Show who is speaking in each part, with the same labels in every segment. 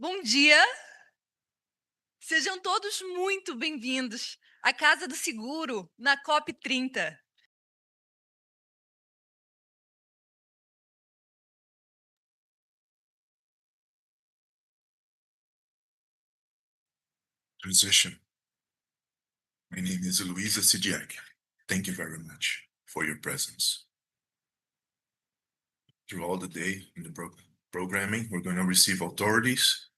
Speaker 1: Bom dia, sejam todos muito bem-vindos à Casa do Seguro, na COP30.
Speaker 2: Transition. My name is Luisa CNseg. Thank you very much for your presence. Throughout the day in the programming, we're going to receive authorities,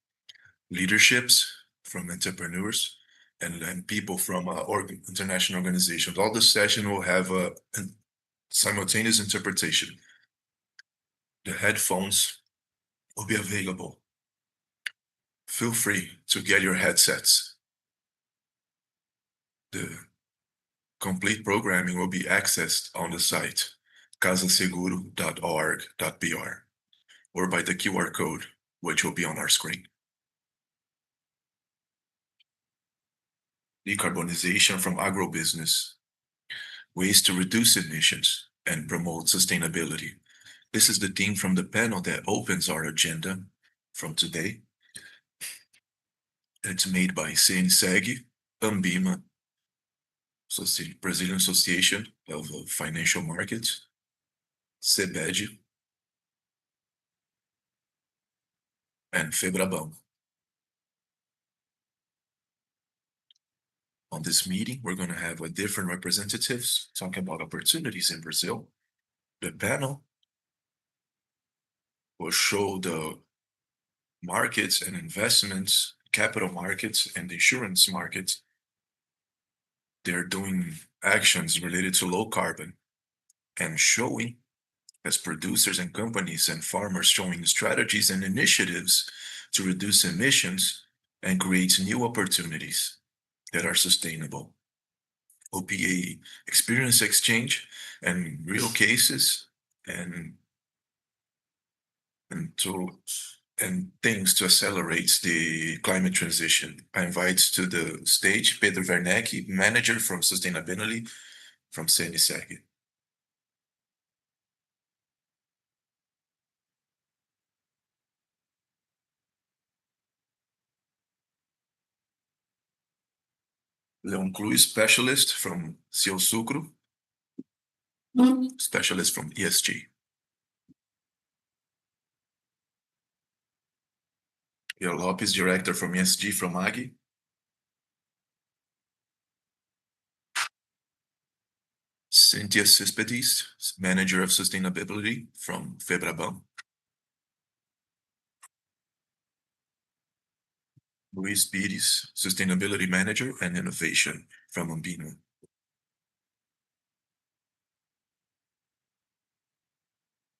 Speaker 2: leaderships from entrepreneurs, and people from international organizations. All the session will have a simultaneous interpretation. The headphones will be available. Feel free to get your headsets. The complete programming will be accessed on the site casaseguro.org.br or by the QR code, which will be on our screen. Decarbonization from agrobusiness, ways to reduce emissions and promote sustainability. This is the theme from the panel that opens our agenda from today. It's made by CNseg, Ambima, Brazilian Association of Financial Markets, CEBED, and FEBRABAN. On this meeting, we're going to have different representatives talking about opportunities in Brazil. The panel will show the markets and investments, capital markets and insurance markets. They're doing actions related to low carbon and showing, as producers and companies and farmers, showing strategies and initiatives to reduce emissions and create new opportunities that are sustainable. OPA experience exchange and real cases and things to accelerate the climate transition. I invite to the stage Pedro Werneck, manager from sustainability from CNseg. Leon Cruz, specialist from Seu Sucro, specialist from ESG. Pierre Lopes, director from ESG from AGI. Cynthia Cespedes, manager of sustainability from FEBRABAN. Luis Pires, sustainability manager and innovation from Ambima.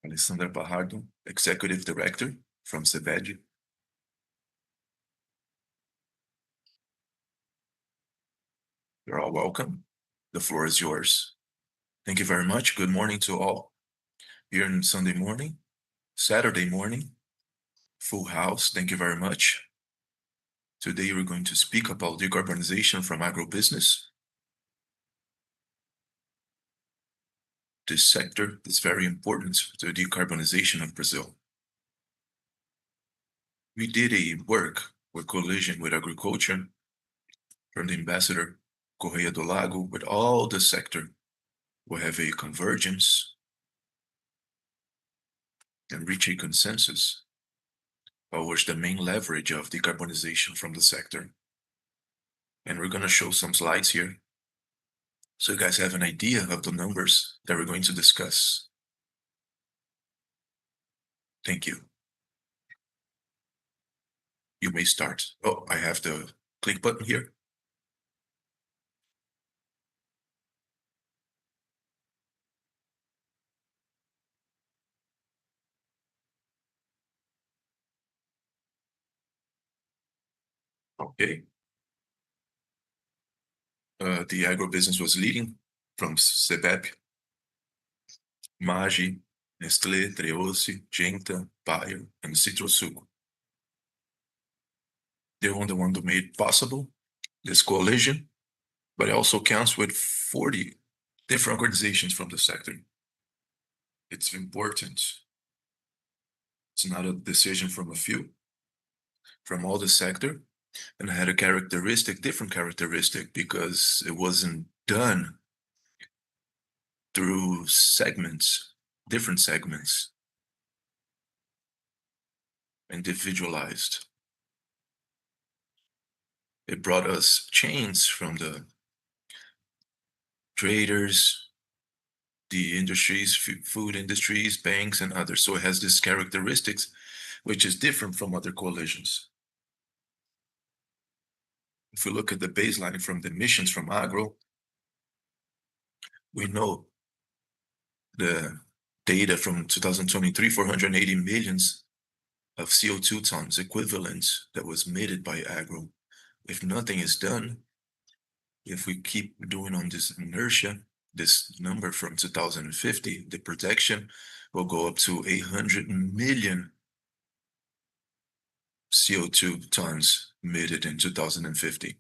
Speaker 2: Alessandra Parrado, executive director from CEBED. You're all welcome. The floor is yours. Thank you very much. Good morning to all. Here on Sunday morning, Saturday morning, full house. Thank you very much. Today we're going to speak about decarbonization from agribusiness. This sector is very important to the decarbonization of Brazil. We did a work with coalition with agriculture from the ambassador Correia do Lago with all the sector. We have a convergence and reach a consensus towards the main leverage of decarbonization from the sector. And we're going to show some slides here so you guys have an idea of the numbers that we're going to discuss. Thank you. You may start. Oh, I have the click button here. Okay. The agribusiness was leading from CEBEP, Magi, Nestlé, Treoce, Genta, Bayer, and Citrosuco. They're the one that made possible this coalition, but it also counts with 40 different organizations from the sector. It's important. It's not a decision from a few. from all the sector, and had a different characteristic, because it wasn't done through different segments, individualized. It brought us chains from the traders, the industries, food industries, banks, and others. So it has these characteristics, which is different from other coalitions. If we look at the baseline from the emissions from agro, we know the data from 2023, 480 millions of CO2 tons equivalent that was emitted by agro. If nothing is done, if we keep doing on this inertia, this number from 2050, the projection will go up to 800 million CO2 tons emitted in 2050.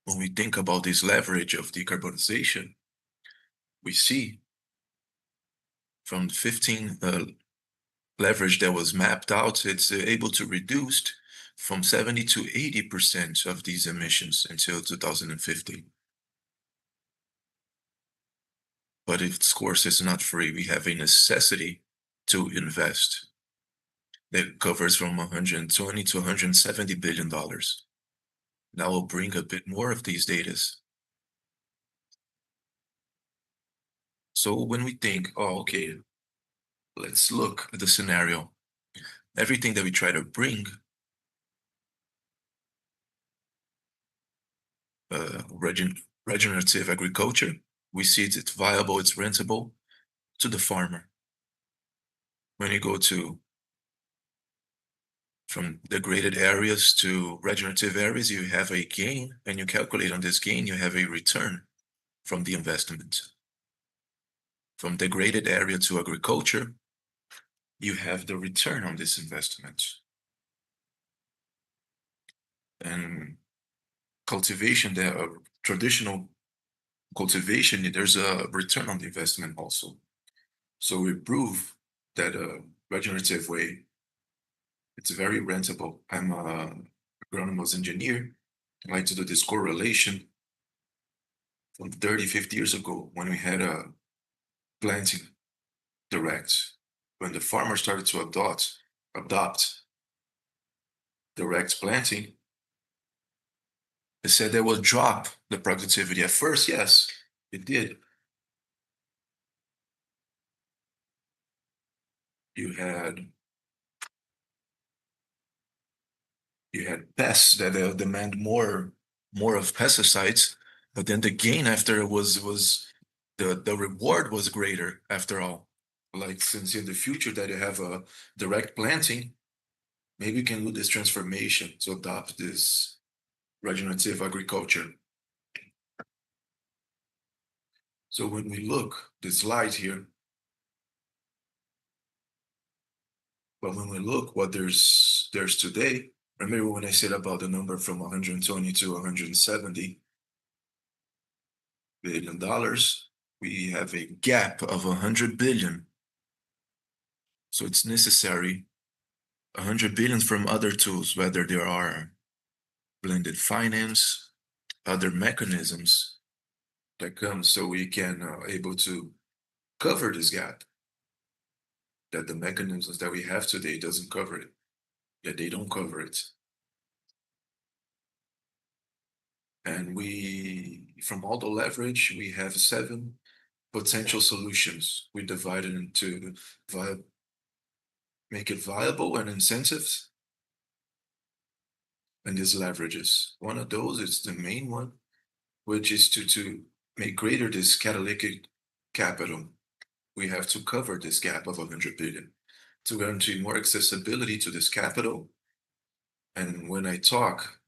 Speaker 2: When we think about this leverage of decarbonization, we see from 15 leverage that was mapped out, it's able to reduce from 70 to 80% of these emissions until 2050. But of course, it's not free. We have a necessity to invest that covers from 120 to 170 billion dollars. Now we'll bring a bit more of these data. So when we think, oh, okay, let's look at the scenario. Everything that we try to bring, regenerative agriculture, we see it's viable, it's rentable to the farmer. When you go from degraded areas to regenerative areas, you have a gain, and you calculate on this gain, you have a return from the investment. From degraded area to agriculture, you have the return on this investment. And cultivation, the traditional cultivation, there's a return on the investment also. So we prove that a regenerative way, it's very rentable. I'm a agronomist engineer. I like to do this correlation from 30, 50 years ago when we had a planting direct. When the farmers started to adopt direct planting, they said they will drop the productivity. At first, yes, it did. You had pests that demand more of pesticides, but then the gain after was the reward was greater after all. Like, since in the future that you have a direct planting, maybe you can do this transformation to adopt this regenerative agriculture. So when we look the slide here, but when we look what there's today, remember when I said about the number from 120 to 170 billion dollars, we have a gap of 100 billion. So it's necessary 100 billion from other tools, whether there are blended finance, other mechanisms that come so we can able to cover this gap, that the mechanisms that we have today doesn't cover it, that they don't cover it. And from all the leverage, we have 7 potential solutions. We divide it into make it viable and incentives, and these leverages. One of those is the main one, which is to make greater this catalytic capital. We have to cover this gap of 100 billion to guarantee more accessibility to this capital. And when I talk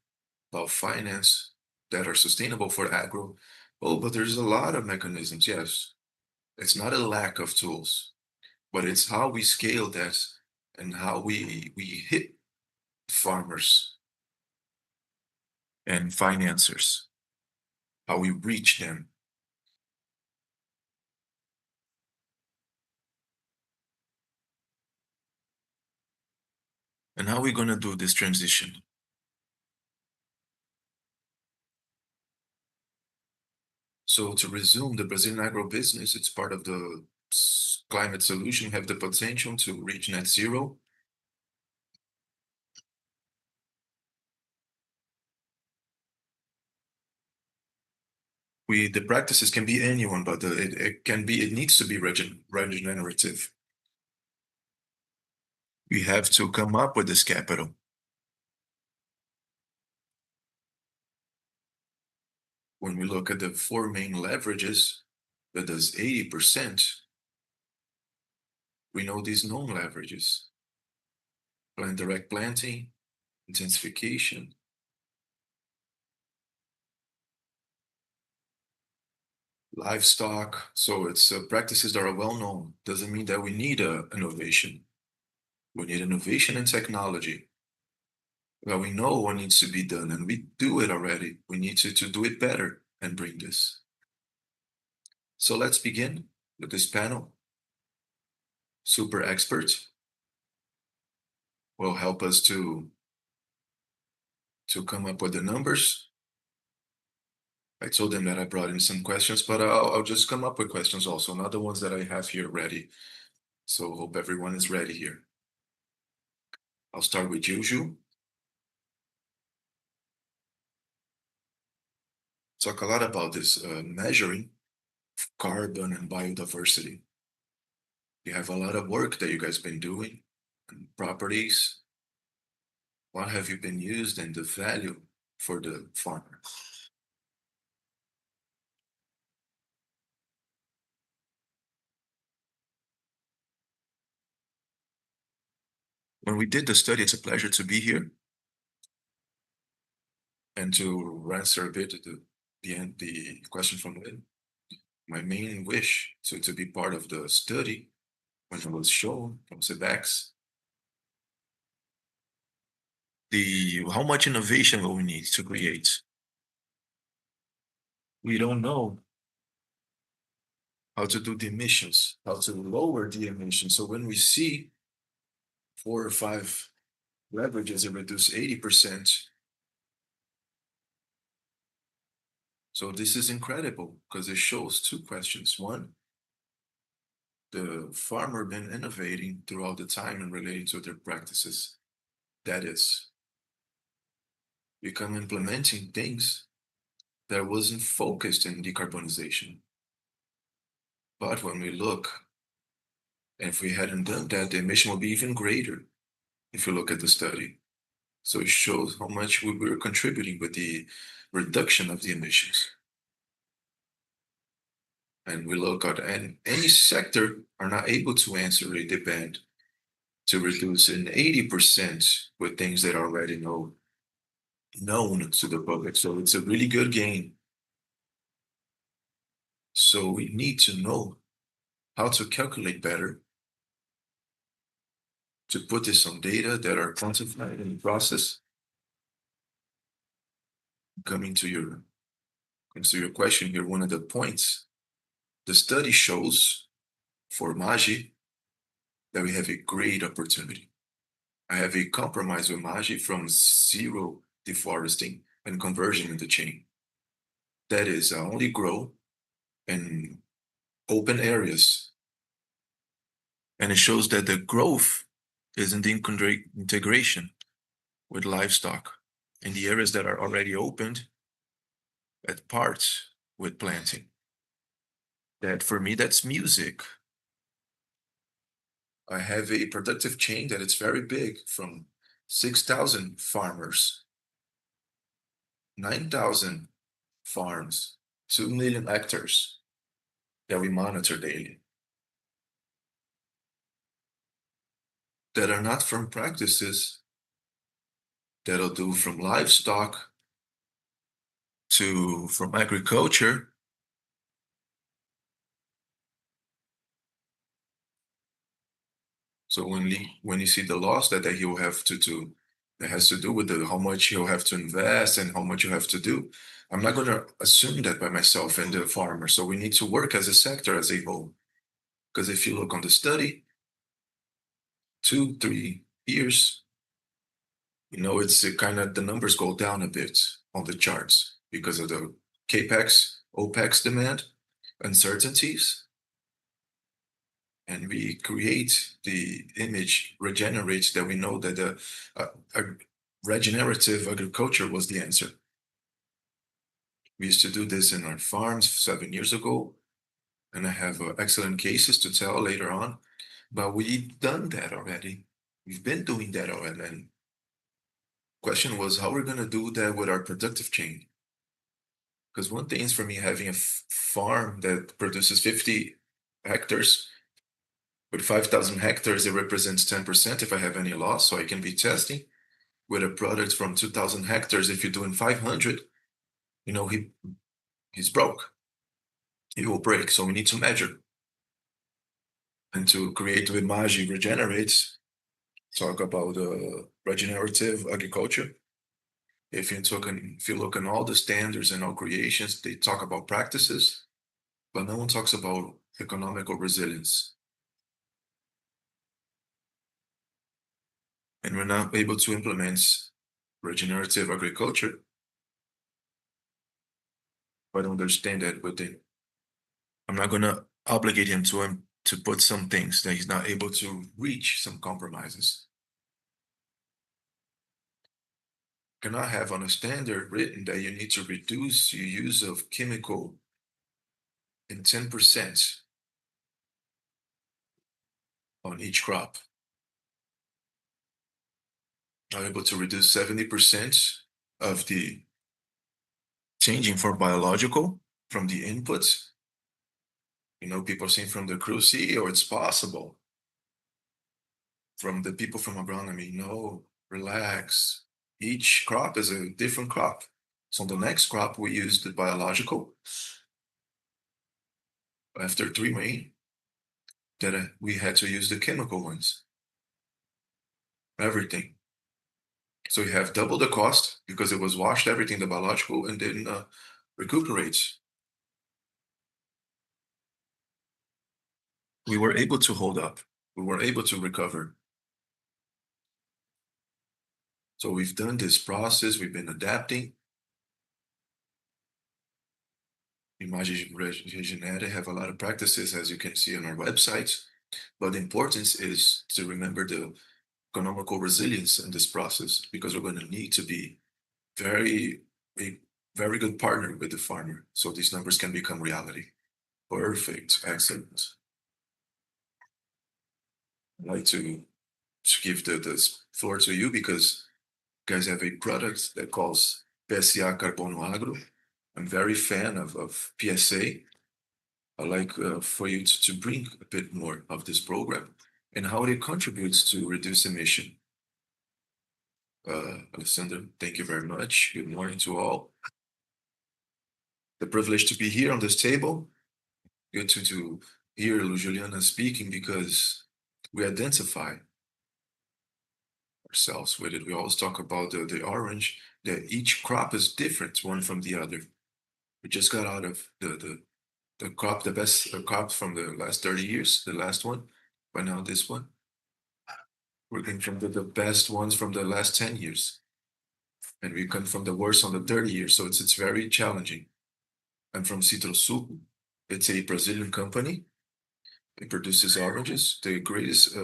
Speaker 2: about finance that are sustainable for agro, oh, but there's a lot of mechanisms. Yes, it's not a lack of tools, but it's how we scale that and how we hit farmers and financiers, how we reach them. And how are we going to do this transition? So to resume the Brazilian agribusiness, it's part of the climate solution, have the potential to reach net zero. The practices can be anyone, but it needs to be regenerative. We have to come up with this capital. When we look at the four main leverages, that does 80%, we know these known leverages. Direct planting, intensification, livestock. So it's practices that are well known. Doesn't mean that we need innovation. We need innovation and technology. Well, we know what needs to be done and we do it already. We need to do it better and bring this. So let's begin with this panel. Super experts will help us to come up with the numbers. I told them that I brought in some questions, but I'll just come up with questions also, not the ones that I have here ready. So hope everyone is ready here. I'll start with Juju. Talk a lot about this measuring carbon and biodiversity. You have a lot of work that you guys been doing and properties. What have you been used and the value for the farmer? When we did the study, it's a pleasure to be here and to answer a bit the question from Lynn. My main wish to be part of the study when it was shown from CEBEX, how much innovation will we need to create? We don't know how to do the emissions, how to lower the emissions. So when we see 4 or 5 leverages and reduce 80%, so this is incredible because it shows 2 questions. One, the farmer been innovating throughout the time and relating to their practices. That is, become implementing things that wasn't focused in decarbonization. But when we look, and if we hadn't done that, the emission would be even greater if you look at the study. So it shows how much we were contributing with the reduction of the emissions. And we look at and any sector are not able to answer a demand to reduce in 80% with things that are already known to the public. So it's a really good gain. So we need to know how to calculate better, to put this on data that are quantified in the process. Coming to your question here, one of the points, the study shows for Magi that we have a great opportunity. I have a compromise with Magi from zero deforesting and conversion in the chain. That is, I only grow in open areas. And it shows that the growth is in the integration with livestock in the areas that are already opened at parts with planting. That for me, that's music. I have a productive chain that it's very big from 6,000 farmers, 9,000 farms, 2 million hectares that we monitor daily. That are not from practices that'll do from livestock to from agriculture. So when you see the loss that he'll have to do, that has to do with how much he'll have to invest and how much you have to do. I'm not going to assume that by myself and the farmer. So we need to work as a sector as a whole. Because if you look on the study, 2-3 years, It's kind of the numbers go down a bit on the charts because of the CAPEX, OPEX demand, uncertainties, and we create the image regenerates that we know that a regenerative agriculture was the answer. We used to do this in our farms 7 years ago, and I have excellent cases to tell later on, but we've done that already. We've been doing that already. And question was how we're going to do that with our productive chain. Because one thing is for me having a farm that produces 50 hectares. With 5,000 hectares, it represents 10% if I have any loss, so I can be testing. With a product from 2,000 hectares, if you're doing 500, he's broke. He will break, so we need to measure. And to create with Magi regenerates, talk about regenerative agriculture. If you look at all the standards and all creations, they talk about practices, but no one talks about economical resilience. And we're not able to implement regenerative agriculture. I don't understand that within. I'm not going to obligate him to put some things that he's not able to reach some compromises. Cannot have on a standard written that you need to reduce your use of chemical in 10% on each crop. Not able to reduce 70% of the changing for biological from the inputs. People saying from the crew CEO, it's possible. From the people from agronomy, no, relax. Each crop is a different crop. So the next crop, we use the biological. After 3 rain, that we had to use the chemical ones. Everything. So you have double the cost because it was washed everything, the biological, and then recuperates. We were able to hold up. We were able to recover. So we've done this process. We've been adapting. Imagem Regenera have a lot of practices, as you can see on our website. But the importance is to remember the economical resilience in this process, because we're going to need to be a very good partner with the farmer so these numbers can become reality. Perfect. Excellent. I'd like to give the floor to you because you guys have a product that calls PSA Carbono Agro. I'm very fan of PSA. I'd like for you to bring a bit more of this program and how it contributes to reduce emission. Alessandro, thank you very much. Good morning to all. The privilege to be here on this table. Good to hear Juliana speaking because we identify ourselves with it. We always talk about the orange, that each crop is different one from the other. We just got out of the crop, the best crop from the last 30 years, the last one, but now this one. We're getting from the best ones from the last 10 years. And we come from the worst on the 30 years, so it's very challenging. I'm from Citrosuco. It's a Brazilian company. It produces oranges, the greatest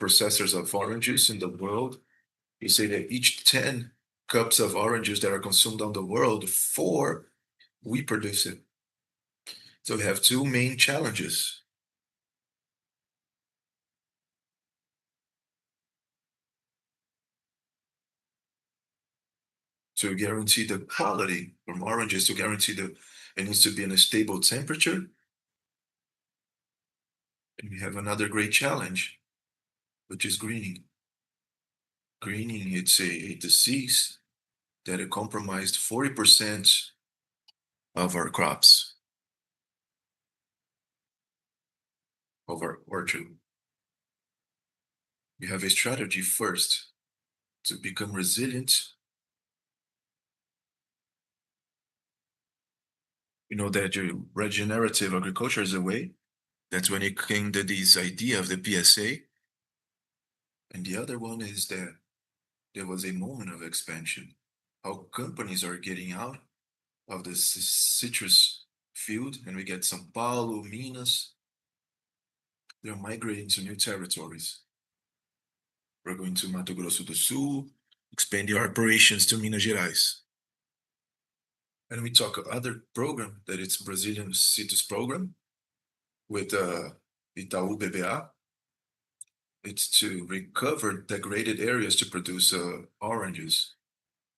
Speaker 2: processors of oranges in the world. You say that each 10 cups of oranges that are consumed on the world, 4, we produce it. So we have 2 main challenges. To guarantee the quality from oranges, to guarantee that it needs to be in a stable temperature. And we have another great challenge, which is greening. Greening, it's a disease that it compromised 40% of our crops, of our orchard. We have a strategy first to become resilient. That your regenerative agriculture is a way. That's when it came to this idea of the PSA. And the other one is that there was a moment of expansion. How companies are getting out of the citrus field, and we get São Paulo, Minas. They're migrating to new territories. We're going to Mato Grosso do Sul, expanding our operations to Minas Gerais. And we talk other program that it's Brazilian citrus program with Itaú BBA. It's to recover degraded areas to produce oranges.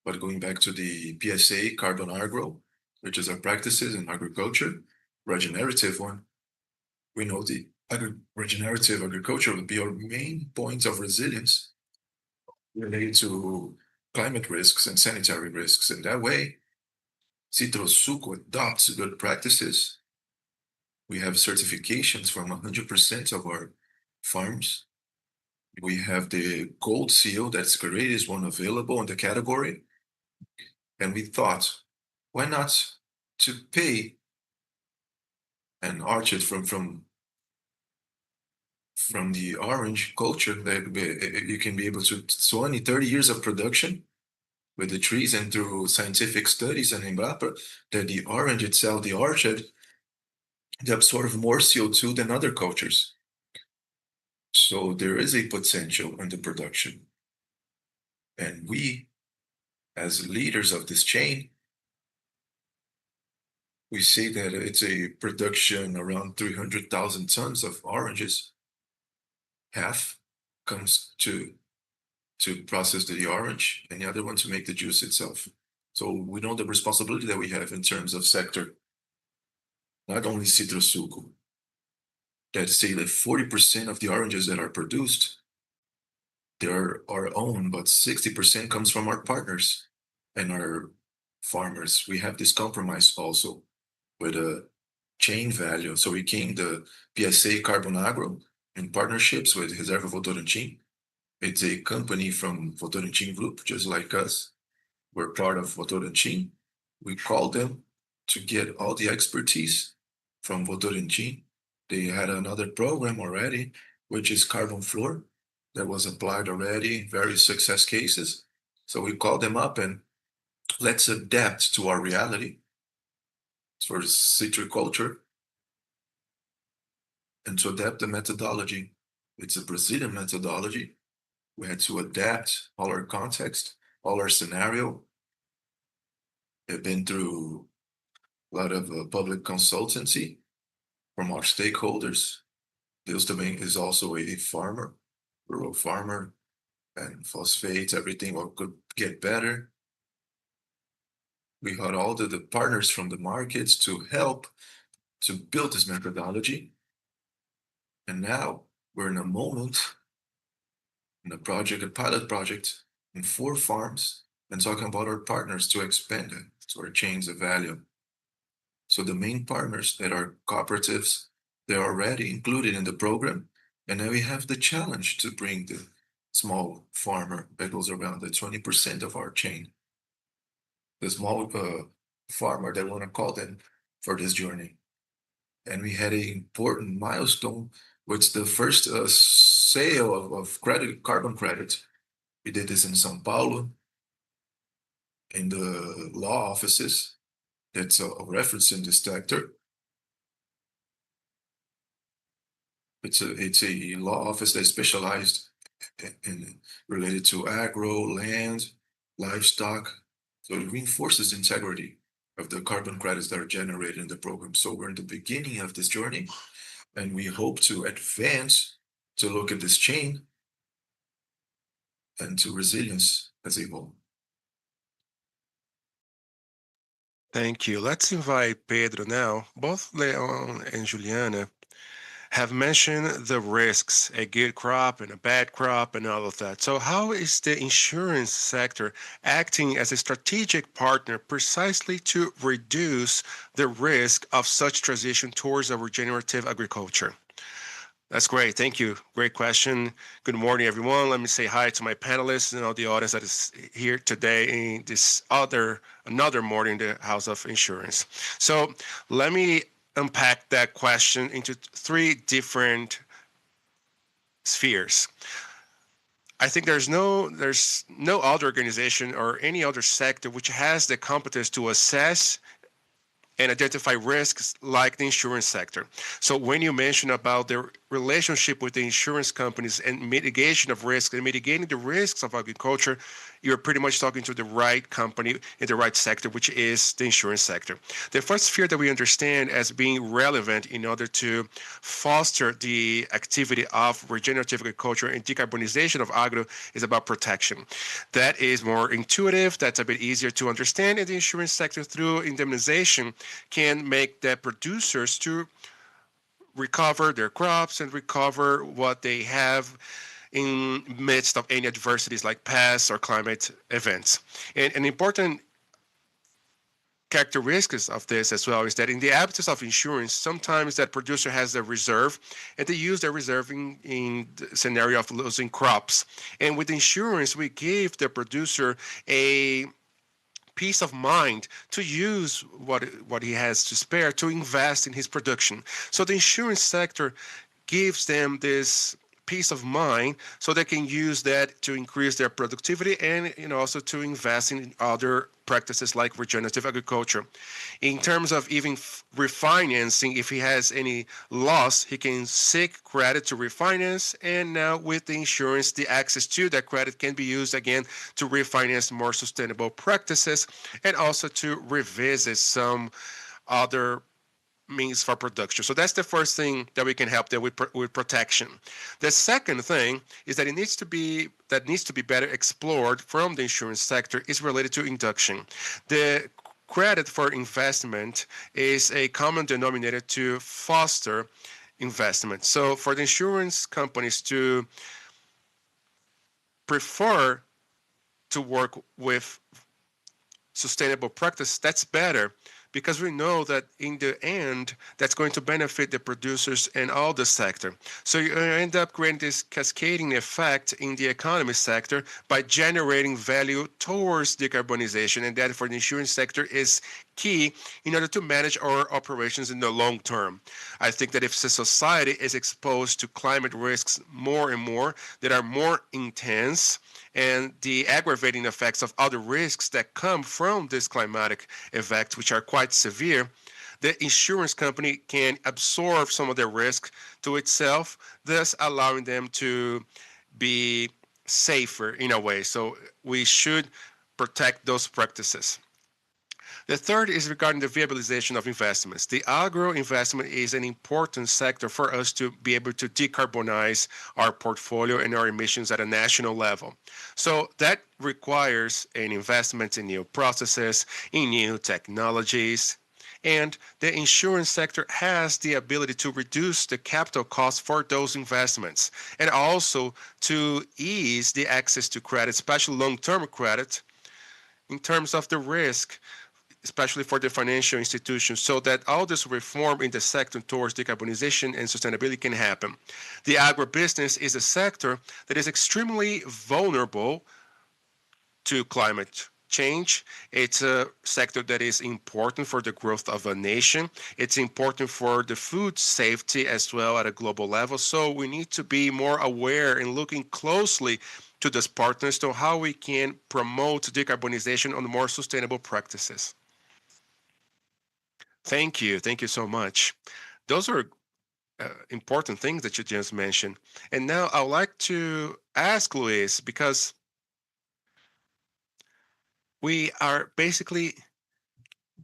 Speaker 2: But going back to the PSA carbon agro, which is our practices in agriculture, regenerative one, we know the regenerative agriculture would be our main point of resilience related to climate risks and sanitary risks. And that way, Citrosuco adopts good practices. We have certifications from 100% of our farms. We have the gold seal, that's great, is one available in the category. And we thought, why not to pay an orchard from the orange culture that you can be able to, so only 30 years of production with the trees and through scientific studies and Embrapa, that the orange itself, the orchard, they absorb more CO2 than other cultures. So there is a potential in the production. And we, as leaders of this chain, we say that it's a production around 300,000 tons of oranges. Half comes to process the orange, and the other one to make the juice itself. So we know the responsibility that we have in terms of sector, not only Citrosuco, that say that 40% of the oranges that are produced, they're our own, but 60% comes from our partners and our farmers. We have this compromise also with a chain value. So we came the PSA Carbon Agro in partnerships with Reserva Votorantim. It's a company from Votorantim Group, just like us. We're part of Votorantim. We called them to get all the expertise from Votorantim. They had another program already, which is Carbon Floor, that was applied already, various success cases. So we called them up and let's adapt to our reality for citriculture and to adapt the methodology. It's a Brazilian methodology. We had to adapt all our context, all our scenario. We've been through a lot of public consultancy from our stakeholders. Deus também is also a farmer, rural farmer, and phosphates, everything could get better. We had all the partners from the markets to help to build this methodology. And now we're in a moment, in a project, a pilot project in 4 farms, and talking about our partners to expand it, to our chains of value. So the main partners that are cooperatives, they're already included in the program. And then we have the challenge to bring the small farmer that goes around the 20% of our chain. The small farmer that want to call them for this journey. And we had an important milestone, which the first sale of carbon credit. We did this in São Paulo, in the law offices. That's a reference in this sector. It's a law office that's specialized in related to agro, land, livestock. So it reinforces the integrity of the carbon credits that are generated in the program. So we're in the beginning of this journey, and we hope to advance to look at this chain and to resilience as a whole.
Speaker 3: Thank you. Let's invite Pedro now. Both Leon and Juliana have mentioned the risks, a good crop and a bad crop and all of that. So how is the insurance sector acting as a strategic partner precisely to reduce the risk of such transition towards a regenerative agriculture? That's great. Thank you. Great question. Good morning, everyone. Let me say hi to my panelists and all the audience that is here today in this another morning in the House of Insurance. So let me unpack that question into 3 different spheres. I think there's no other organization or any other sector which has the competence to assess and identify risks like the insurance sector. So when you mention about the relationship with the insurance companies and mitigation of risk and mitigating the risks of agriculture, you're pretty much talking to the right company in the right sector, which is the insurance sector. The first sphere that we understand as being relevant in order to foster the activity of regenerative agriculture and decarbonization of agro is about protection. That is more intuitive, that's a bit easier to understand, and the insurance sector through indemnization can make the producers to recover their crops and recover what they have in midst of any adversities like pests or climate events. And an important characteristics of this as well is that in the absence of insurance, sometimes that producer has a reserve and they use their reserve in the scenario of losing crops. And with insurance, we give the producer a peace of mind to use what he has to spare to invest in his production. So the insurance sector gives them this peace of mind so they can use that to increase their productivity and also to invest in other practices like regenerative agriculture. In terms of even refinancing, if he has any loss, he can seek credit to refinance, and now with the insurance, the access to that credit can be used again to refinance more sustainable practices and also to revisit some other means for production. So that's the first thing that we can help them with protection. The second thing is that needs to be better explored from the insurance sector is related to induction. The credit for investment is a common denominator to foster investment. So for the insurance companies to prefer to work with sustainable practice, that's better because we know that in the end, that's going to benefit the producers and all the sector. So you end up creating this cascading effect in the economy sector by generating value towards decarbonization, and that for the insurance sector is key in order to manage our operations in the long term. I think that if the society is exposed to climate risks more and more that are more intense, and the aggravating effects of other risks that come from this climatic effects, which are quite severe, the insurance company can absorb some of the risk to itself, thus allowing them to be safer in a way. So we should protect those practices. The third is regarding the viabilization of investments. The agro investment is an important sector for us to be able to decarbonize our portfolio and our emissions at a national level. So that requires an investment in new processes, in new technologies, and the insurance sector has the ability to reduce the capital costs for those investments and also to ease the access to credit, especially long-term credit, in terms of the risk, especially for the financial institutions, so that all this reform in the sector towards decarbonization and sustainability can happen. The agribusiness is a sector that is extremely vulnerable to climate change. It's a sector that is important for the growth of a nation. It's important for the food safety as well at a global level. So we need to be more aware and looking closely to these partners to how we can promote decarbonization on more sustainable practices. Thank you. Thank you so much. Those are important things that you just mentioned. And now I would like to ask Luis, because we are basically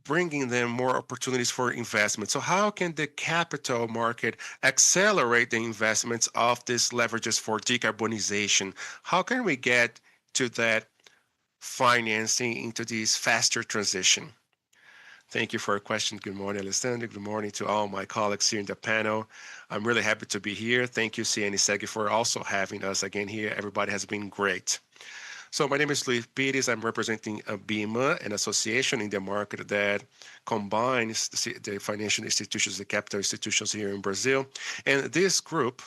Speaker 3: bringing them more opportunities for investment. So how can the capital market accelerate the investments of these leverages for decarbonization? How can we get to that financing into this faster transition? Thank you for your question. Good morning, Alessandro. Good morning to all my colleagues here in the panel. I'm really happy to be here. Thank you, CNseg, for also having us again here. Everybody has been great. So my name is Luis Pires. I'm representing BIMA, an association in the market that combines the financial institutions, the capital institutions here in Brazil. And this group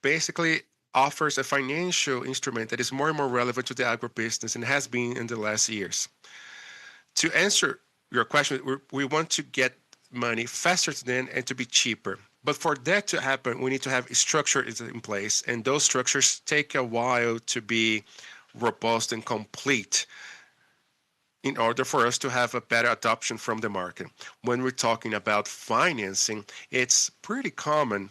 Speaker 3: basically offers a financial instrument that is more and more relevant to the agribusiness and has been in the last years. To answer your question, we want to get money faster than and to be cheaper. But for that to happen, we need to have structures in place, and those structures take a while to be robust and complete in order for us to have a better adoption from the market. When we're talking about financing, it's pretty common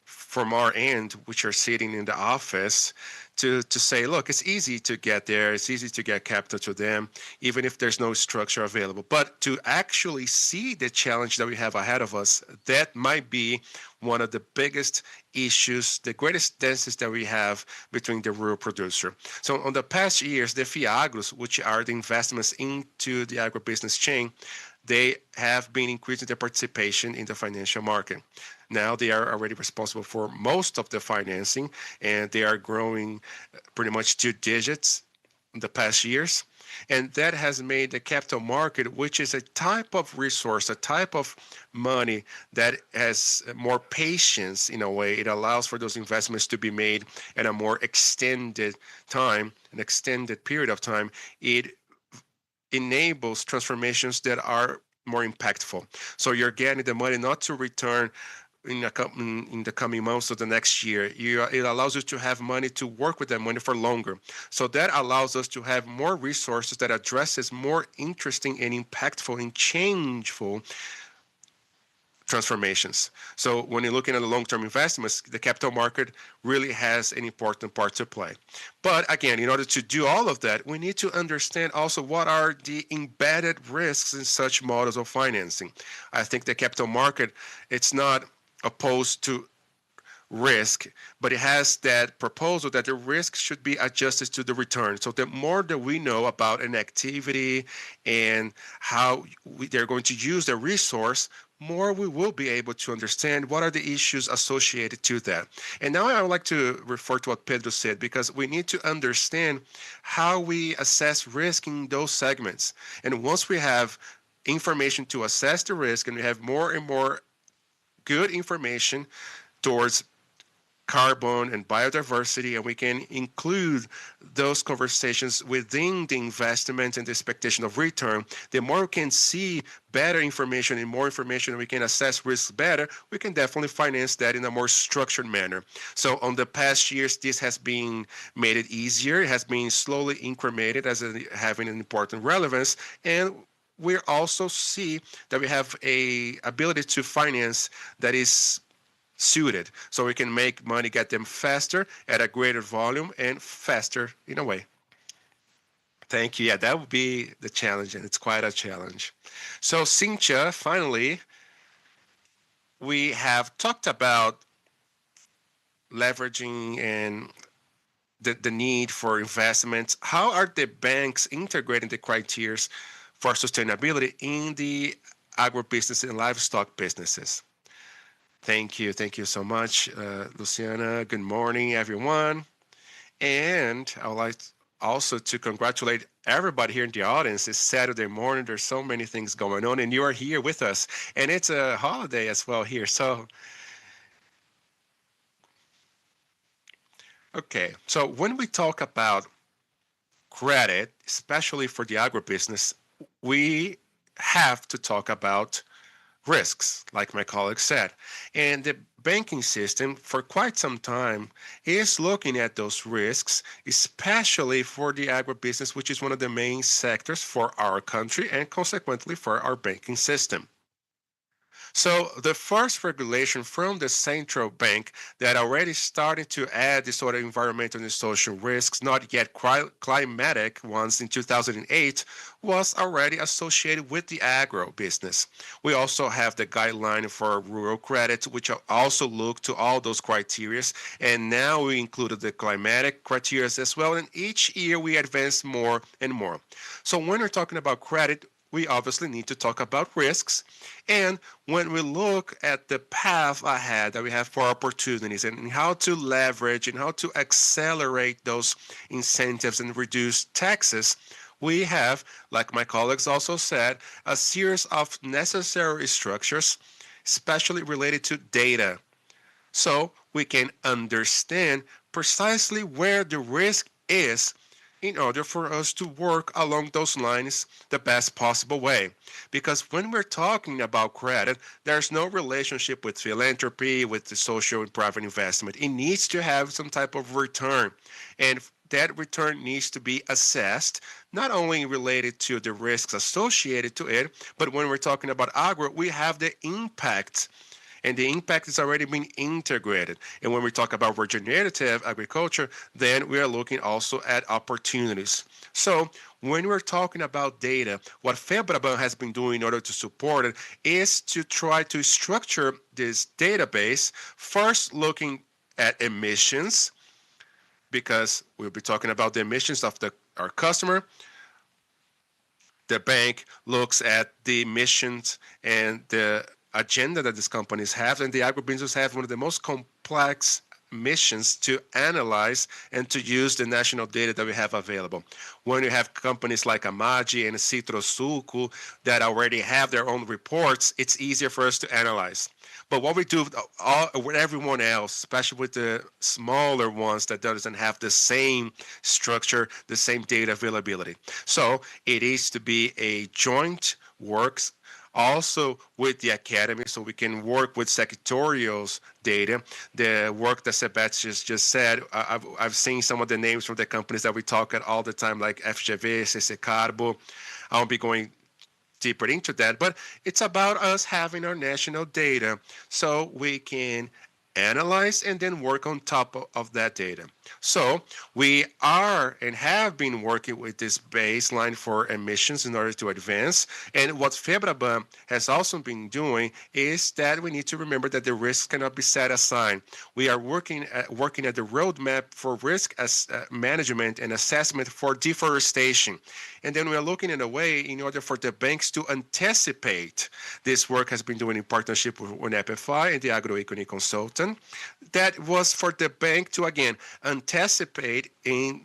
Speaker 3: from our end, which are sitting in the office, to say, look, it's easy to get there, it's easy to get capital to them, even if there's no structure available. But to actually see the challenge that we have ahead of us, that might be one of the biggest issues, the greatest differences that we have between the rural producer. So on the past years, the FIAGROs, which are the investments into the agribusiness chain, they have been increasing their participation in the financial market. Now they are already responsible for most of the financing, and they are growing pretty much 2 digits in the past years. And that has made the capital market, which is a type of resource, a type of money that has more patience in a way. It allows for those investments to be made at a more extended time, an extended period of time. It enables transformations that are more impactful. So you're getting the money not to return in the coming months or the next year. It allows you to have money to work with that money for longer. So that allows us to have more resources that addresses more interesting and impactful and changeful transformations. So when you're looking at the long-term investments, the capital market really has an important part to play. But again, in order to do all of that, we need to understand also what are the embedded risks in such models of financing. I think the capital market, it's not opposed to risk, but it has that proposal that the risk should be adjusted to the return. So the more that we know about an activity and how they're going to use the resource, more we will be able to understand what are the issues associated to that. And now I would like to refer to what Pedro said, because we need to understand how we assess risk in those segments. And once we have information to assess the risk, and we have more and more good information towards carbon and biodiversity, and we can include those conversations within the investment and the expectation of return, the more we can see better information and more information, we can assess risks better, we can definitely finance that in a more structured manner. So on the past years, this has been made it easier. It has been slowly incremented as having an important relevance. And we also see that we have a ability to finance that is suited, so we can make money, get them faster at a greater volume and faster in a way. Thank you. Yeah, that would be the challenge, and it's quite a challenge. So Cynthia, finally, we have talked about leveraging and the need for investments. How are the banks integrating the criteria for sustainability in the agribusiness and livestock businesses? Thank you. Thank you so much, Luciana. Good morning, everyone. And I would like also to congratulate everybody here in the audience. It's Saturday morning. There's so many things going on, and you are here with us. And it's a holiday as well here. So, okay. So when we talk about credit, especially for the agribusiness, we have to talk about risks, like my colleague said. And the banking system, for quite some time, is looking at those risks, especially for the agribusiness, which is one of the main sectors for our country and consequently for our banking system. So the first regulation from the central bank that already started to add this sort of environmental and social risks, not yet climatic ones in 2008, was already associated with the agro business. We also have the guideline for rural credit, which also look to all those criteria. And now we included the climatic criteria as well. And each year we advance more and more. So when we're talking about credit, we obviously need to talk about risks. And when we look at the path ahead that we have for opportunities and how to leverage and how to accelerate those incentives and reduce taxes, we have, like my colleagues also said, a series of necessary structures, especially related to data. So we can understand precisely where the risk is in order for us to work along those lines the best possible way. Because when we're talking about credit, there's no relationship with philanthropy, with the social and private investment. It needs to have some type of return. And that return needs to be assessed, not only related to the risks associated to it, but when we're talking about agro, we have the impact, and the impact is already being integrated. And when we talk about regenerative agriculture, then we are looking also at opportunities. So when we're talking about data, what FEBRABAN has been doing in order to support it is to try to structure this database, first looking at emissions, because we'll be talking about the emissions of our customer. The bank looks at the missions and the agenda that these companies have, and the agribusiness have one of the most complex missions to analyze and to use the national data that we have available. When you have companies like Amagi and Citrosuco that already have their own reports, it's easier for us to analyze. But what we do with everyone else, especially with the smaller ones that doesn't have the same structure, the same data availability. So it is to be a joint works also with the academy, so we can work with secretarials data. The work that Sebastian just said, I've seen some of the names from the companies that we talk at all the time, like FGV, CC Carbo. I won't be going deeper into that, but it's about us having our national data so we can analyze and then work on top of that data. So we are and have been working with this baseline for emissions in order to advance. And what FEBRABAN has also been doing is that we need to remember that the risks cannot be set aside. We are working at the roadmap for risk management and assessment for deforestation. And then we are looking in a way in order for the banks to anticipate. This work has been doing in partnership with UNEPFI and the Agroeconomy Consultant. That was for the bank to, again, anticipate in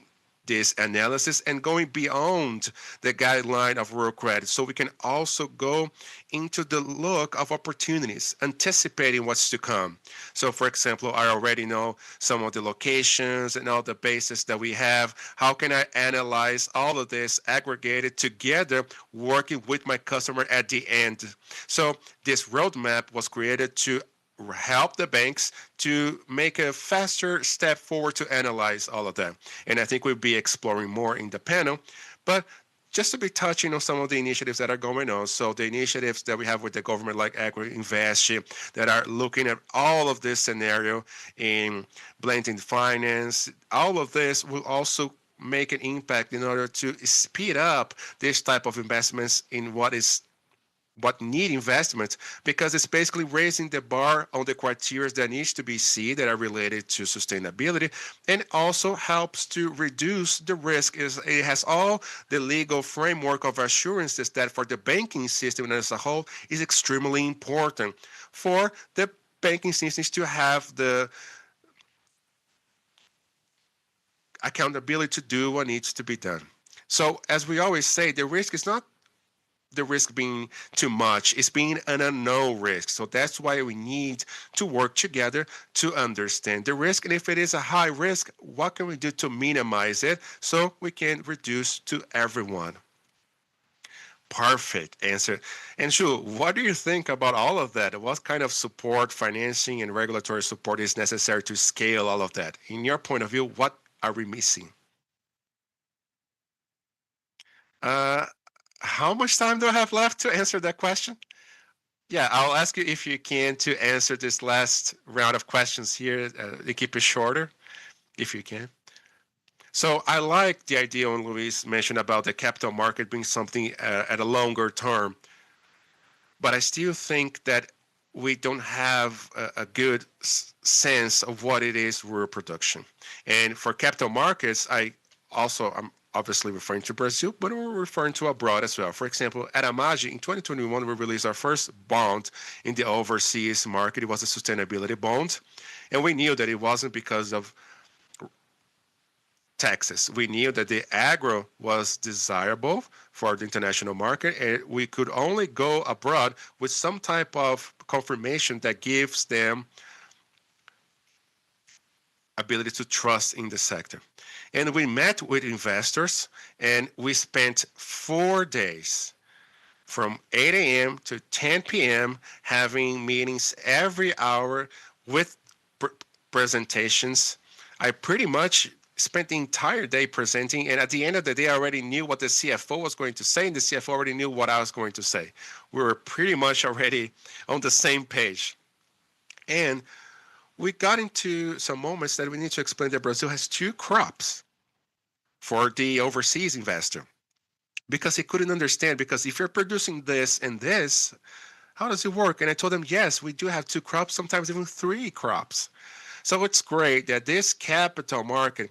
Speaker 3: this analysis and going beyond the guideline of rural credit. So we can also go into the look of opportunities, anticipating what's to come. So for example, I already know some of the locations and all the bases that we have. How can I analyze all of this aggregated together, working with my customer at the end? So this roadmap was created to help the banks to make a faster step forward to analyze all of that. And I think we'll be exploring more in the panel. But just to be touching on some of the initiatives that are going on. So the initiatives that we have with the government like AgriInvest that are looking at all of this scenario in blending finance, all of this will also make an impact in order to speed up this type of investments in what need investment, because it's basically raising the bar on the criteria that needs to be seen that are related to sustainability, and also helps to reduce the risk. It has all the legal framework of assurances that for the banking system as a whole is extremely important for the banking systems to have the accountability to do what needs to be done. So as we always say, the risk is not the risk being too much, it's being an unknown risk. So that's why we need to work together to understand the risk. And if it is a high risk, what can we do to minimize it so we can reduce to everyone? Perfect answer. And Shu, what do you think about all of that? What kind of support, financing, and regulatory support is necessary to scale all of that? In your point of view, what are we missing? Uh, how much time do I have left to answer that question? Yeah, I'll ask you if you can to answer this last round of questions here and keep it shorter, if you can. So I like the idea when Luis mentioned about the capital market being something at a longer term, but I still think that we don't have a good sense of what it is rural production. And for capital markets, I'm obviously referring to Brazil, but we're referring to abroad as well. For example, at Amagi in 2021, we released our first bond in the overseas market. It was a sustainability bond, and we knew that it wasn't because of taxes. We knew that the agro was desirable for the international market, and we could only go abroad with some type of confirmation that gives them ability to trust in the sector. And we met with investors and we spent 4 days from 8 a.m. to 10 p.m. having meetings every hour with presentations. I pretty much spent the entire day presenting, and at the end of the day, I already knew what the CFO was going to say, and the CFO already knew what I was going to say. We were pretty much already on the same page. And we got into some moments that we need to explain that Brazil has two crops for the overseas investor because he couldn't understand. Because if you're producing this and this, how does it work? And I told him, yes, we do have two crops, sometimes even three crops. So it's great that this capital market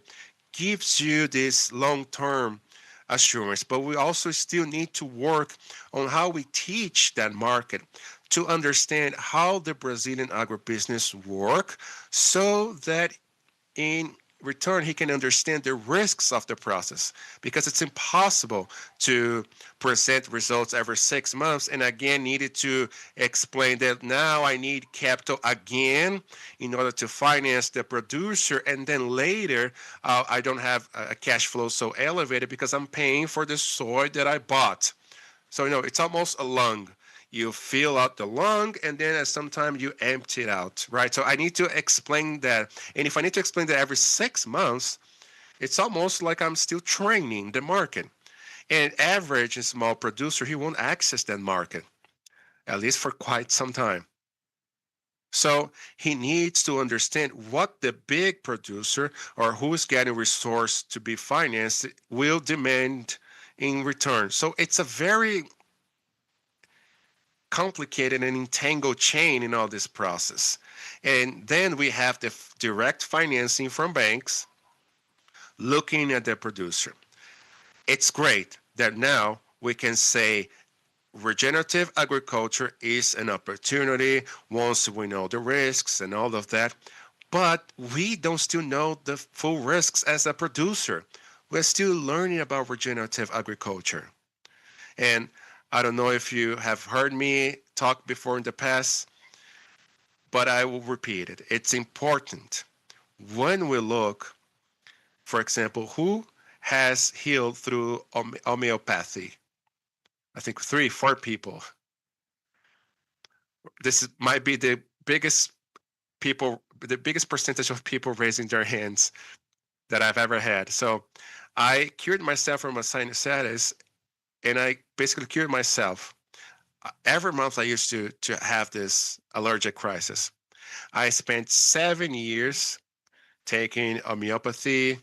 Speaker 3: gives you this long-term assurance, but we also still need to work on how we teach that market to understand how the Brazilian agribusiness work so that in return he can understand the risks of the process, because it's impossible to present results every 6 months and again needed to explain that now I need capital again in order to finance the producer, and then later I don't have a cash flow so elevated because I'm paying for the soy that I bought. So it's almost a lung. You fill out the lung and then at some time you empty it out, right? So I need to explain that. And if I need to explain that every 6 months, it's almost like I'm still training the market. And average and small producer, he won't access that market, at least for quite some time. So he needs to understand what the big producer or who is getting resource to be financed will demand in return. So it's a very complicated and entangled chain in all this process. And then we have the direct financing from banks looking at the producer. It's great that now we can say regenerative agriculture is an opportunity once we know the risks and all of that. But we don't still know the full risks as a producer. We're still learning about regenerative agriculture. And I don't know if you have heard me talk before in the past, but I will repeat it. It's important when we look, for example, who has healed through homeopathy. I think 3, 4 people. Might be the biggest percentage of people raising their hands that I've ever had. So I cured myself from a sinusitis, and I basically cured myself. Every month I used to have this allergic crisis. I spent 7 years taking homeopathy,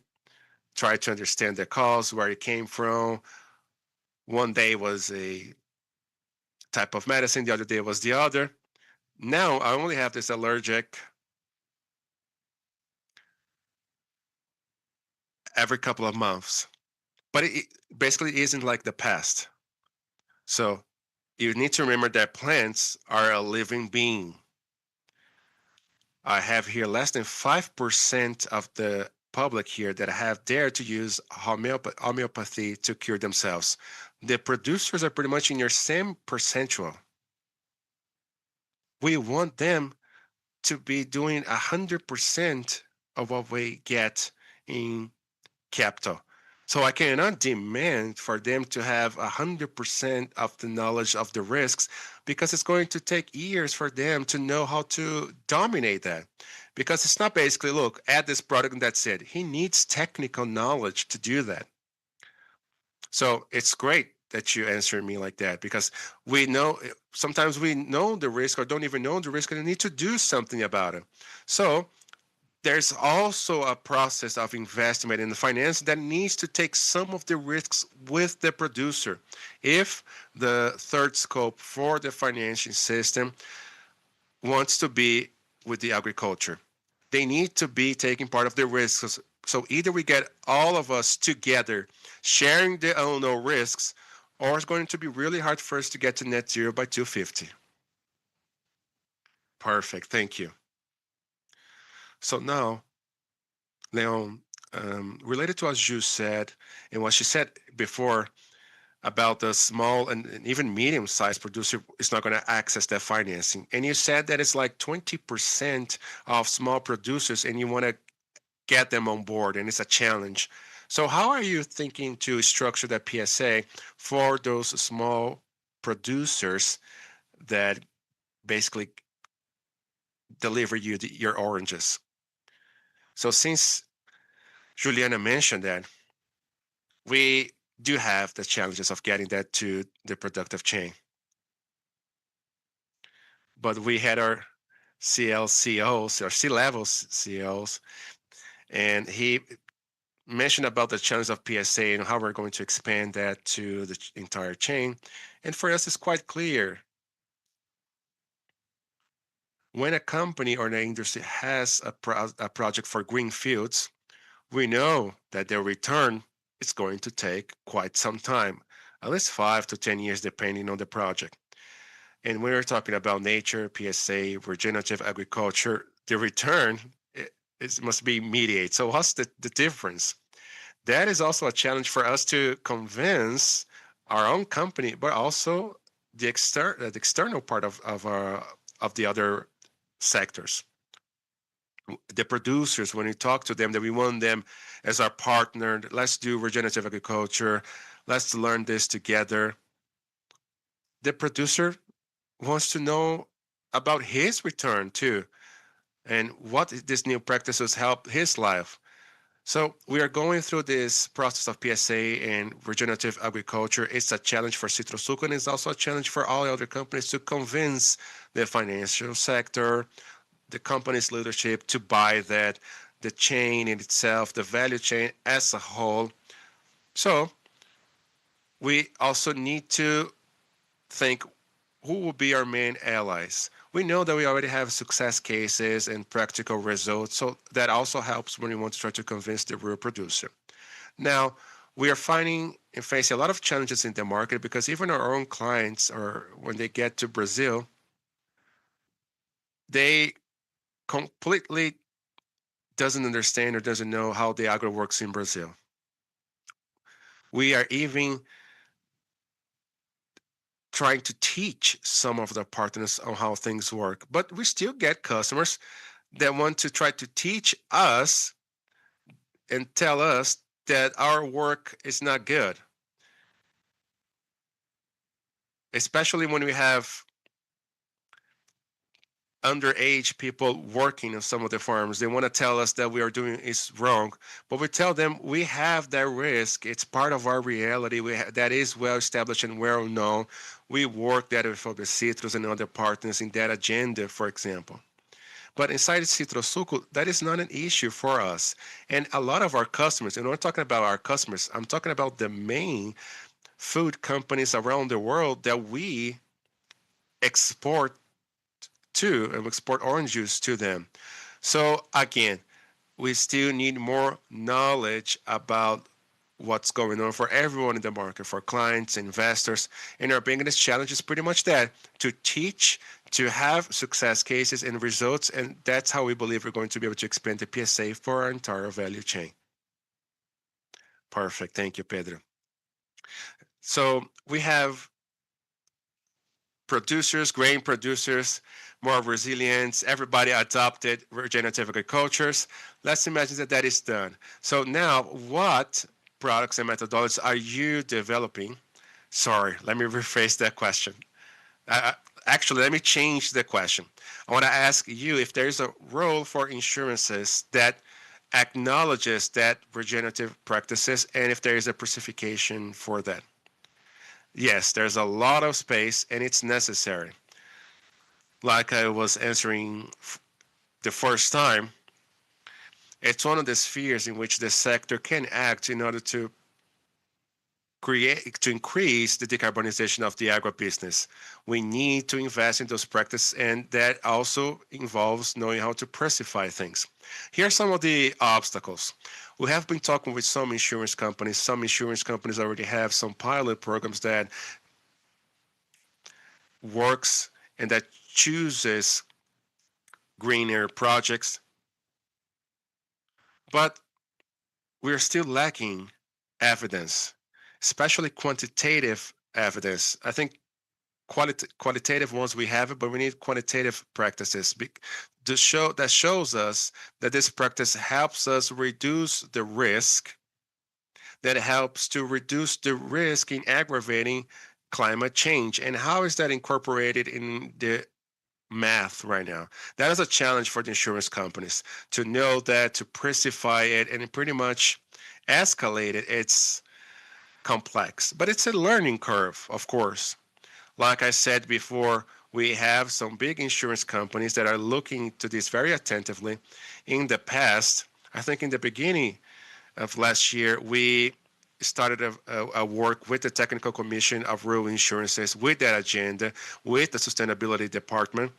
Speaker 3: tried to understand the cause, where it came from. One day was a type of medicine, the other day was the other. Now I only have this allergic every couple of months. But it basically isn't like the past. So you need to remember that plants are a living being. I have here less than 5% of the public here that have dared to use homeopathy to cure themselves. The producers are pretty much in your same percentual. We want them to be doing 100% of what we get in capital. So I cannot demand for them to have 100% of the knowledge of the risks, because it's going to take years for them to know how to dominate that. Because it's not basically, look, add this product and that's it. He needs technical knowledge to do that. So it's great that you answer me like that, because sometimes we know the risk or don't even know the risk and need to do something about it. So there's also a process of investment in the finance that needs to take some of the risks with the producer. If the third scope for the financing system wants to be with the agriculture, they need to be taking part of the risks. So either we get all of us together sharing the unknown risks, or it's going to be really hard for us to get to net zero by 2050. Perfect, thank you. So now, Leon, related to what you said and what she said before about the small and even medium-sized producer is not going to access that financing. And you said that it's like 20% of small producers, and you want to get them on board, and it's a challenge. So how are you thinking to structure that PSA for those small producers that basically deliver you your oranges? So since Juliana mentioned that, we do have the challenges of getting that to the productive chain. But we had our CLCOs or C-level CEOs, and he mentioned about the challenge of PSA and how we're going to expand that to the entire chain. And for us, it's quite clear. When a company or an industry has a project for green fields, we know that their return is going to take quite some time, at least 5 to 10 years, depending on the project. And when we're talking about nature, PSA, regenerative agriculture, the return it must be immediate. So what's the difference? That is also a challenge for us to convince our own company, but also the external part of the other sectors. The producers, when we talk to them, that we want them as our partner. Let's do regenerative agriculture. Let's learn this together. The producer wants to know about his return too, and what these new practices help his life. So we are going through this process of PSA and regenerative agriculture. It's a challenge for Citrosuco, and it's also a challenge for all other companies to convince the financial sector, the company's leadership to buy that, the chain in itself, the value chain as a whole. So we also need to think who will be our main allies. We know that we already have success cases and practical results, so that also helps when we want to try to convince the real producer. Now, we are finding and facing a lot of challenges in the market because even our own clients, or when they get to Brazil, they completely doesn't understand or doesn't know how the agro works in Brazil. We are even trying to teach some of the partners on how things work, but we still get customers that want to try to teach us and tell us that our work is not good, especially when we have underage people working on some of the farms. They want to tell us that we are doing is wrong, but we tell them we have that risk. It's part of our reality. That is well established and well known. We work that with other Citrus and other partners in that agenda, for example. But inside Citrosuco, that is not an issue for us. And a lot of our customers, and I'm not talking about our customers, I'm talking about the main food companies around the world that we export to and export orange juice to them. So again, we still need more knowledge about what's going on for everyone in the market, for clients, investors. And our biggest challenge is pretty much that, to teach, to have success cases and results. And that's how we believe we're going to be able to expand the PSA for our entire value chain. Perfect. Thank you, Pedro. So we have producers, grain producers, more resilience, everybody adopted regenerative agricultures. Let's imagine that that is done. So now what products and methodologies are you developing? Sorry, let me rephrase that question. Actually, let me change the question. I want to ask you if there's a role for insurances that acknowledges that regenerative practices and if there is a specification for that. Yes, there's a lot of space and it's necessary. Like I was answering the first time, it's one of the spheres in which the sector can act in order to increase the decarbonization of the agribusiness. We need to invest in those practices, and that also involves knowing how to pricify things. Here are some of the obstacles. We have been talking with some insurance companies. Some insurance companies already have some pilot programs that works and that chooses greener projects, but we're still lacking evidence, especially quantitative evidence. I think qualitative ones we have it, but we need quantitative practices that shows us that this practice helps us reduce the risk, that helps to reduce the risk in aggravating climate change. And how is that incorporated in the math right now? That is a challenge for the insurance companies to know that, to precify it, and pretty much escalate it. It's complex, but it's a learning curve, of course. Like I said before, we have some big insurance companies that are looking to this very attentively. In the past, I think in the beginning of last year, we started a work with the Technical Commission of Rural Insurances with that agenda, with the Sustainability Department,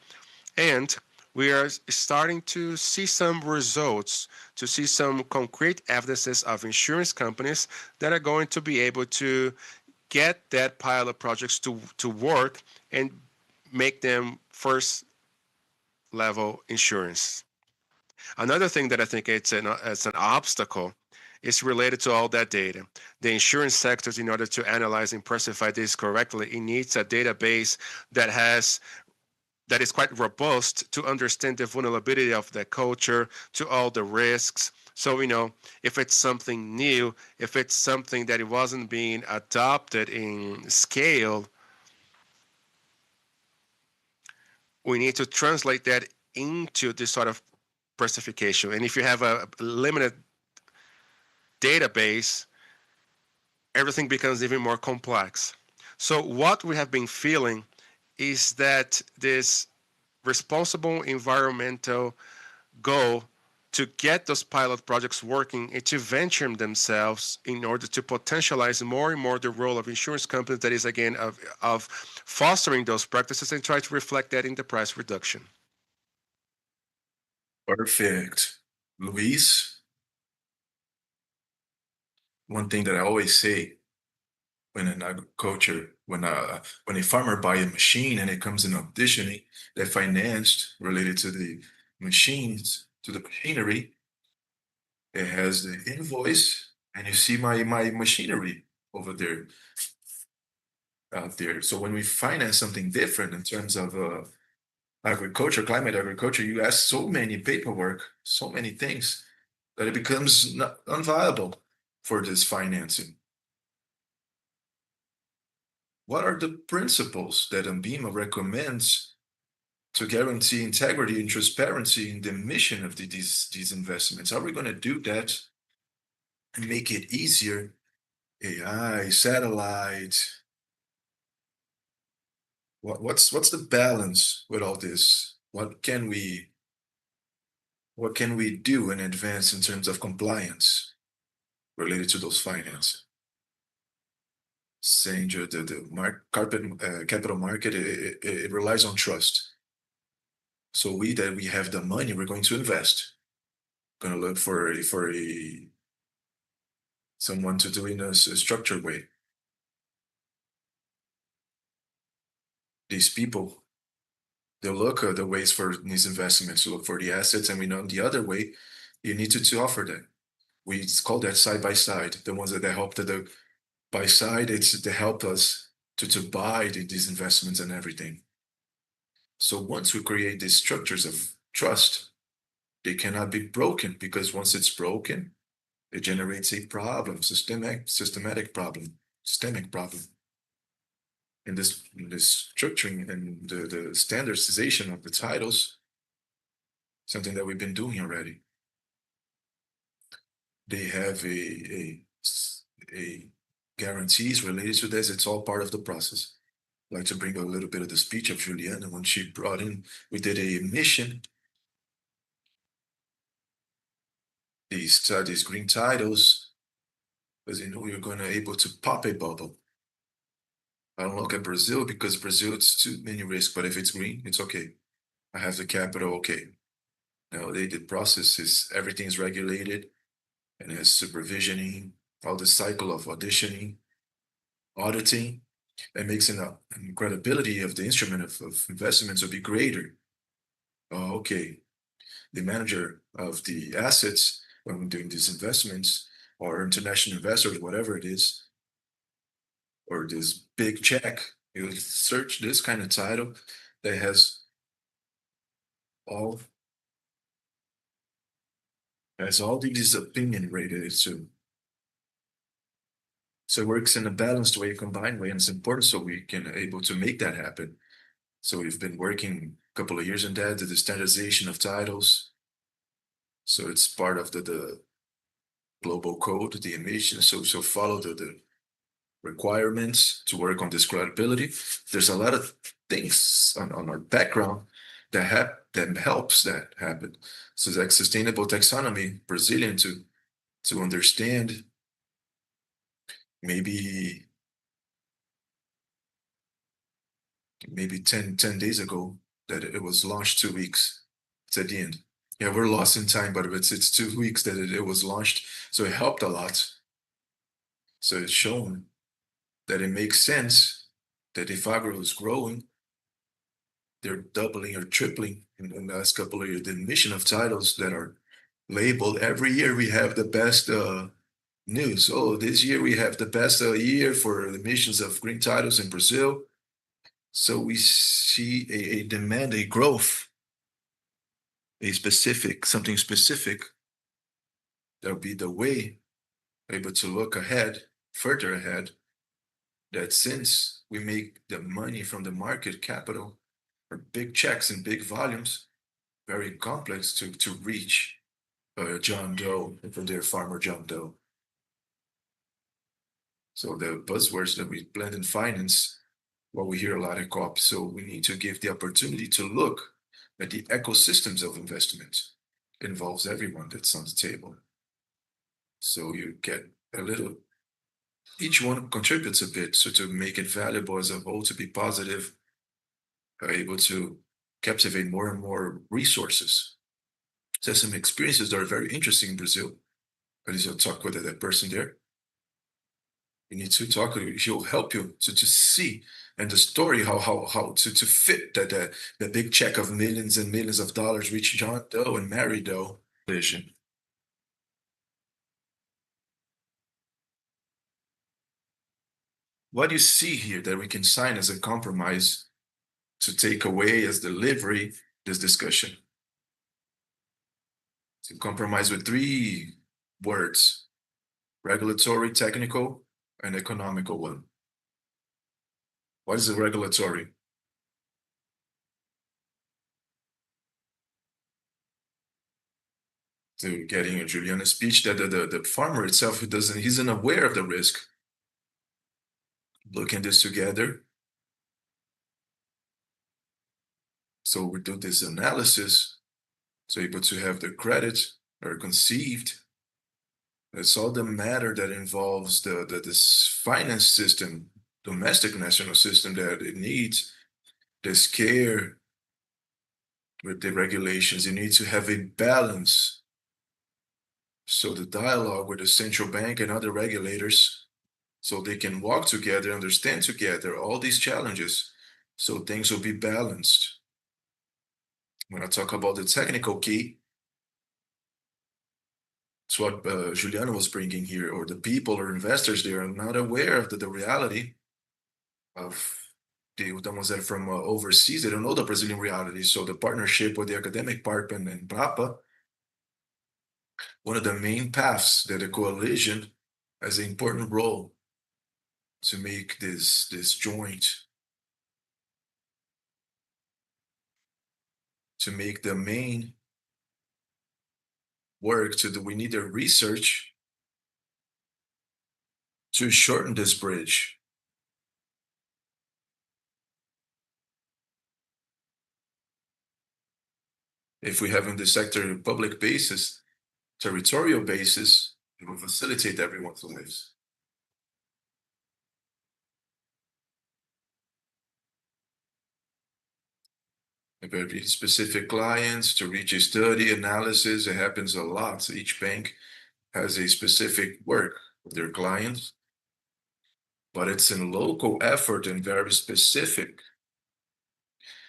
Speaker 3: and we are starting to see some results, to see some concrete evidences of insurance companies that are going to be able to get that pilot projects to work and make them first level insurance. Another thing that I think it's an obstacle is related to all that data. The insurance sectors, in order to analyze and precify this correctly, it needs a database that has that is quite robust to understand the vulnerability of the culture to all the risks. So, if it's something new, if it's something that it wasn't being adopted in scale, we need to translate that into this sort of specification. And if you have a limited database, everything becomes even more complex. So what we have been feeling is that this responsible environmental goal to get those pilot projects working and to venture themselves in order to potentialize more and more the role of insurance companies, that is again of fostering those practices and try to reflect that in the price reduction.
Speaker 2: Perfect. Luis, one thing that I always say when an agriculture, when a farmer buy a machine and it comes in additionally, they're financed related to the machines, to the machinery. It has the invoice, and you see my machinery over there, out there. So when we finance something different in terms of agriculture, climate agriculture, you ask so many paperwork, so many things that it becomes not unviable for this financing. What are the principles that Ambima recommends to guarantee integrity and transparency in the mission of these investments? How are we going to do that and make it easier? AI, satellite. What's the balance with all this? What can we do in advance in terms of compliance related to those finance? Saying the capital market, it relies on trust. So we have the money, we're going to invest. Going to look for someone to do in a structured way. These people, they'll look at the ways for these investments to look for the assets, and we know the other way you need to offer that. We call that side by side. The ones that help the by side, it's to help us to buy these investments and everything. So once we create these structures of trust, they cannot be broken, because once it's broken, it generates a problem, systemic problem. And this structuring and the standardization of the titles, something that we've been doing already. They have a guarantees related to this. It's all part of the process. I'd like to bring a little bit of the speech of Juliana when she brought in. We did a mission. These green titles, because you're going to able to pop a bubble. I don't look at Brazil, because Brazil, it's too many risks, but if it's green, it's okay. I have the capital, okay. Now the process is, everything is regulated and has supervisioning, all the cycle of auditioning, auditing, that makes an credibility of the instrument of investments will be greater. Oh, okay. The manager of the assets, when we're doing these investments, or international investors, whatever it is, or this big check, You search this kind of title that has all these opinion rated to. So it works in a balanced way, combined way, and it's important so we can able to make that happen. So we've been working a couple of years in that, the standardization of titles. So it's part of the global code, the emission. So follow the requirements to work on this credibility. There's a lot of things on our background that helps that happen. So like sustainable taxonomy, Brazilian to understand maybe 10 days ago that it was launched 2 weeks. It's at the end. Yeah, we're lost in time, but it's 2 weeks that it was launched. So it helped a lot. So it's shown that it makes sense that if agro is growing, they're doubling or tripling in the last couple of years. The emission of titles that are labeled every year, we have the best news. Oh, this year we have the best year for emissions of green titles in Brazil. So we see a demand, a growth, something specific. That'll be the way able to look ahead, further ahead, that since we make the money from the market capital or big checks and big volumes, very complex to reach John Doe for their farmer John Doe. So the buzzwords that we blend in finance, what we hear a lot at COP. So we need to give the opportunity to look at the ecosystems of investment. It involves everyone that's on the table. So you get a little, each one contributes a bit. So to make it valuable as a whole, to be positive, are able to captivate more and more resources. So some experiences that are very interesting in Brazil. At least you'll talk with that person there. You need to talk with him. He'll help you to see and the story how to fit that the big check of millions and millions of dollars reach John Doe and Mary Doe vision. What you see here that we can sign as a compromise to take away as delivery this discussion. To compromise with 3 words: regulatory, technical, and economical one. What is a regulatory? To getting Juliana's speech that the farmer itself he's unaware of the risk. Looking this together. So we do this analysis, so able to have the credit or conceived. It's all the matter that involves this finance system, domestic national system that it needs, this care with the regulations. You need to have a balance. So the dialogue with the central bank and other regulators, so they can walk together, understand together all these challenges, so things will be balanced. When I talk about the technical key, it's what Juliana was bringing here, or the people or investors, they are not aware of the reality of the ones that are from overseas. They don't know the Brazilian reality. So the partnership with the academic part and BRAPA, one of the main paths that the coalition has an important role to make this joint, to make the main work we need the research to shorten this bridge. If we have in the sector public basis, territorial basis, it will facilitate everyone's lives. Very specific clients to reach a study analysis. It happens a lot. Each bank has a specific work with their clients, but it's a local effort and very specific.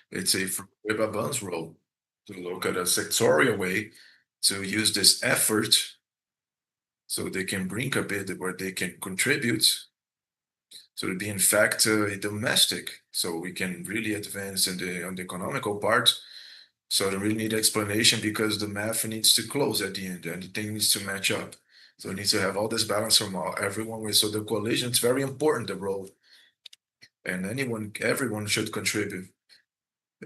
Speaker 2: It's a Baban's role to look at a sectorial way to use this effort so they can bring a bit where they can contribute So to be in fact domestic, so we can really advance on the economical part. So I don't really need explanation because the math needs to close at the end and the thing needs to match up. So it needs to have all this balance from everyone. So the coalition is very important, the role, and everyone should contribute.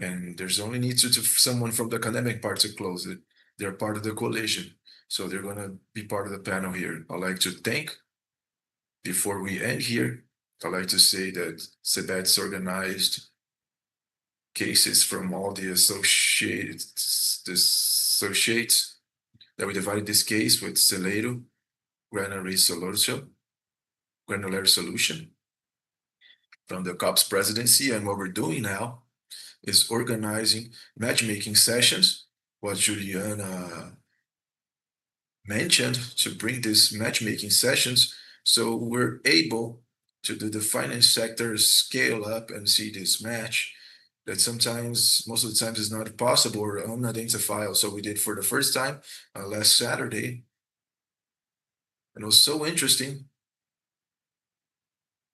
Speaker 2: And there's only needs to someone from the academic part to close it. They're part of the coalition, so they're gonna be part of the panel here. I'd like to thank. Before we end here, I'd like to say that Sebet's organized cases from all the associates that we divided this case with Celeiro, Granular Solution from the COP's presidency. And what we're doing now is organizing matchmaking sessions, what Juliana mentioned, to bring these matchmaking sessions so we're able to do the finance sector scale up and see this match that sometimes, most of the times, is not possible or unidentifiable. So we did for the first time last Saturday, and it was so interesting.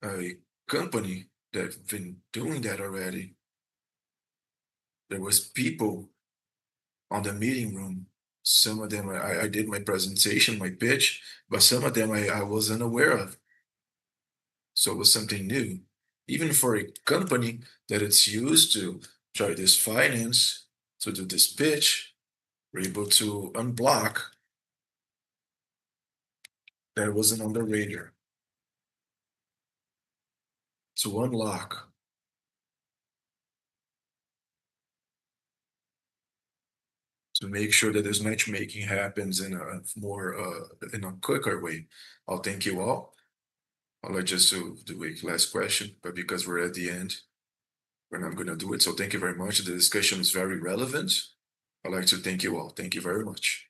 Speaker 2: A company that's been doing that already. There was people on the meeting room. Some of them I did my presentation, my pitch, but some of them I was unaware of. So it was something new, even for a company that it's used to try this finance, to do this pitch. We're able to unblock that wasn't on the radar, to unlock. To make sure that this matchmaking happens in a quicker way. I'll thank you all. I'd like just to do a last question, but because we're at the end, we're not going to do it. So thank you very much. The discussion is very relevant. I'd like to thank you all. Thank you very much.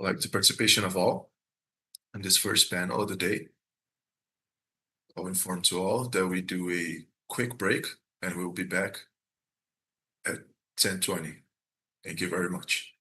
Speaker 2: I'd like the participation of all in this first panel of the day. I'll inform to all that we do a quick break and we'll be back at 10:20. Thank you very much.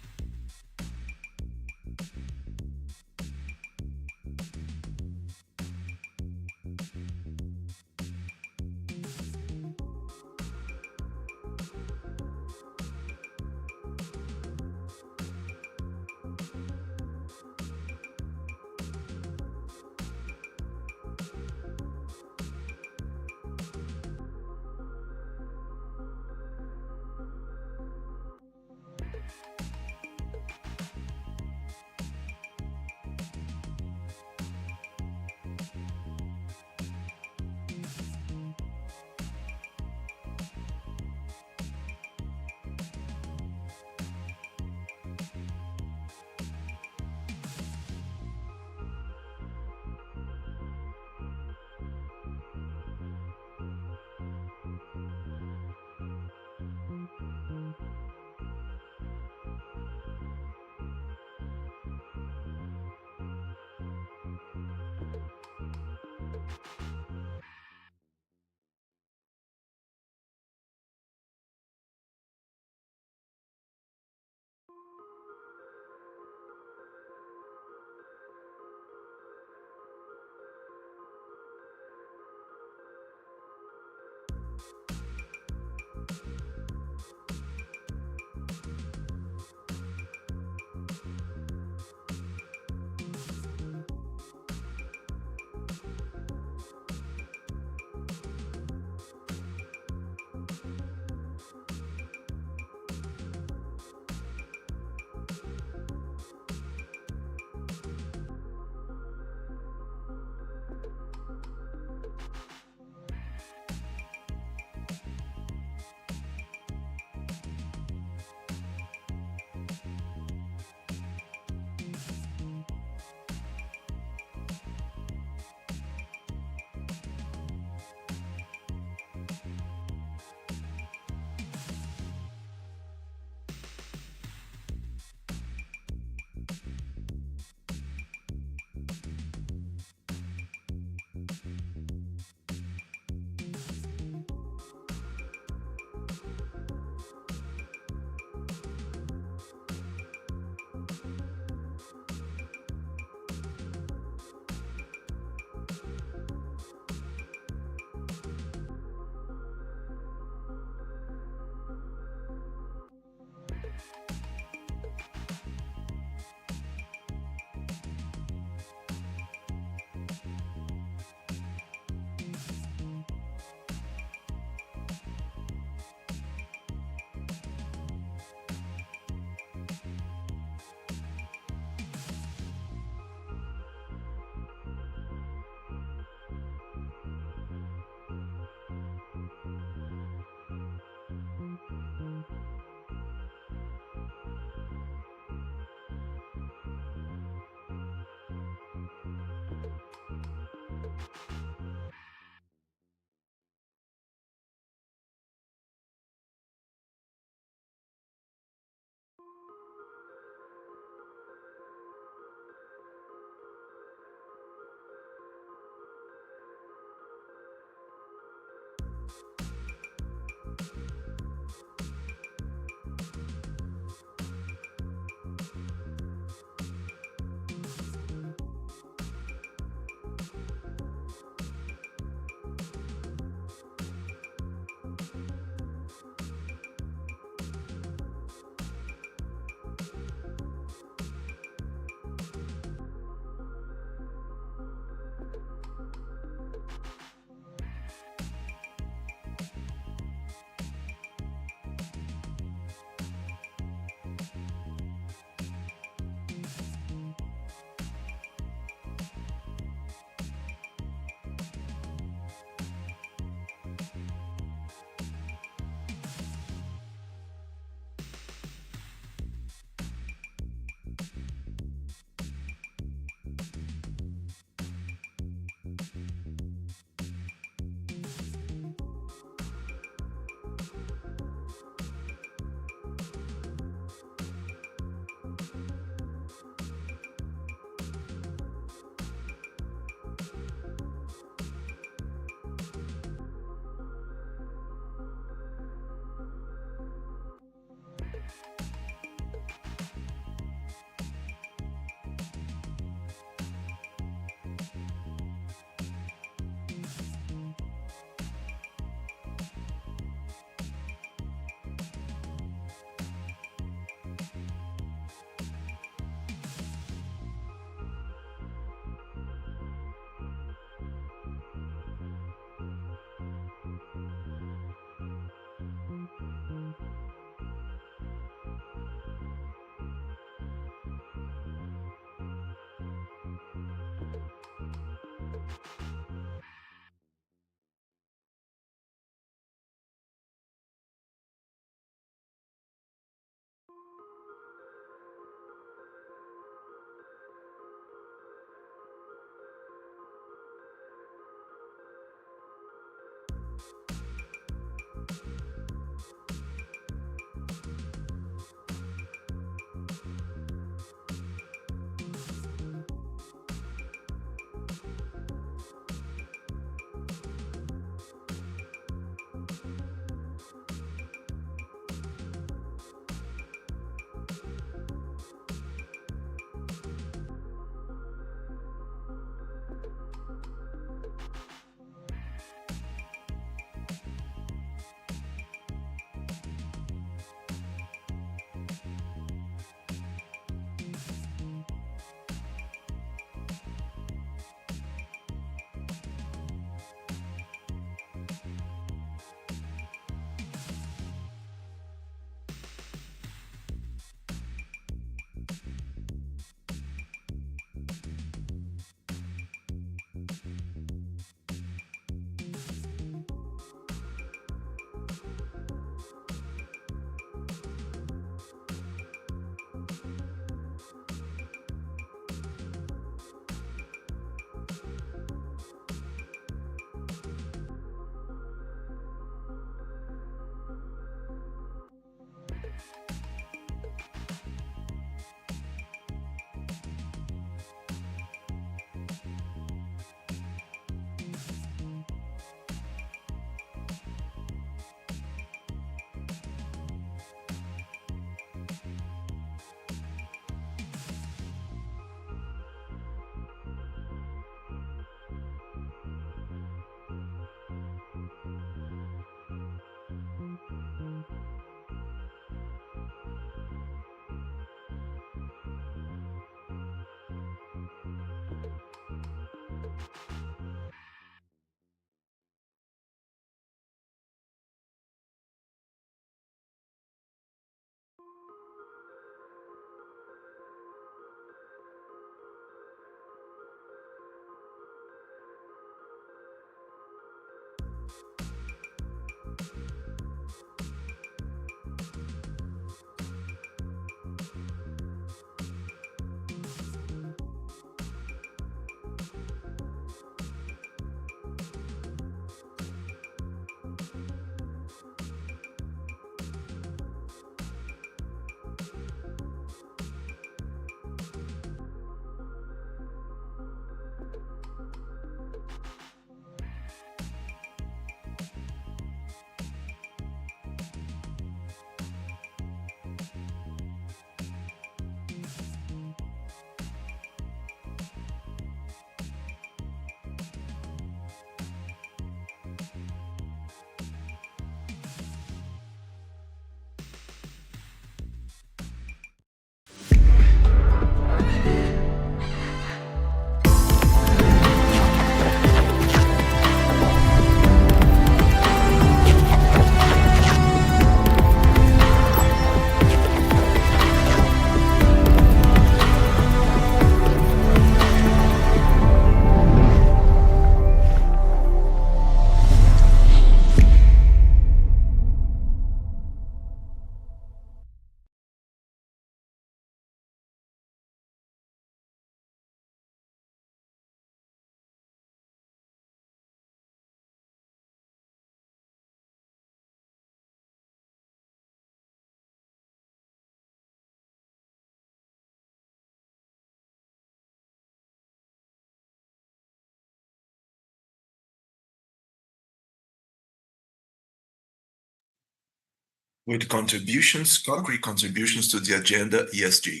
Speaker 2: With contributions, concrete contributions to the agenda ESG.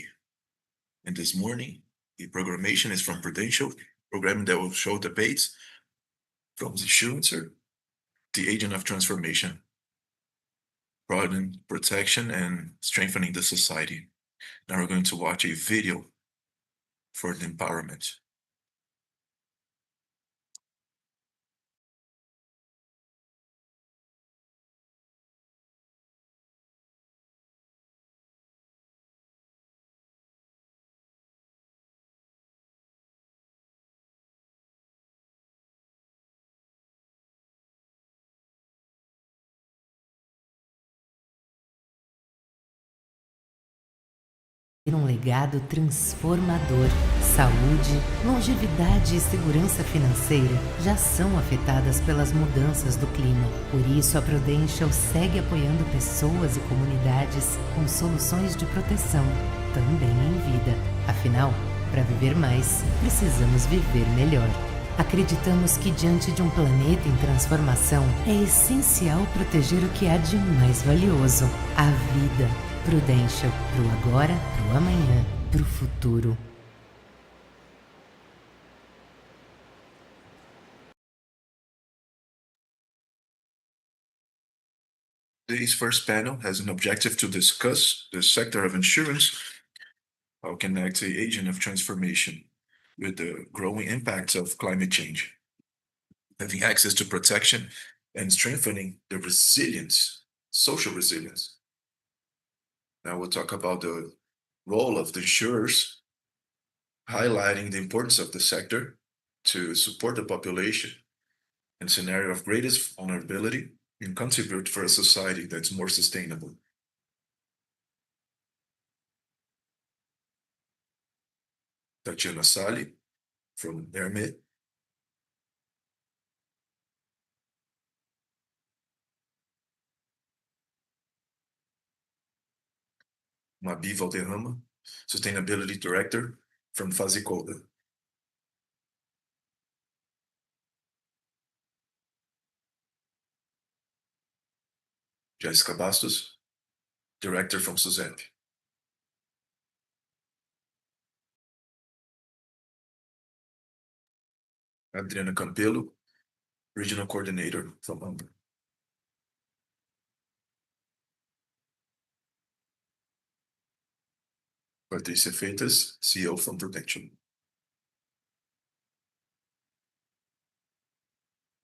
Speaker 2: And this morning, the programmation is from Prudential, programming that will show debates from the insurancer, the agent of transformation, broadening protection and strengthening the society. Now we're going to watch a video for the empowerment.
Speaker 4: Um legado transformador. Saúde, longevidade e segurança financeira já são afetadas pelas mudanças do clima. Por isso, a Prudential segue apoiando pessoas e comunidades com soluções de proteção, também em vida. Afinal, para viver mais, precisamos viver melhor. Acreditamos que diante de um planeta em transformação, é essencial proteger o que há de mais valioso, a vida. Prudential, pro agora, pro amanhã, pro futuro.
Speaker 2: Today's first panel has an objective to discuss the sector of insurance, how can act an agent of transformation with the growing impacts of climate change, having access to protection and strengthening the resilience, social resilience. Now we'll talk about the role of the insurers, highlighting the importance of the sector to support the population in a scenario of greatest vulnerability and contribute for a society that's more sustainable. Tatiana Sali from Hermit. Mabi Valderrama, Sustainability Director from Fazicoda. Jessica Bastos, Director from Suzette. Adriana Campelo, Regional Coordinator from Umber. Patricia Freitas, CEO from Prudential.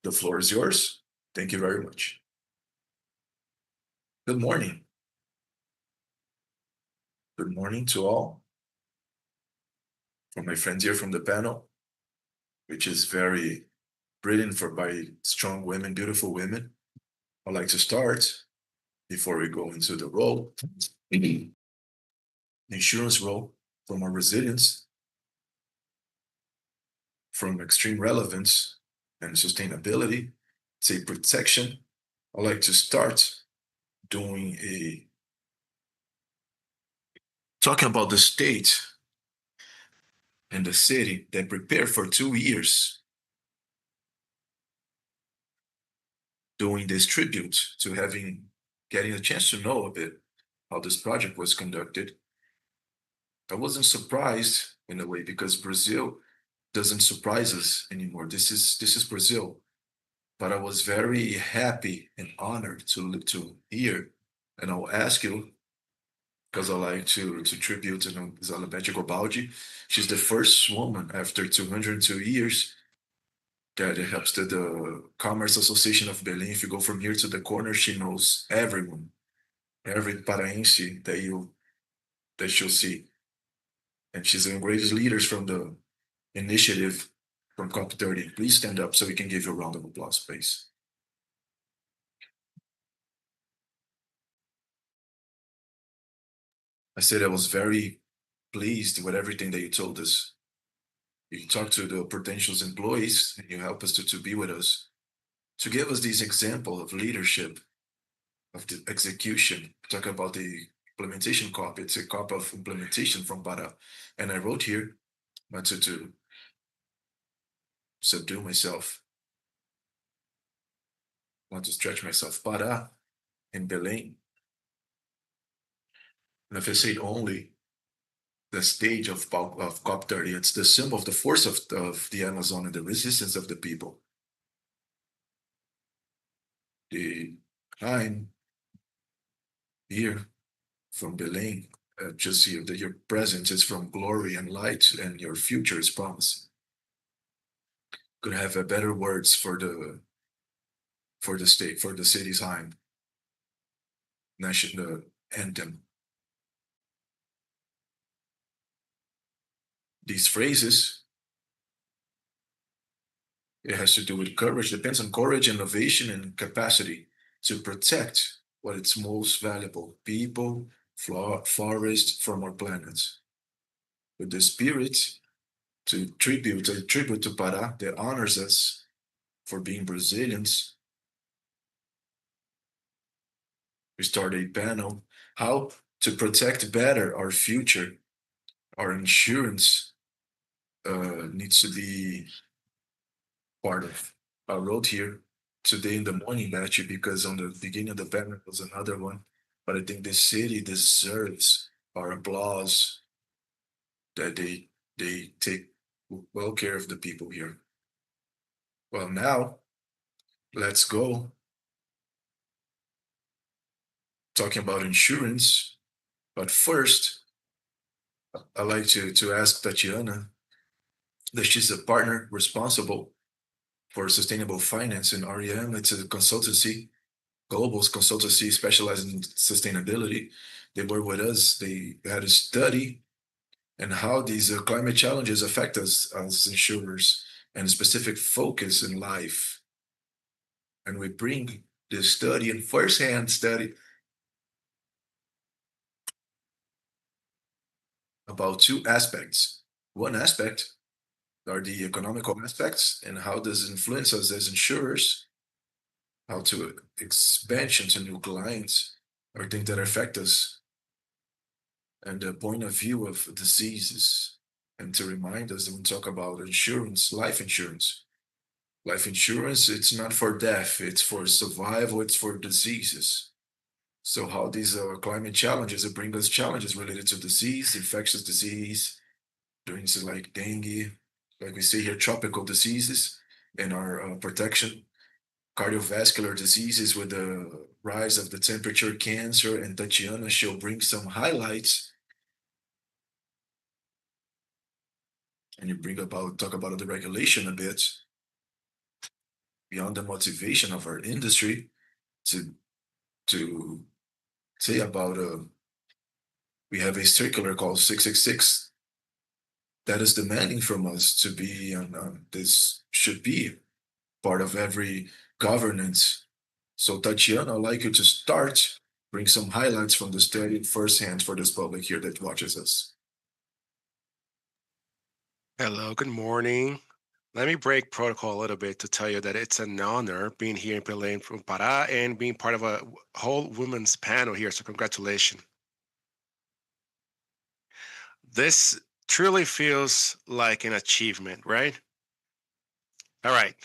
Speaker 2: The floor is yours. Thank you very much. Good morning. Good morning to all. From my friends here from the panel, which is very brilliant by strong women, beautiful women. I'd like to start, before we go into the role, the insurance role, from our resilience, from extreme relevance and sustainability, say protection. I'd like to start talking about the state and the city that prepared for 2 years doing this tribute to getting a chance to know a bit how this project was conducted. I wasn't surprised in a way because Brazil doesn't surprise us anymore. This is Brazil. But I was very happy and honored to hear, and I'll ask you, because I like to tribute to Elizabeth Gobaldi. She's the first woman after 202 years that helps the Commerce Association of Belém. If you go from here to the corner, she knows everyone, every paraense that you'll see. And she's one of the greatest leaders from the initiative from COP30. Please stand up so we can give you a round of applause, please. I said I was very pleased with everything that you told us. You talked to the Prudential's employees and you help us to be with us, to give us this example of leadership, of the execution. Talk about the implementation COP. It's a COP of implementation from Pará. And I wrote here, but to subdue myself, want to stretch myself. Pará in Belém. And if I say only the stage of COP30, it's the symbol of the force of the Amazon and the resistance of the people. The time here from Belém, just here, that your presence is from glory and light and your future is promising. Could have better words for the state, for the city's hymn, national anthem. These phrases, it has to do with courage, depends on courage, innovation, and capacity to protect what is most valuable, people, forest for more planets. With the spirit a tribute to Pará that honors us for being Brazilians, we started a panel how to protect better our future. Our insurance needs to be part of. I wrote here today in the morning batch because on the beginning of the panel was another one, but I think the city deserves our applause that they take well care of the people here. Well, now let's go talking about insurance. But first, I'd like to ask Tatiana that she's a partner responsible for sustainable finance in REM. It's a consultancy, global consultancy specializing in sustainability. They were with us. They had a study and how these climate challenges affect us as insurers and a specific focus in life. And we bring this study and first-hand study about two aspects. One aspect are the economical aspects and how does it influence us as insurers, how to expansion to new clients or things that affect us, and the point of view of diseases. And to remind us that when we talk about insurance, life insurance, it's not for death, it's for survival, it's for diseases. So how these climate challenges bring us challenges related to disease, infectious disease, things like dengue, like we see here, tropical diseases, and our protection, cardiovascular diseases with the rise of the temperature, cancer, and Tatiana, she'll bring some highlights. And you talk about the regulation a bit, beyond the motivation of our industry to say about we have a circular called 666 that is demanding from us to be on this should be part of every governance. So Tatiana, I'd like you to start, bring some highlights from the study firsthand for this public here that watches us.
Speaker 3: Hello, good morning. Let me break protocol a little bit to tell you that it's an honor being here in Belém from Pará and being part of a whole women's panel here. So congratulations. This truly feels like an achievement, right? All right,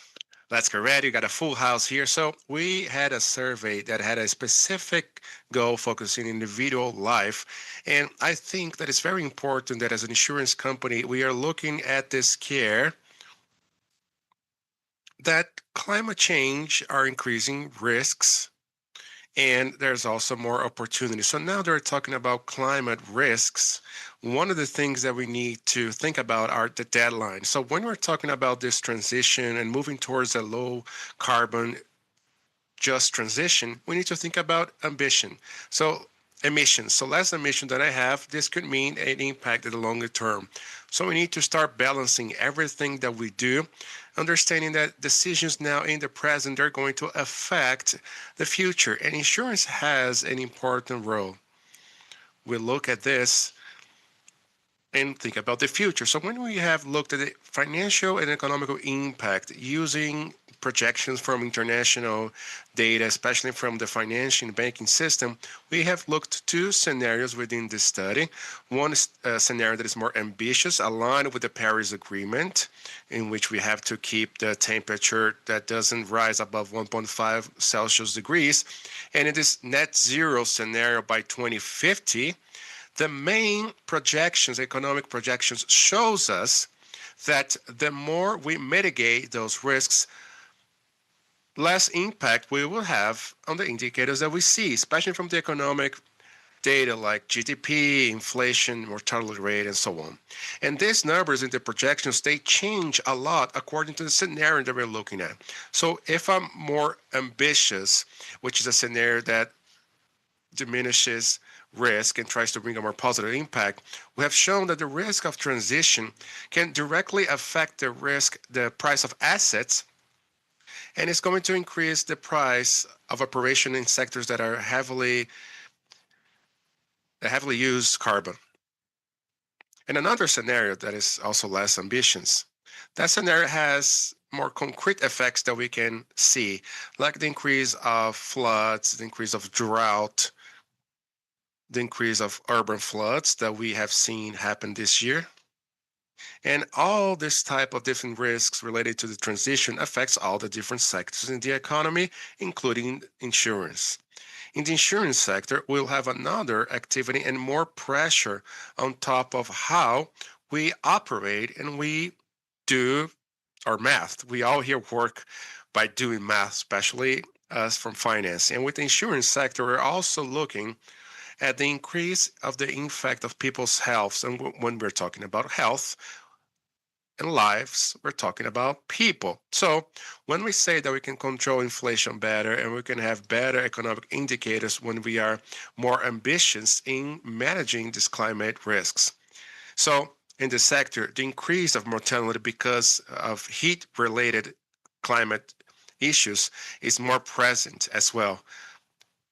Speaker 3: let's get ready. We got a full house here. So we had a survey that had a specific goal focusing individual life. And I think that it's very important that as an insurance company, we are looking at this care that climate change are increasing risks and there's also more opportunity. So now they're talking about climate risks. One of the things that we need to think about are the deadlines. So when we're talking about this transition and moving towards a low carbon just transition, we need to think about ambition. So emissions. So less emission that I have, this could mean an impact in the longer term. So we need to start balancing everything that we do, understanding that decisions now in the present are going to affect the future. And insurance has an important role. We look at this and think about the future. So when we have looked at the financial and economical impact using projections from international data, especially from the financial and banking system, we have looked two scenarios within this study. One is a scenario that is more ambitious, aligned with the Paris Agreement, in which we have to keep the temperature that doesn't rise above 1.5 Celsius degrees. And in this net zero scenario by 2050, the main projections, economic projections, shows us that the more we mitigate those risks, less impact we will have on the indicators that we see, especially from the economic data like GDP, inflation, mortality rate, and so on. And these numbers in the projections, they change a lot according to the scenario that we're looking at. So if I'm more ambitious, which is a scenario that diminishes risk and tries to bring a more positive impact, we have shown that the risk of transition can directly affect the price of assets, and it's going to increase the price of operation in sectors that are heavily heavily use carbon. And another scenario that is also less ambitious, that scenario has more concrete effects that we can see, like the increase of floods, the increase of drought, the increase of urban floods that we have seen happen this year. And all this type of different risks related to the transition affects all the different sectors in the economy, including insurance. In the insurance sector, we'll have another activity and more pressure on top of how we operate and we do our math. We all here work by doing math, especially us from finance. And with the insurance sector, we're also looking at the increase of the impact of people's health. And when we're talking about health and lives, we're talking about people. So when we say that we can control inflation better and we can have better economic indicators when we are more ambitious in managing these climate risks. So in the sector, the increase of mortality because of heat-related climate issues is more present as well.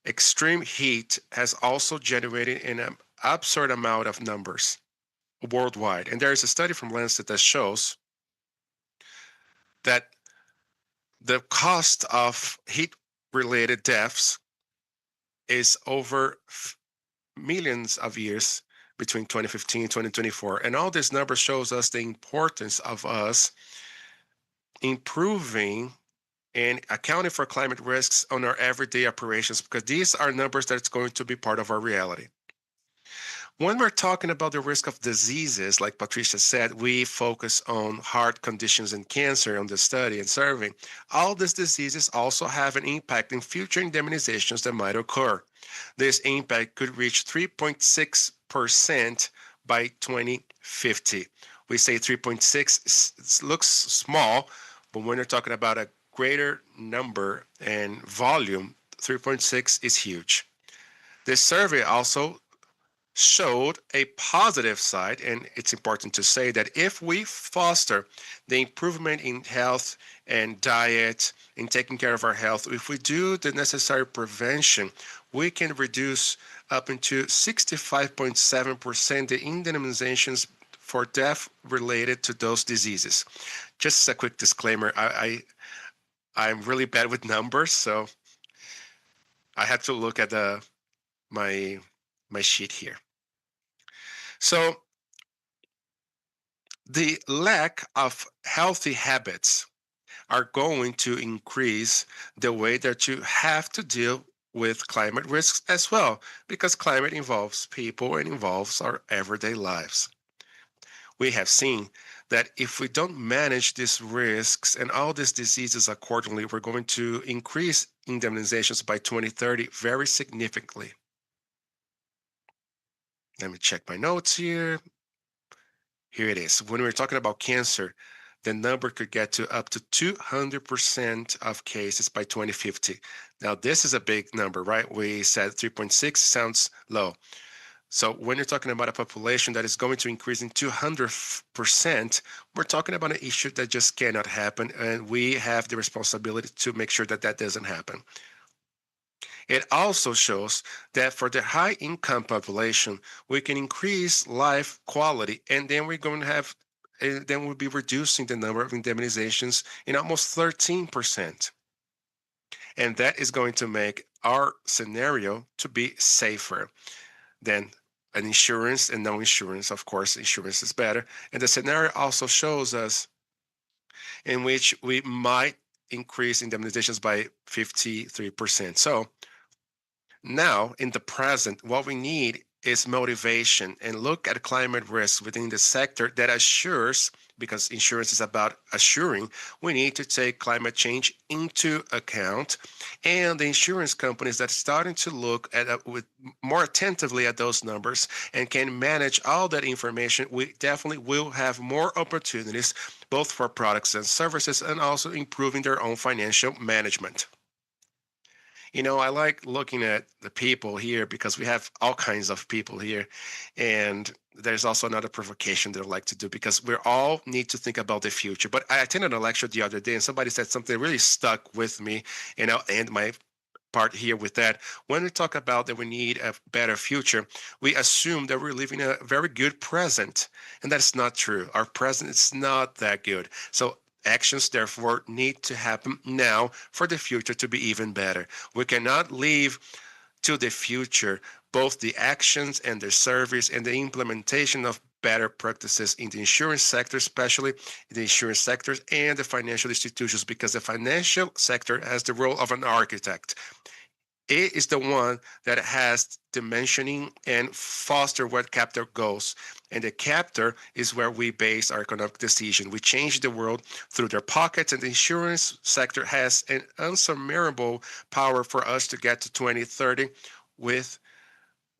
Speaker 3: Extreme heat has also generated an absurd amount of numbers worldwide. And there is a study from Lancet that shows that the cost of heat-related deaths is over millions of years between 2015 and 2024. And all this number shows us the importance of us improving and accounting for climate risks on our everyday operations, because these are numbers that's going to be part of our reality. When we're talking about the risk of diseases, like Patricia said, we focus on heart conditions and cancer on the study and survey. All these diseases also have an impact in future indemnizations that might occur. This impact could reach 3.6% by 2050. We say 3.6 looks small, but when you're talking about a greater number and volume, 3.6 is huge. This survey also showed a positive side, and it's important to say that if we foster the improvement in health and diet, in taking care of our health, if we do the necessary prevention, we can reduce up into 65.7% the indemnizations for death related to those diseases. Just a quick disclaimer, I'm really bad with numbers, so I had to look at my sheet here. So the lack of healthy habits are going to increase the way that you have to deal with climate risks as well, because climate involves people and involves our everyday lives. We have seen that if we don't manage these risks and all these diseases accordingly, we're going to increase indemnizations by 2030 very significantly. Let me check my notes here. Here it is. When we're talking about cancer, the number could get to up to 200% of cases by 2050. Now, this is a big number, right? We said 3.6 sounds low. So when you're talking about a population that is going to increase in 200%, we're talking about an issue that just cannot happen, and we have the responsibility to make sure that that doesn't happen. It also shows that for the high income population, we can increase life quality, and then we're going to have, then we'll be reducing the number of indemnizations in almost 13%. And that is going to make our scenario to be safer than an insurance and no insurance. Of course, insurance is better. And the scenario also shows us in which we might increase indemnizations by 53%. So now, in the present, what we need is motivation and look at climate risk within the sector that assures, because insurance is about assuring, we need to take climate change into account. And the insurance companies that are starting to look at with more attentively at those numbers and can manage all that information, we definitely will have more opportunities, both for products and services, and also improving their own financial management. You know, I like looking at the people here because we have all kinds of people here. And there's also another provocation that I like to do because we all need to think about the future. But I attended a lecture the other day and somebody said something that really stuck with me, and I'll end my part here with that. When we talk about that we need a better future, we assume that we're living a very good present, and that's not true. Our present is not that good. So actions, therefore, need to happen now for the future to be even better. We cannot leave to the future both the actions and the service and the implementation of better practices in the insurance sector, especially in the insurance sectors and the financial institutions, because the financial sector has the role of an architect. It is the one that has dimensioning and foster what captor goals. And the captor is where we base our economic decision. We change the world through their pockets, and the insurance sector has an unsurmountable power for us to get to 2030 with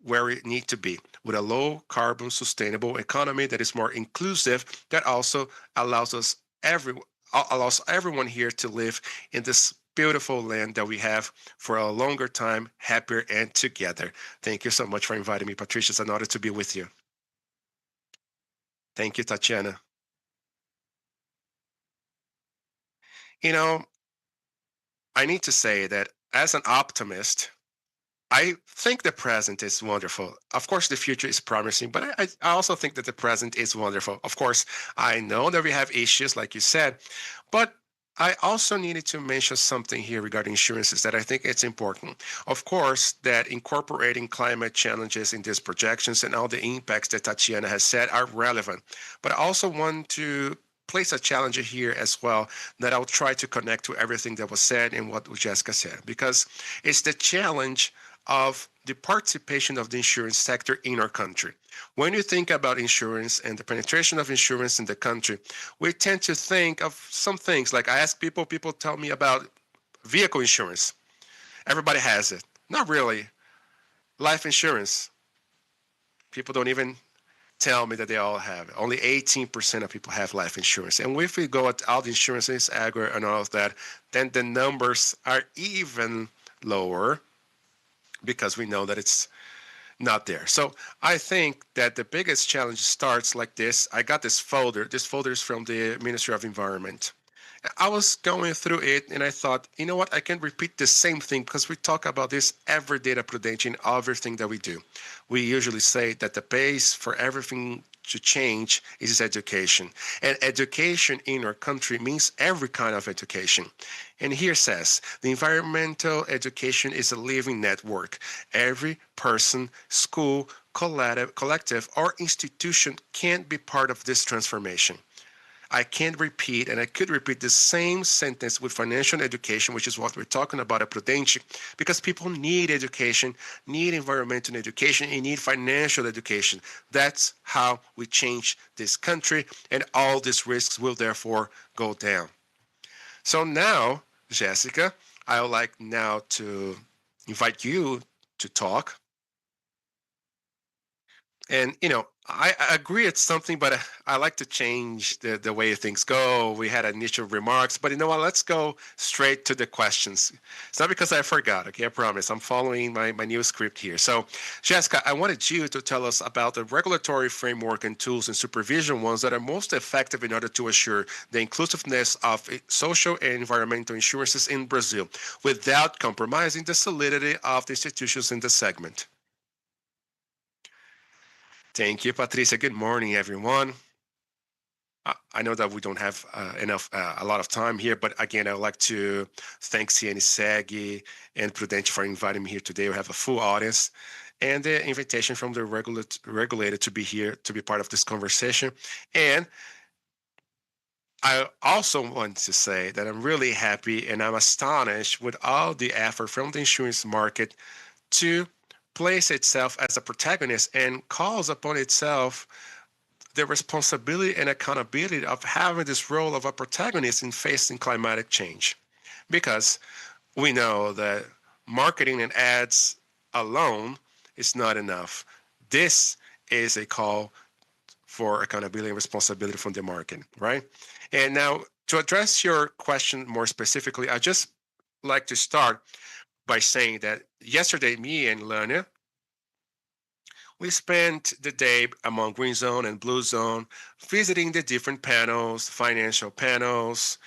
Speaker 3: where we need to be, with a low carbon sustainable economy that is more inclusive, that also allows us allows everyone here to live in this beautiful land that we have for a longer time, happier and together. Thank you so much for inviting me, Patricia. It's an honor to be with you. Thank you, Tatiana. You know, I need to say that as an optimist, I think the present is wonderful. Of course, the future is promising, but I also think that the present is wonderful. Of course, I know that we have issues, like you said, but I also needed to mention something here regarding insurances that I think it's important. Of course, that incorporating climate challenges in these projections and all the impacts that Tatiana has said are relevant. But I also want to place a challenge here as well that I'll try to connect to everything that was said and what Jessica said, because it's the challenge of the participation of the insurance sector in our country. When you think about insurance and the penetration of insurance in the country, we tend to think of some things. Like I ask people tell me about vehicle insurance. Everybody has it. Not really. Life insurance. People don't even tell me that they all have it. Only 18% of people have life insurance. And if we go at all the insurances, agri and all of that, then the numbers are even lower, because we know that it's not there. So I think that the biggest challenge starts like this. I got this folder. This folder is from the Ministry of Environment. I was going through it and I thought, you know what, I can repeat the same thing because we talk about this every day at Prudential in everything that we do. We usually say that the base for everything to change is education. And education in our country means every kind of education. And here says, the environmental education is a living network. Every person, school, collective, or institution can be part of this transformation. I can't repeat, and I could repeat the same sentence with financial education, which is what we're talking about at Prudential, because people need education, need environmental education, and need financial education. That's how we change this country, and all these risks will therefore go down. So now, Jessica, I would like now to invite you to talk. And, I agree it's something, but I like to change the way things go. We had initial remarks, but you know what? Let's go straight to the questions. It's not because I forgot, okay? I promise. I'm following my new script here. So, Jessica, I wanted you to tell us about the regulatory framework and tools and supervision ones that are most effective in order to assure the inclusiveness of social and environmental insurances in Brazil without compromising the solidity of the institutions in the segment. Thank you, Patricia. Good morning, everyone. I know that we don't have a lot of time here, but again, I would like to thank CNseg and Prudential for inviting me here today. We have a full audience and the invitation from the regulator to be here to be part of this conversation. And I also want to say that I'm really happy and I'm astonished with all the effort from the insurance market to place itself as a protagonist and calls upon itself the responsibility and accountability of having this role of a protagonist in facing climatic change. Because we know that marketing and ads alone is not enough. This is a call for accountability and responsibility from the market, right? And now to address your question more specifically, I just like to start by saying that yesterday, me and Lana, we spent the day among Green Zone and Blue Zone, visiting the different panels, financial panels,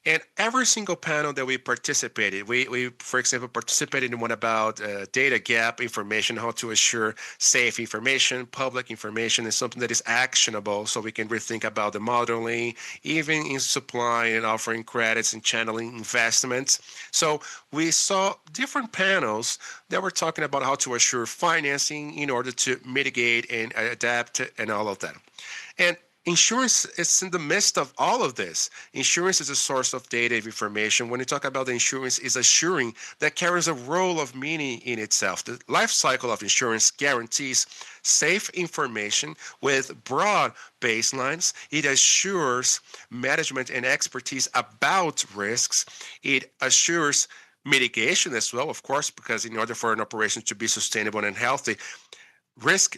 Speaker 3: And every single panel that we participated, we for example, participated in one about data gap information, how to assure safe information, public information is something that is actionable, so we can rethink about the modeling, even in supply and offering credits and channeling investments. So we saw different panels that were talking about how to assure financing in order to mitigate and adapt and all of that. And insurance is in the midst of all of this. Insurance is a source of data and information. When you talk about the insurance, is assuring that carries a role of meaning in itself. The life cycle of insurance guarantees safe information with broad baselines. It assures management and expertise about risks. It assures mitigation as well, of course, because in order for an operation to be sustainable and healthy, risk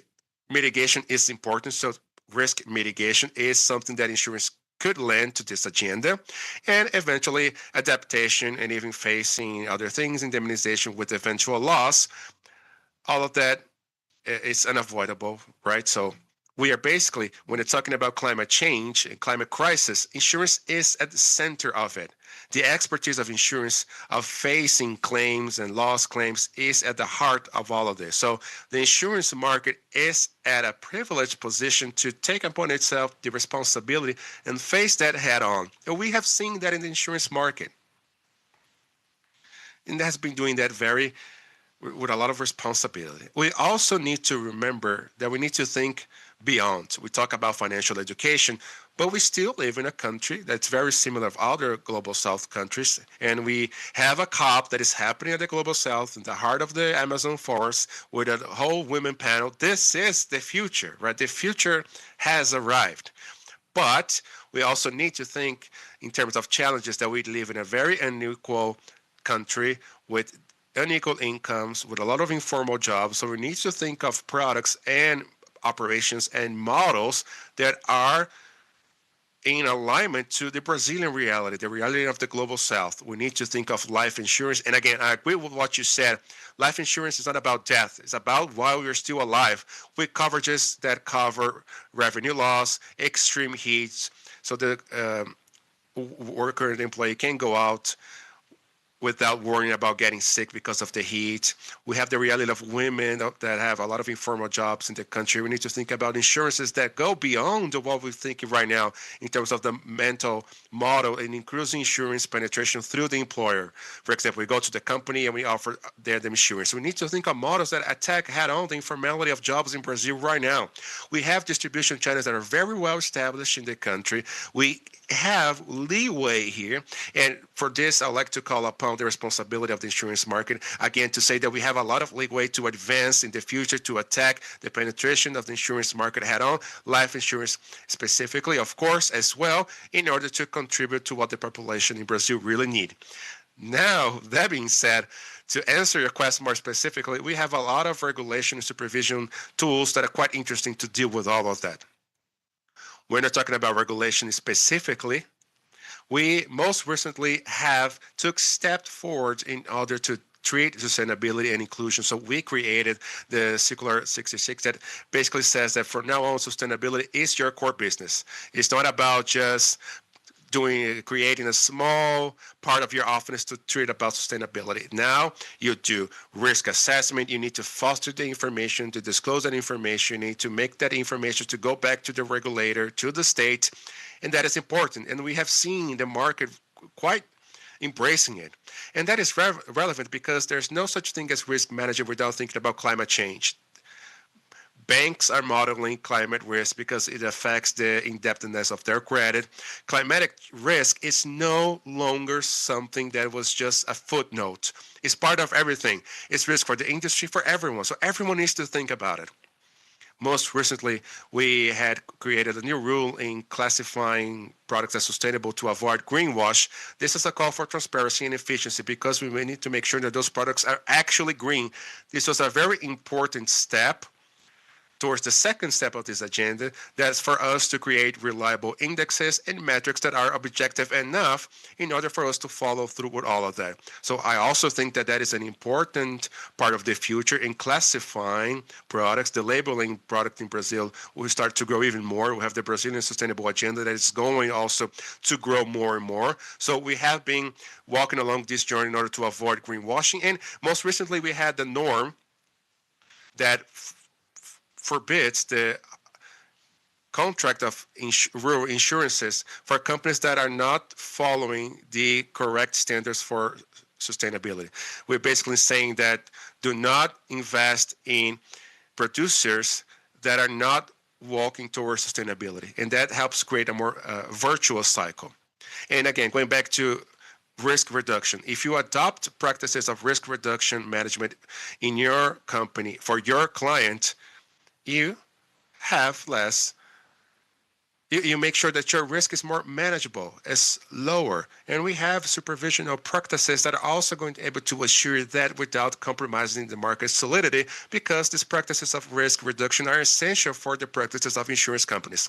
Speaker 3: mitigation is important. So risk mitigation is something that insurance could lend to this agenda, and eventually adaptation and even facing other things, indemnization with eventual loss. All of that is unavoidable, right? So we are basically, when it's talking about climate change and climate crisis, insurance is at the center of it. The expertise of insurance of facing claims and loss claims is at the heart of all of this. So the insurance market is at a privileged position to take upon itself the responsibility and face that head on. And we have seen that in the insurance market. And it has been doing that with a lot of responsibility. We also need to remember that we need to think beyond. We talk about financial education, but we still live in a country that's very similar to other global south countries. And we have a COP that is happening at the global south in the heart of the Amazon forest with a whole women panel. This is the future, right? The future has arrived. But we also need to think in terms of challenges that we live in a very unequal country with unequal incomes, with a lot of informal jobs. So we need to think of products and operations and models that are in alignment to the Brazilian reality, the reality of the global south. We need to think of life insurance. And again, I agree with what you said. Life insurance is not about death. It's about while we're still alive, with coverages that cover revenue loss, extreme heats. So the worker and employee can go out without worrying about getting sick because of the heat. We have the reality of women that have a lot of informal jobs in the country. We need to think about insurances that go beyond what we're thinking right now in terms of the mental model and increasing insurance penetration through the employer. For example, we go to the company and we offer them insurance. We need to think of models that attack head-on the informality of jobs in Brazil right now. We have distribution channels that are very well established in the country. We have leeway here, and for this I'd like to call upon the responsibility of the insurance market again to say that we have a lot of leeway to advance in the future to attack the penetration of the insurance market head on, life insurance specifically, of course, as well, in order to contribute to what the population in Brazil really need. Now, that being said, to answer your question more specifically, we have a lot of regulation and supervision tools that are quite interesting to deal with all of that. We're not talking about regulation specifically. We most recently have took steps forward in order to treat sustainability and inclusion. So we created the Circular 66 that basically says that from now on, sustainability is your core business. It's not about just creating a small part of your office to treat about sustainability. Now you do risk assessment. You need to foster the information, to disclose that information. You need to make that information to go back to the regulator, to the state, and that is important. And we have seen the market quite embracing it. And that is relevant because there's no such thing as risk management without thinking about climate change. Banks are modeling climate risk because it affects the indebtedness of their credit. Climatic risk is no longer something that was just a footnote. It's part of everything. It's risk for the industry, for everyone. So everyone needs to think about it. Most recently, we had created a new rule in classifying products as sustainable to avoid greenwash. This is a call for transparency and efficiency because we need to make sure that those products are actually green. This was a very important step towards the second step of this agenda, that's for us to create reliable indexes and metrics that are objective enough in order for us to follow through with all of that. So I also think that that is an important part of the future in classifying products. The labeling product in Brazil will start to grow even more. We have the Brazilian Sustainable Agenda that is going also to grow more and more. So we have been walking along this journey in order to avoid greenwashing. And most recently, we had the norm that forbids the contract of rural insurances for companies that are not following the correct standards for sustainability. We're basically saying that do not invest in producers that are not walking towards sustainability, and that helps create a more virtuous cycle. And again, going back to risk reduction, if you adopt practices of risk reduction management in your company for your client, you have less. You make sure that your risk is more manageable, is lower. And we have supervisional practices that are also going to be able to assure that without compromising the market solidity, because these practices of risk reduction are essential for the practices of insurance companies.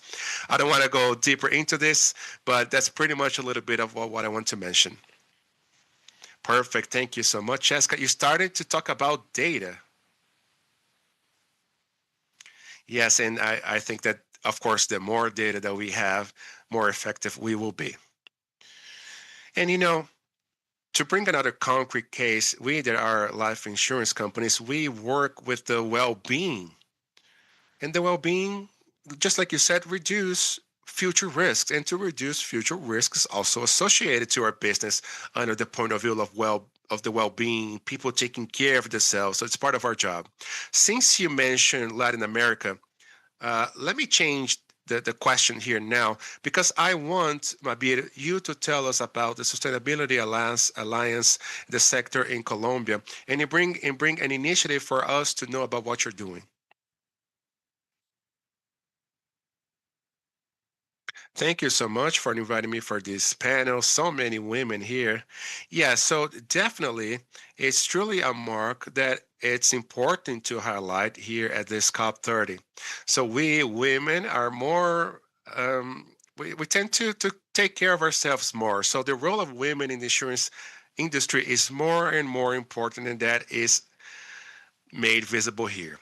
Speaker 3: I don't want to go deeper into this, but that's pretty much a little bit of what I want to mention. Perfect. Thank you so much, Jessica. You started to talk about data. Yes, and I think that, of course, the more data that we have, more effective we will be. And to bring another concrete case, we that are life insurance companies, we work with the well-being. And the well-being, just like you said, reduce future risks. And to reduce future risks is also associated to our business under the point of view of the well-being, people taking care of themselves. So it's part of our job. Since you mentioned Latin America, let me change the question here now, because I want, Mabir, you to tell us about the Sustainability Alliance, the sector in Colombia, and you bring an initiative for us to know about what you're doing. Thank you so much for inviting me for this panel. So many women here. Yeah, so definitely, it's truly a mark that it's important to highlight here at this COP30. So we women are more, we tend to take care of ourselves more. So the role of women in the insurance industry is more and more important, and that is made visible here.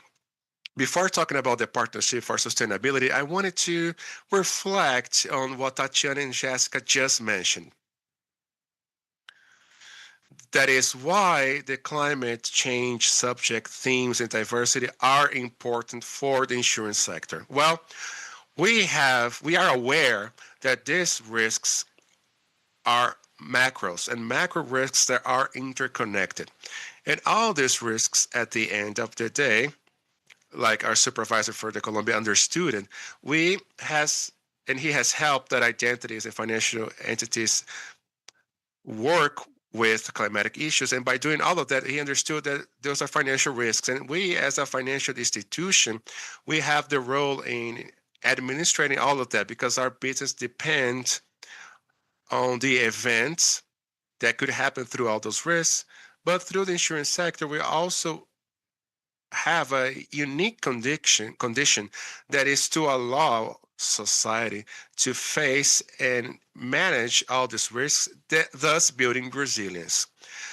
Speaker 3: Before talking about the Partnership for Sustainability, I wanted to reflect on what Tatiana and Jessica just mentioned. That is why the climate change subject themes and diversity are important for the insurance sector. Well, we are aware that these risks are macros, and macro risks that are interconnected. And all these risks at the end of the day, like our supervisor for the Colombia understood it, he has helped that identities and financial entities work with climatic issues. And by doing all of that, he understood that those are financial risks. And we, as a financial institution, we have the role in administrating all of that, because our business depends on the events that could happen through all those risks. But through the insurance sector, we also have a unique condition that is to allow society to face and manage all these risks, thus building resilience.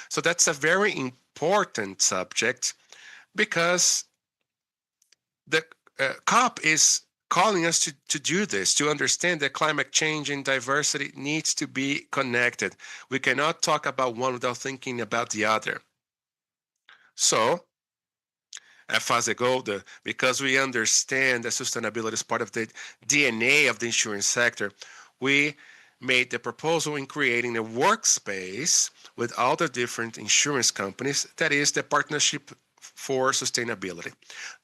Speaker 3: So that's a very important subject, because the COP is calling us to do this, to understand that climate change and diversity needs to be connected. We cannot talk about one without thinking about the other. So at Fase Golda, because we understand that sustainability is part of the DNA of the insurance sector, we made the proposal in creating a workspace with all the different insurance companies, that is the Partnership for Sustainability.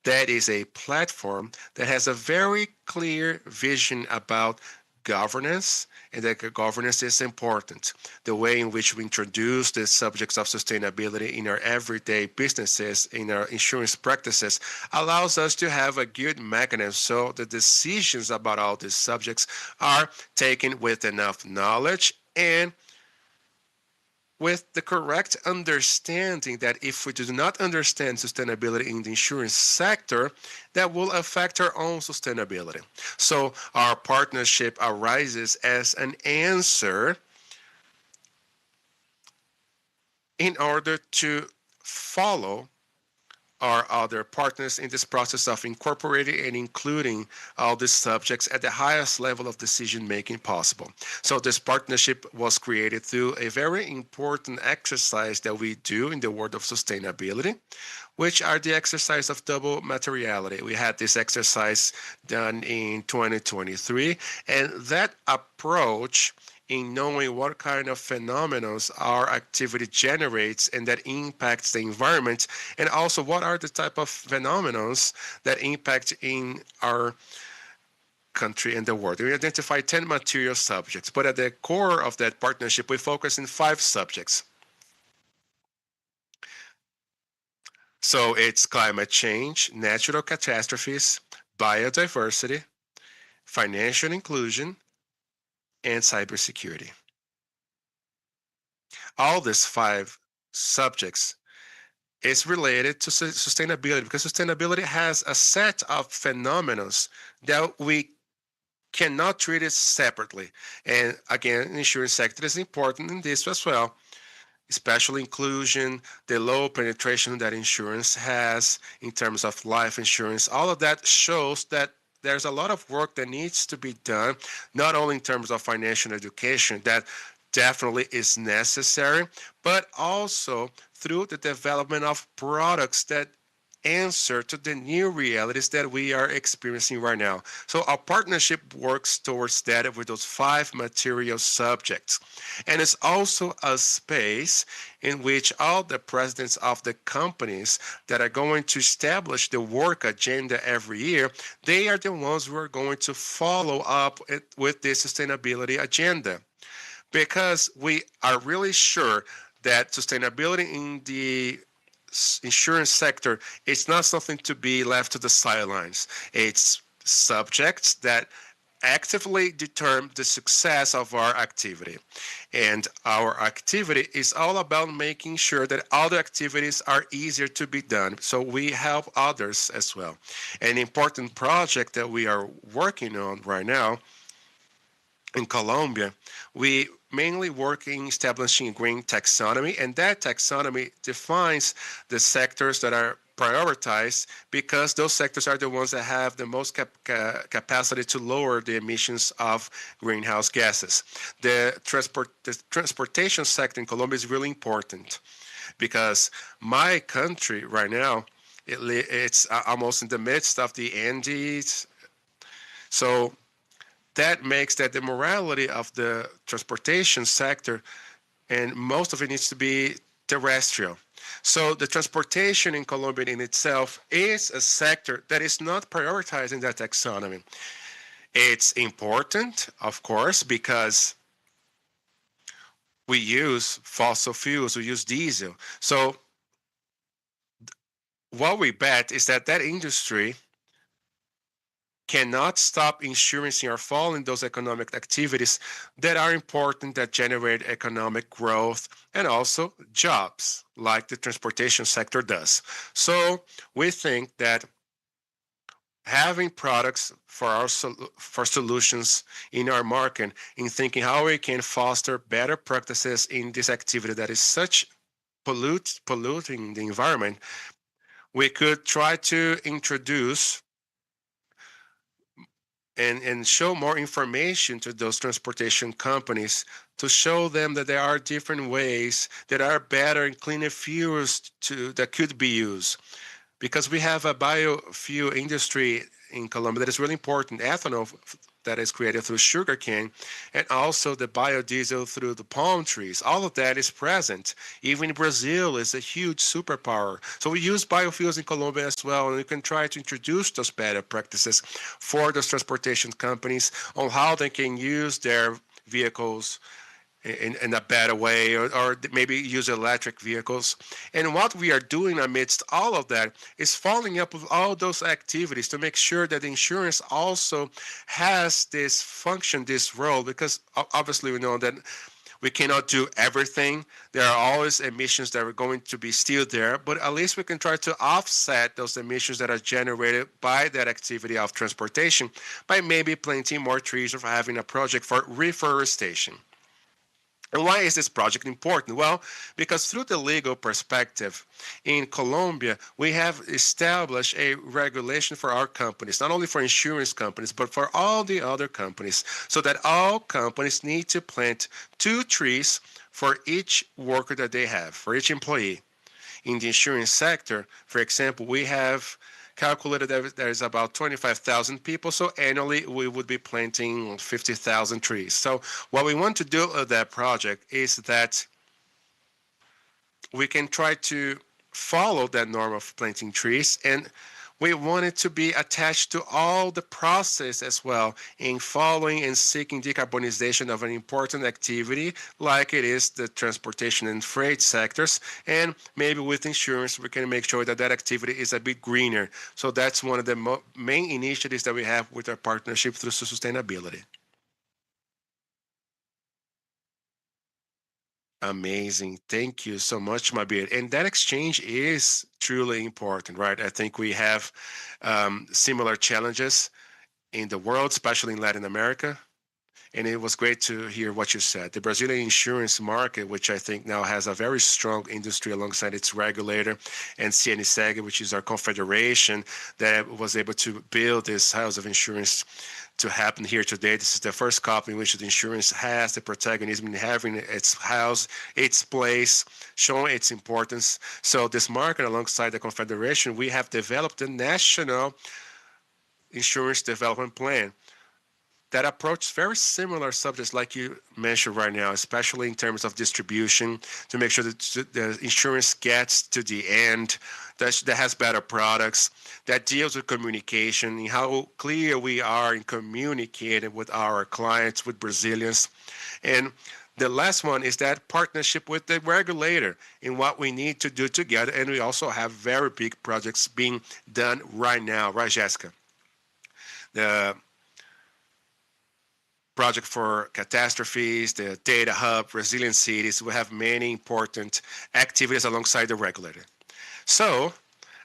Speaker 3: That is a platform that has a very clear vision about governance, and that governance is important. The way in which we introduce the subjects of sustainability in our everyday businesses, in our insurance practices, allows us to have a good mechanism so the decisions about all these subjects are taken with enough knowledge and with the correct understanding that if we do not understand sustainability in the insurance sector, that will affect our own sustainability. So our partnership arises as an answer in order to follow our other partners in this process of incorporating and including all these subjects at the highest level of decision making possible. So this partnership was created through a very important exercise that we do in the world of sustainability, which are the exercise of double materiality. We had this exercise done in 2023, and that approach in knowing what kind of phenomena our activity generates and that impacts the environment, and also what are the type of phenomena that impact in our country and the world. We identify 10 material subjects, but at the core of that partnership, we focus in 5 subjects. So it's climate change, natural catastrophes, biodiversity, financial inclusion, and cybersecurity. All these 5 subjects is related to sustainability, because sustainability has a set of phenomena that we cannot treat it separately. And again, the insurance sector is important in this as well, especially inclusion, the low penetration that insurance has in terms of life insurance. All of that shows that there's a lot of work that needs to be done, not only in terms of financial education, that definitely is necessary, but also through the development of products that answer to the new realities that we are experiencing right now. So our partnership works towards that with those 5 material subjects. And it's also a space in which all the presidents of the companies that are going to establish the work agenda every year, they are the ones who are going to follow up with the sustainability agenda. Because we are really sure that sustainability in the insurance sector is not something to be left to the sidelines. It's subjects that actively determine the success of our activity. And our activity is all about making sure that other activities are easier to be done. So we help others as well. An important project that we are working on right now in Colombia, we mainly work in establishing a green taxonomy, and that taxonomy defines the sectors that are prioritized, because those sectors are the ones that have the most capacity to lower the emissions of greenhouse gases. The transportation sector in Colombia is really important, because my country right now, it's almost in the midst of the Andes. So that makes that the morality of the transportation sector, and most of it needs to be terrestrial. So the transportation in Colombia in itself is a sector that is not prioritizing that taxonomy. It's important, of course, because we use fossil fuels, we use diesel. So what we bet is that that industry cannot stop insuring or following those economic activities that are important, that generate economic growth and also jobs, like the transportation sector does. So we think that having products for solutions in our market, in thinking how we can foster better practices in this activity that is such polluting the environment, we could try to introduce and show more information to those transportation companies, to show them that there are different ways that are better and cleaner fuels that could be used. Because we have a biofuel industry in Colombia that is really important, ethanol that is created through sugarcane, and also the biodiesel through the palm trees. All of that is present. Even Brazil is a huge superpower. So we use biofuels in Colombia as well, and we can try to introduce those better practices for those transportation companies on how they can use their vehicles in a better way, or maybe use electric vehicles. And what we are doing amidst all of that is following up with all those activities to make sure that insurance also has this function, this role, because obviously we know that We cannot do everything. There are always emissions that are going to be still there, but at least we can try to offset those emissions that are generated by that activity of transportation by maybe planting more trees or having a project for reforestation. And why is this project important? Well, because through the legal perspective, in Colombia, we have established a regulation for our companies, not only for insurance companies, but for all the other companies, so that all companies need to plant 2 trees for each worker that they have, for each employee. In the insurance sector, for example, we have calculated that there's about 25,000 people, so annually we would be planting 50,000 trees. So what we want to do with that project is that we can try to follow that norm of planting trees, and we want it to be attached to all the process as well in following and seeking decarbonization of an important activity like it is the transportation and freight sectors. And maybe with insurance we can make sure that that activity is a bit greener. So that's one of the main initiatives that we have with our partnership through sustainability. Amazing. Thank you so much, Mabir. And that exchange is truly important, right? I think we have similar challenges in the world, especially in Latin America. And it was great to hear what you said. The Brazilian insurance market, which I think now has a very strong industry alongside its regulator, and CNseg, which is our confederation that was able to build this house of insurance to happen here today. This is the first COP in which the insurance has the protagonism in having its house, its place, showing its importance. So this market, alongside the confederation, we have developed the national insurance development plan that approach very similar subjects like you mentioned right now, especially in terms of distribution, to make sure that the insurance gets to the end, that has better products, that deals with communication, and how clear we are in communicating with our clients, with Brazilians. And the last one is that partnership with the regulator in what we need to do together. And we also have very big projects being done right now, right, Jessica? The project for catastrophes, the data hub, resilient cities. We have many important activities alongside the regulator. So,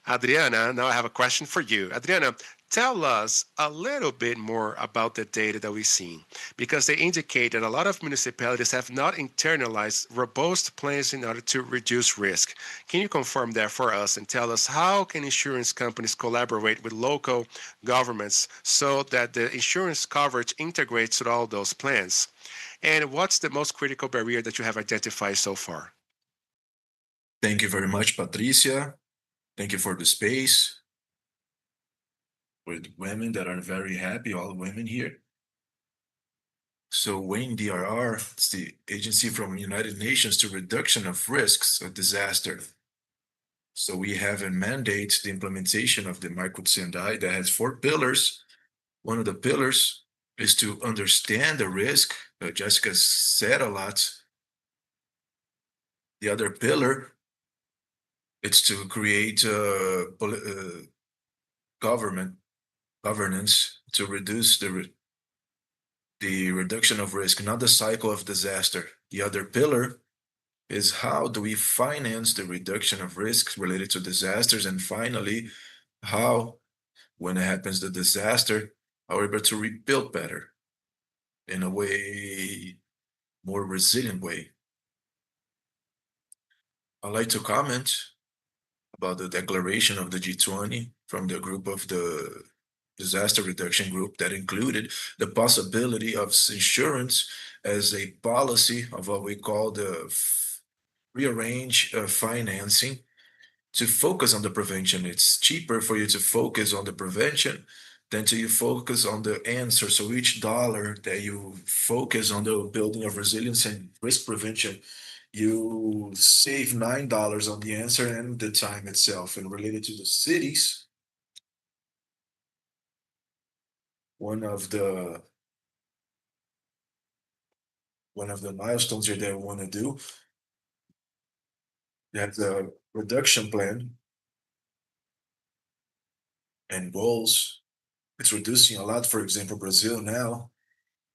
Speaker 3: Adriana, now I have a question for you. Adriana, tell us a little bit more about the data that we've seen, because they indicate that a lot of municipalities have not internalized robust plans in order to reduce risk. Can you confirm that for us and tell us how can insurance companies collaborate with local governments so that the insurance coverage integrates with all those plans? And what's the most critical barrier that you have identified so far?
Speaker 2: Thank you very much, Patricia. Thank you for the space. With women that are very happy, all women here. So WAIN DRR, it's the agency from United Nations to reduction of risks of disaster. So we have a mandate the implementation of the Marco Sendai that has 4 pillars. One of the pillars is to understand the risk. Jessica said a lot. The other pillar, it's to create governance to reduce the reduction of risk, not the cycle of disaster. The other pillar is how do we finance the reduction of risks related to disasters, and finally, how, when it happens the disaster, are we able to rebuild better in a way, more resilient way. I'd like to comment about the declaration of the G20 from the group of the disaster reduction group that included the possibility of insurance as a policy of what we call the rearrange financing to focus on the prevention. It's cheaper for you to focus on the prevention than to you focus on the answer. So each dollar that you focus on the building of resilience and risk prevention, you save $9 on the answer and the time itself. And related to the cities, one of the milestones here that we want to do, that the reduction plan and goals, it's reducing a lot. For example, Brazil now,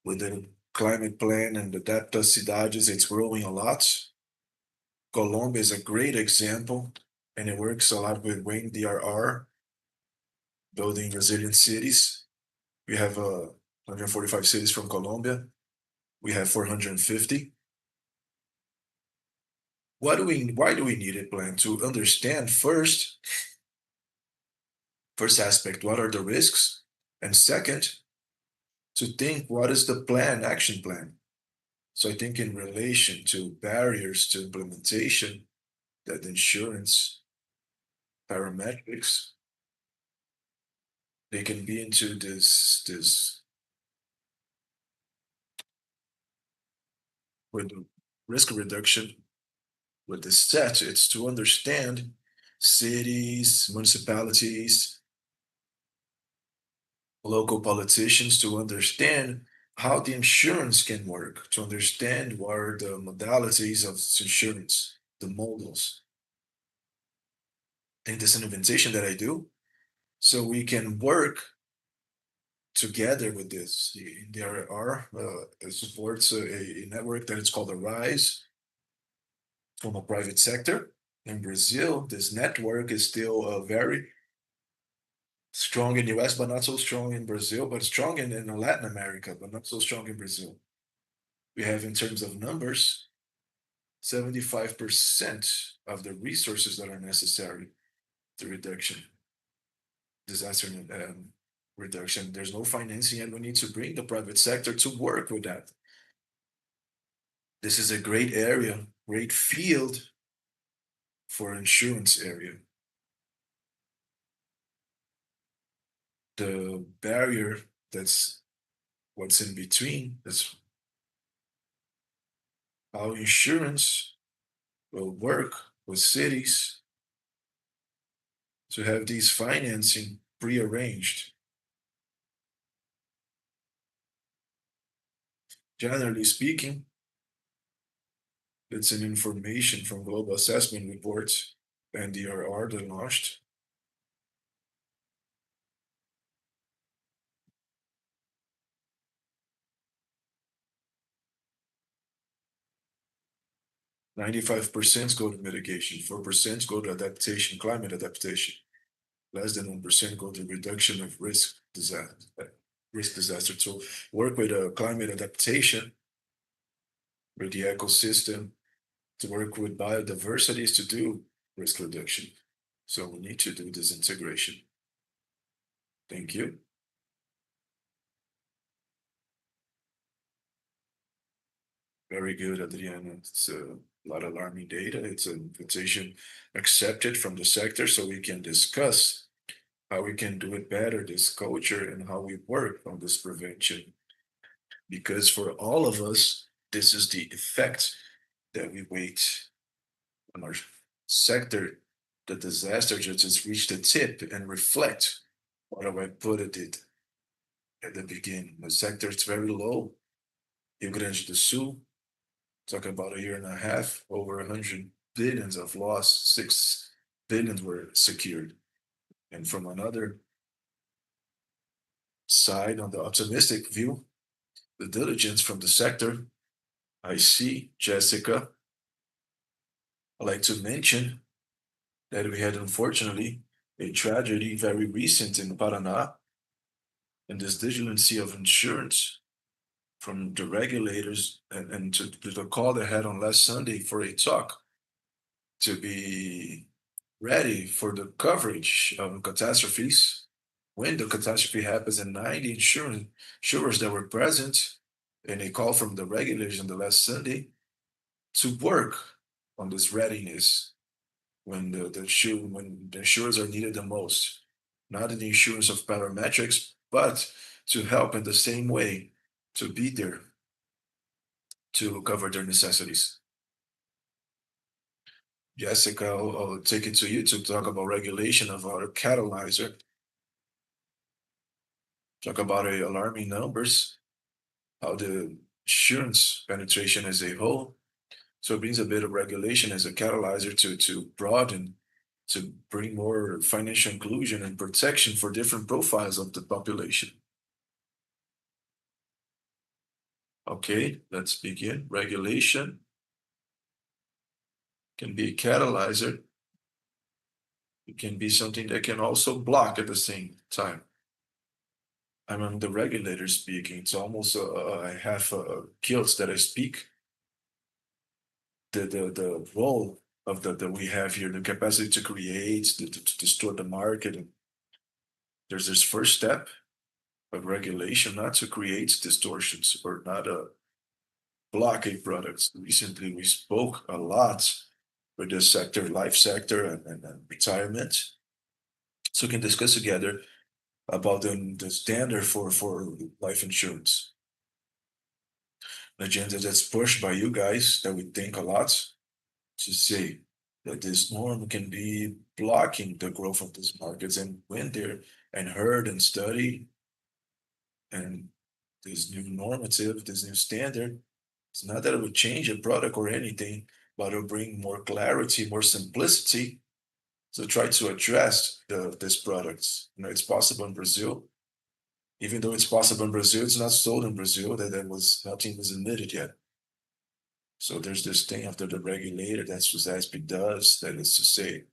Speaker 2: with the climate plan and Adapta Cidades, it's growing a lot. Colombia is a great example, and it works a lot with Wayne DRR, building resilient cities. We have 145 cities from Colombia. We have 450. Why do we need a plan? To understand first aspect, what are the risks? And second, to think what is the action plan? So I think in relation to barriers to implementation, that insurance, parametrics, they can be into this with risk reduction with the set. It's to understand cities, municipalities, local politicians, to understand how the insurance can work, to understand what are the modalities of insurance, the models. I think this is an invitation that I do, so we can work together with this. There are supports a network that is called Arise from a private sector. In Brazil, this network is still very strong in US, but not so strong in Brazil, but strong in Latin America, but not so strong in Brazil. We have, in terms of numbers, 75% of the resources that are necessary to disaster reduction. There's no financing, and we need to bring the private sector to work with that. This is a great area, great field for insurance area. The barrier, that's what's in between, is how insurance will work with cities to have these financing prearranged. Generally speaking, it's an information from global assessment reports and DRR that launched. %95 go to mitigation, 4% go to adaptation, climate adaptation. Less than 1% go to reduction of risk disaster. To work with climate adaptation, with the ecosystem, to work with biodiversity is to do risk reduction. So we need to do this integration. Thank you. Very good, Adriana. It's a lot of alarming data. It's an invitation accepted from the sector, so we can discuss how we can do it better, this culture, and how we work on this prevention. Because for all of us, this is the effect that we wait on our sector. The disaster just reach the tip and reflect what I put it at the beginning. The sector is very low. Rio Grande do Sul, talking about a year and a half, over 100 billions of loss, 6 billions were secured. And from another side, on the optimistic view, the diligence from the sector, I see, Jessica, I'd like to mention that we had, unfortunately, a tragedy very recent in Paraná, and this vigilancy of insurance from the regulators and to the call they had on last Sunday for a talk to be ready for the coverage of catastrophes when the catastrophe happens, and 90 insurers that were present, and a call from the regulators on the last Sunday to work on this readiness when the insurers are needed the most, not in the insurance of parametrics, but to help in the same way, to be there to cover their necessities. Jessica, I'll take it to you to talk about regulation of our catalyzer. Talk about alarming numbers, how the insurance penetration as a whole. So it brings a bit of regulation as a catalyzer to broaden, to bring more financial inclusion and protection for different profiles of the population. Okay, let's begin. Regulation can be a catalyzer. It can be something that can also block at the same time. I'm the regulator speaking. It's almost I have guilt that I speak. The role of that we have here, the capacity to create, to distort the market. And there's this first step of regulation, not to create distortions or not to block a products. Recently, we spoke a lot with the sector, life sector, and retirement. So we can discuss together about the standard for life insurance. An agenda that's pushed by you guys that we think a lot to say that this norm can be blocking the growth of these markets, and went there and heard and studied, and this new normative, this new standard, it's not that it would change a product or anything, but it'll bring more clarity, more simplicity to try to address these products. It's possible in Brazil. Even though it's possible in Brazil, it's not sold in Brazil. That was nothing was admitted yet. So there's this thing after the regulator, that's what SASB does. That is to say,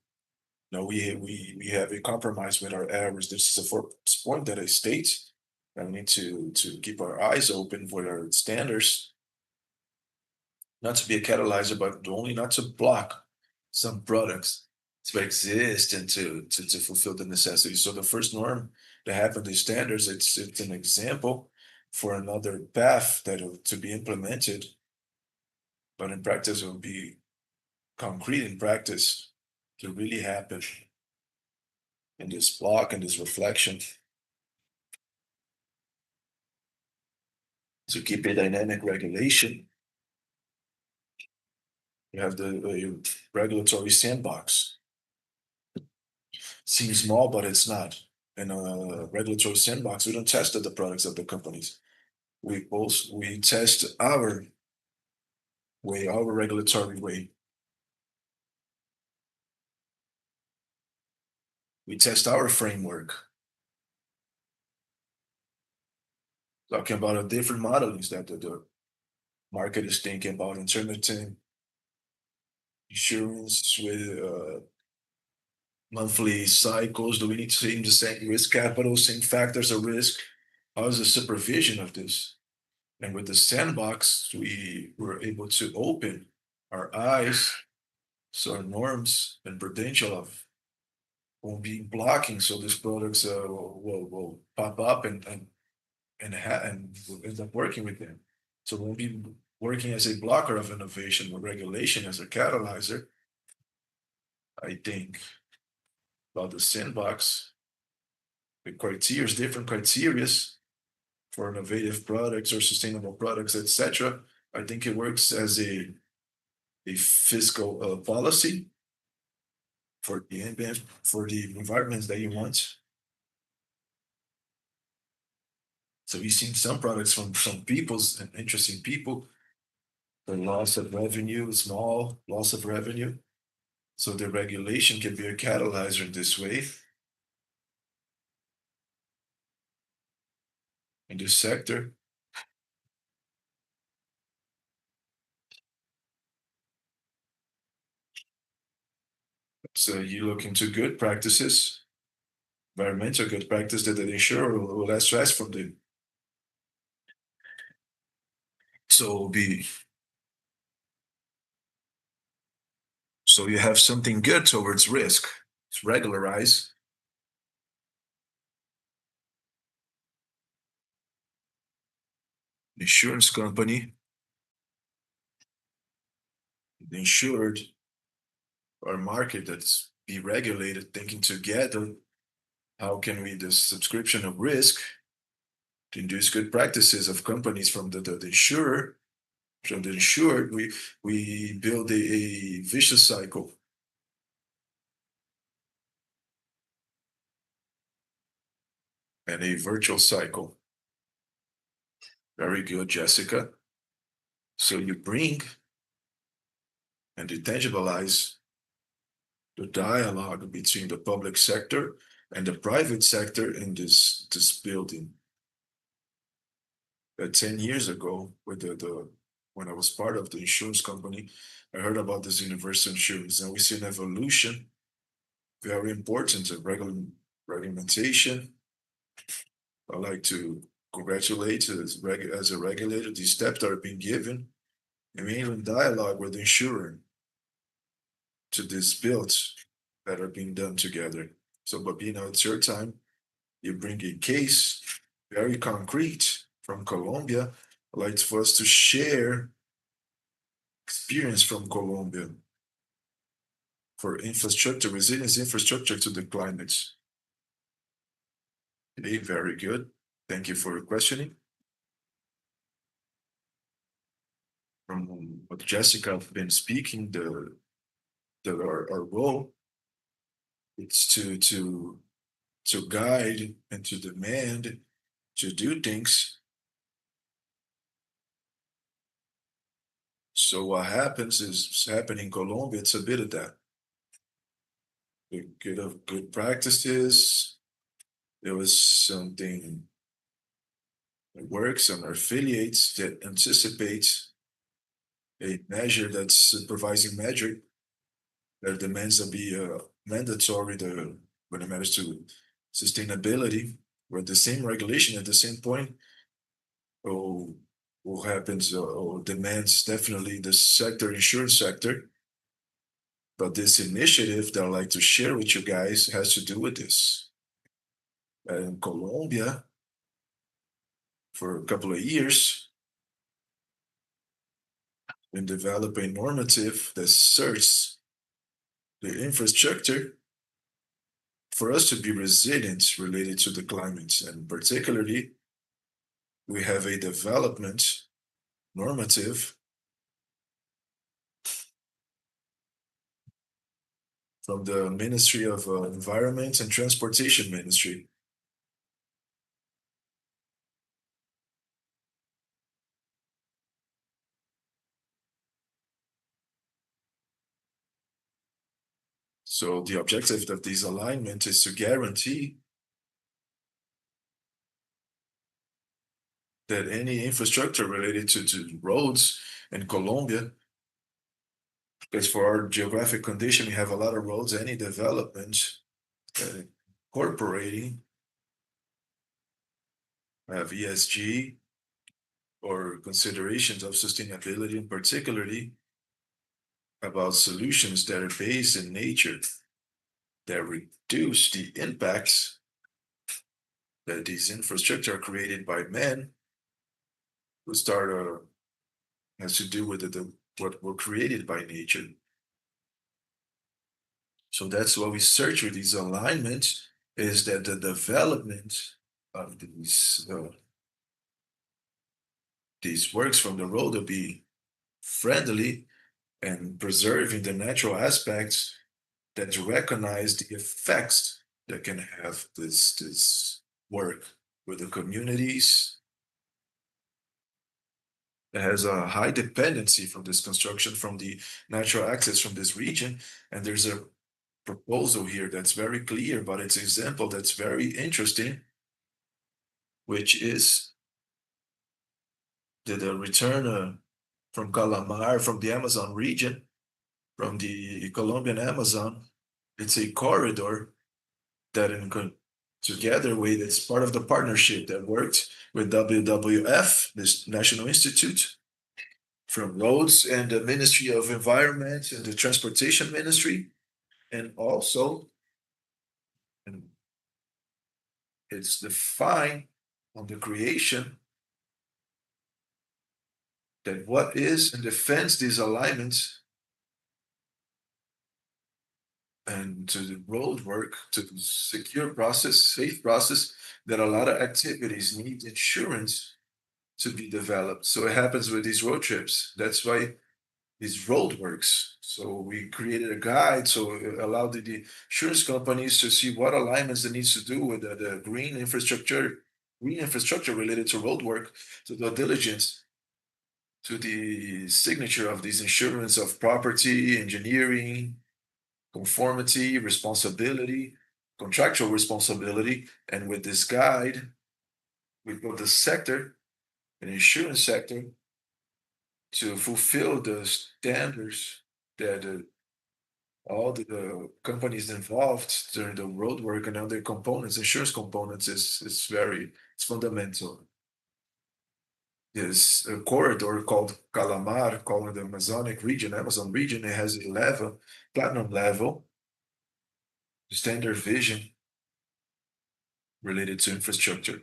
Speaker 2: no, we have a compromise with our errors. This is a first point that I state. And we need to keep our eyes open for our standards, not to be a catalyzer, but only not to block some products to exist and to fulfill the necessities. So the first norm that happened, the standards, it's an example for another path that to be implemented, but in practice it will be concrete in practice to really happen in this block and this reflection, to keep a dynamic regulation. You have the regulatory sandbox. Seems small, but it's not. In a regulatory sandbox, we don't test the products of the companies. We test our way, our regulatory way. We test our framework. Talking about a different modelings that the market is thinking about, intermittent insurance with monthly cycles. Do we need to see the same risk capital, same factors of risk? How is the supervision of this? And with the sandbox, we were able to open our eyes, so our norms and Prudential won't be blocking, so these products will pop up and we'll end up working with them. So we'll be working as a blocker of innovation with regulation as a catalyzer. I think about the sandbox, the criteria, different criteria for innovative products or sustainable products, etc. I think it works as a fiscal policy for the environments that you want. So we've seen some products from some people's and interesting people, the loss of revenue, small loss of revenue. So the regulation can be a catalyzer in this way. In this sector. So you look into good practices, environmental good practice that the insurer will ask from them. So you have something good towards risk. It's regularize. Insurance company, the insured, or market that's be regulated, thinking together, how can we, the subscription of risk, to induce good practices of companies from the insurer, from the insured, we build a vicious cycle. And a virtual cycle. Very good, Jessica. So you bring and you tangibilize the dialogue between the public sector and the private sector in this building. 10 years ago with the when I was part of the insurance company, I heard about this universal insurance, and we see an evolution, very important, of regulation. I like to congratulate as a regulator the steps that are being given, and we in dialogue with the insurer to these builds that are being done together. So, Babina, it's your time. You bring a case, very concrete from Colombia. I'd like for us to share experience from Colombia for infrastructure, resilience infrastructure to the climate. Okay, very good. Thank you for questioning. From what Jessica have been speaking, our role is to guide and to demand to do things. So what happens is happening in Colombia, it's a bit of that. Good practices. There was something that works on our affiliates that anticipates a measure that's supervising measure that demands to be mandatory when it matters to sustainability, where the same regulation at the same point what happens or demands definitely the insurance sector. But this initiative that I'd like to share with you guys has to do with this. In Colombia, for a couple of years, been developing a normative that serves the infrastructure for us to be resilient related to the climate. And particularly, we have a development normative from the Ministry of Environment and Transportation Ministry. So the objective of this alignment is to guarantee that any infrastructure related to roads in Colombia, because for our geographic condition, we have a lot of roads, any development incorporating have ESG or considerations of sustainability, and particularly about solutions that are based in nature that reduce the impacts that these infrastructure are created by men who has to do with what were created by nature. So that's what we search with these alignments, is that the development of these works from the road will be friendly and preserving the natural aspects that recognize the effects that can have this work with the communities. It has a high dependency from this construction, from the natural access from this region. And there's a proposal here that's very clear, but it's an example that's very interesting, which is the return from Calamar, from the Amazon region, from the Colombian Amazon. It's a corridor that together with, it's part of the partnership that worked with WWF, this National Institute, from roads and the Ministry of Environment and the Transportation Ministry, and also it's defined on the creation that what is and defends these alignments and to the road work, to the secure process, safe process, that a lot of activities need insurance to be developed. So it happens with these road trips. That's why these road works. So we created a guide, so it allowed the insurance companies to see what alignments they needs to do with the green infrastructure related to road work, to the diligence, to the signature of these insurance of property, engineering, conformity, responsibility, contractual responsibility. And with this guide, we put the sector an insurance sector to fulfill the standards that all the companies involved during the roadwork and other components, insurance components, is it's fundamental. There's a corridor called Calamar, called the Amazonic region, Amazon region. It has a level, platinum level, standard vision related to infrastructure.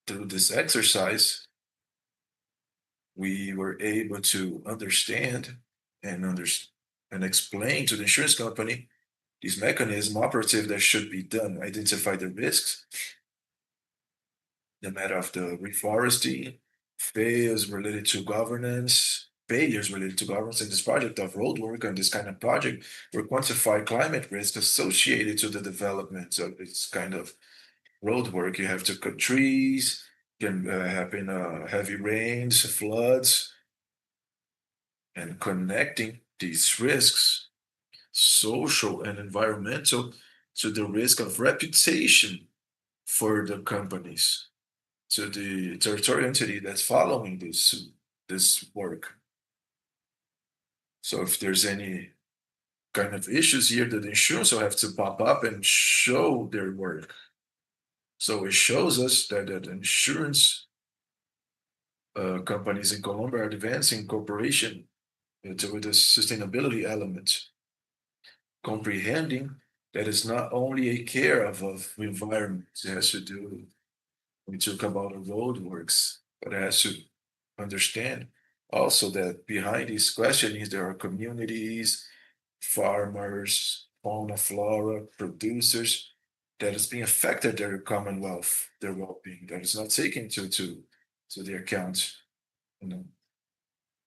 Speaker 2: Through this exercise, we were able to understand and explain to the insurance company these mechanisms operative that should be done, identify the risks, the matter of the reforesting, failures related to governance in this project of roadwork and this kind of project, or quantify climate risk associated to the development of this kind of roadwork. You have to cut trees, can happen heavy rains, floods, and connecting these risks, social and environmental, to the risk of reputation for the companies, to the territorial entity that's following this work. So if there's any kind of issues here, that the insurance will have to pop up and show their work. So it shows us that the insurance companies in Colombia are advancing cooperation with the sustainability element, comprehending that it's not only a care of environment, it has to do, we talk about the roadworks, but it has to understand also that behind these questionings, there are communities, farmers, fauna, flora, producers, that is being affected their commonwealth, their well-being, that is not taken to the account. You know.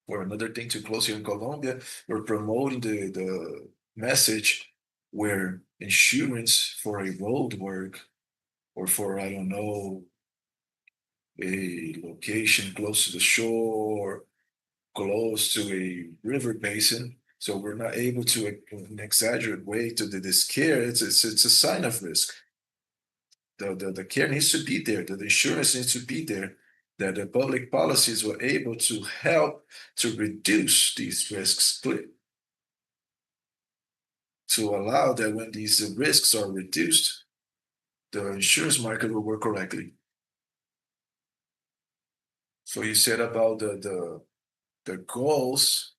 Speaker 2: Or another thing to close here in Colombia, we're promoting the message where insurance for a road work or for, I don't know, a location close to the shore, close to a river basin. So we're not able to, in an exaggerated way, to this care. It's a sign of risk. The care needs to be there. The insurance needs to be there. That the public policies were able to help to reduce these risks, to allow that when these risks are reduced, the insurance market will work correctly. So you said about the goals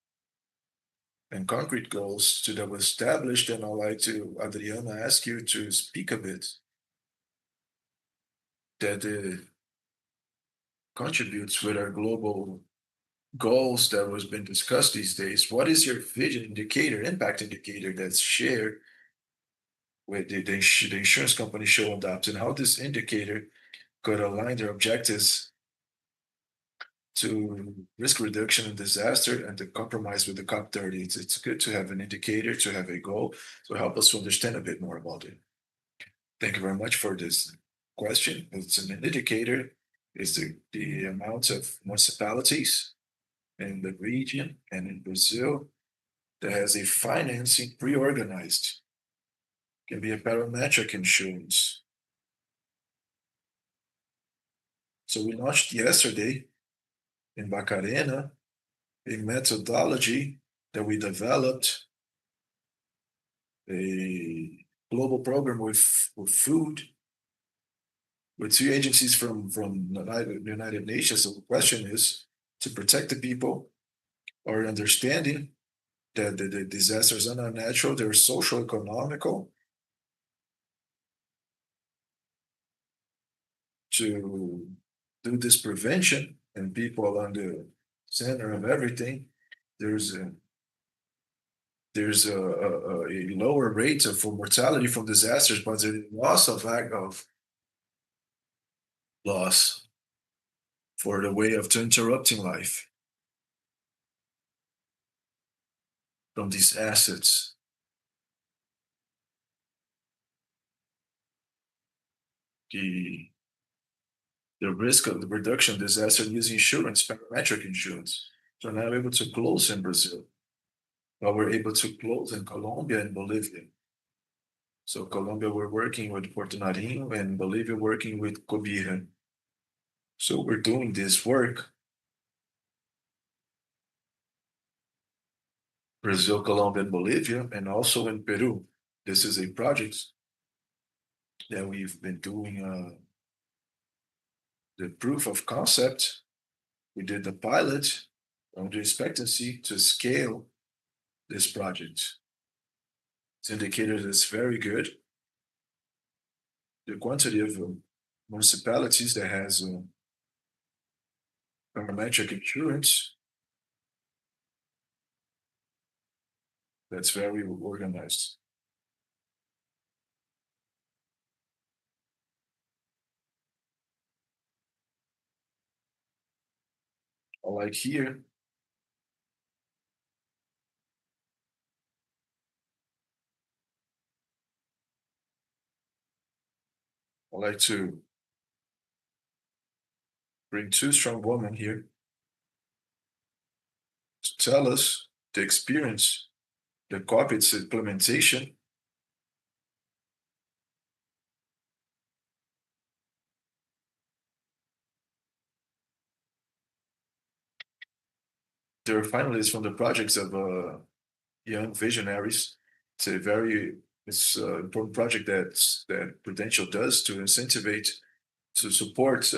Speaker 2: and concrete goals that were established, and I'd like to, Adriana, ask you to speak a bit that contributes with our global goals that was been discussed these days. What is your vision indicator, impact indicator that's shared with the insurance company show adopt, and how this indicator could align their objectives to risk reduction and disaster and the compromise with the COP30? It's good to have an indicator, to have a goal, to help us to understand a bit more about it. Thank you very much for this question. It's an indicator, is the amount of municipalities in the region and in Brazil that has a financing pre-organized. Can be a parametric insurance. So we launched yesterday in Barcarena a methodology that we developed, a global program with food, with 2 agencies from the United Nations. So the question is to protect the people, or understanding that the disasters are not natural, they're social, economical, to do this prevention, and people on the center of everything. There's a lower rate for mortality from disasters, but the loss of loss for the way of interrupting life from these assets. The risk of the reduction of disaster using insurance, parametric insurance. So now we're able to close in Brazil, but we're able to close in Colombia and Bolivia. So Colombia, we're working with Porto Nariño, and Bolivia working with Cobija. So we're doing this work. Brazil, Colombia, and Bolivia, and also in Peru. This is a project that we've been doing the proof of concept. We did the pilot on the expectancy to scale this project. It's indicated it's very good. The quantity of municipalities that has parametric insurance, that's very organized. Like here, I like to bring two strong women here to tell us the experience, the COP30's implementation. They're finalists from the projects of young visionaries. It's an important project that Prudential does to incentivize, to support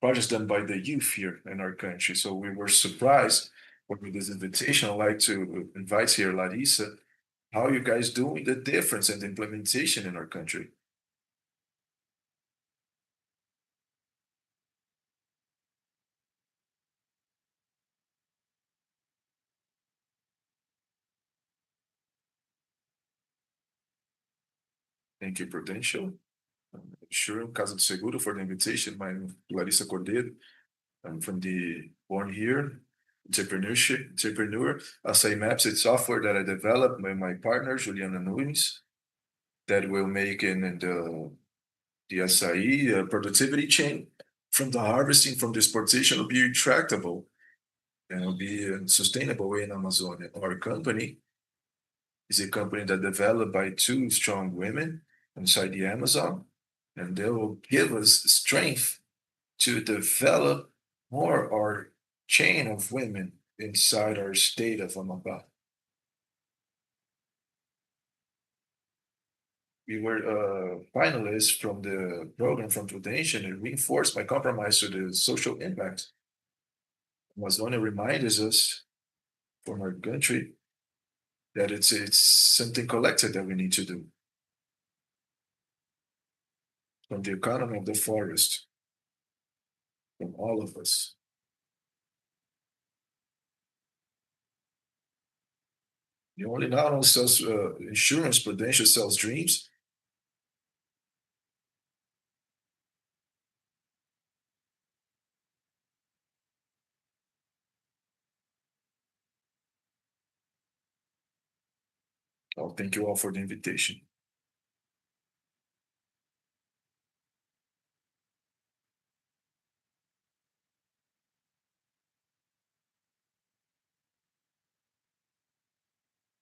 Speaker 2: projects done by the youth here in our country. So we were surprised with this invitation. I'd like to invite here Larissa. How are you guys doing the difference and the implementation in our country? Thank you, Prudential. Sure, Casa do Seguro for the invitation. My name is Larissa Cordeiro. I'm from the born here entrepreneur. Açaí Maps, it's software that I developed with my partner, Juliana Nunes, that will make in the açaí productivity chain from the harvesting, from the exportation will be tractable and will be a sustainable way in Amazonia. Our company is a company that developed by two strong women inside the Amazon, and they will give us strength to develop more our chain of women inside our state of Amapá. We were finalists from the program from Prudential and reinforced by compromise to the social impact. Amazonia reminds us from our country that it's something collective that we need to do. From the economy of the forest, from all of us. The only not only sells insurance, Prudential sells dreams. Oh, thank you all for the invitation.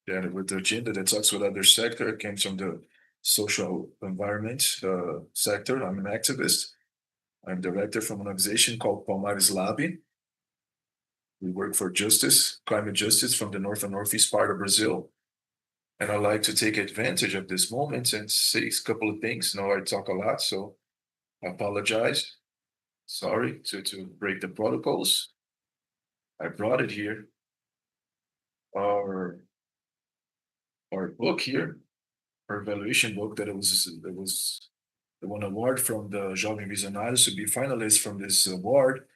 Speaker 2: Yeah, with the agenda that talks with other sector, it came from the social environment sector. I'm an activist. I'm director from an organization called Palmares Lobby. We work for justice, climate justice from the north and northeast part of Brazil. And I like to take advantage of this moment and say a couple of things. Now I talk a lot, so I apologize. Sorry to break the protocols. I brought it here. Our book here, our evaluation book that it was the one award from the Jovem Visionários to be finalist from this award.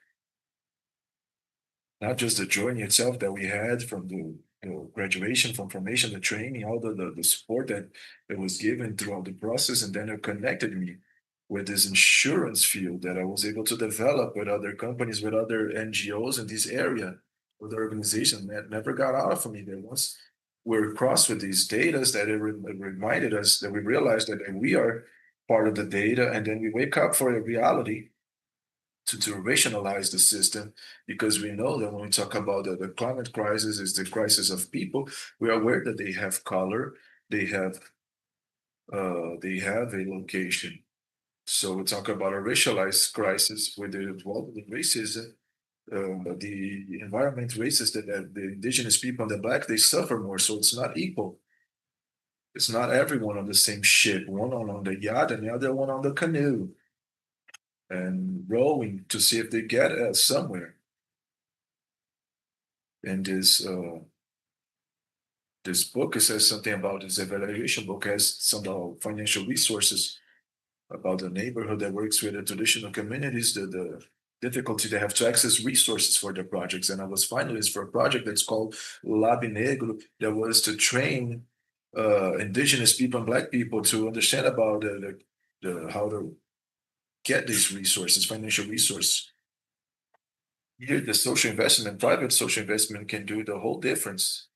Speaker 2: Not just the journey itself that we had from the graduation, from formation, the training, all the support that was given throughout the process, and then it connected me with this insurance field that I was able to develop with other companies, with other NGOs in this area, with organizations that never got out of me. That once we're crossed with these data, that it reminded us that we realized that we are part of the data, and then we wake up for a reality to rationalize the system, because we know that when we talk about the climate crisis is the crisis of people, we are aware that they have color, they have a location. So we talk about a racialized crisis with the racism, the environment racist that the indigenous people and the black, they suffer more. So it's not equal. It's not everyone on the same ship, one on the yacht and the other one on the canoe and rowing to see if they get somewhere. And this book, it says something about this evaluation book, has some financial resources about the neighborhood that works with the traditional communities, the difficulty they have to access resources for their projects. And I was finalist for a project that's called Lab Negro, that was to train indigenous people and black people to understand about how to get these resources, financial resources. Here, the social investment, private social investment can do the whole difference,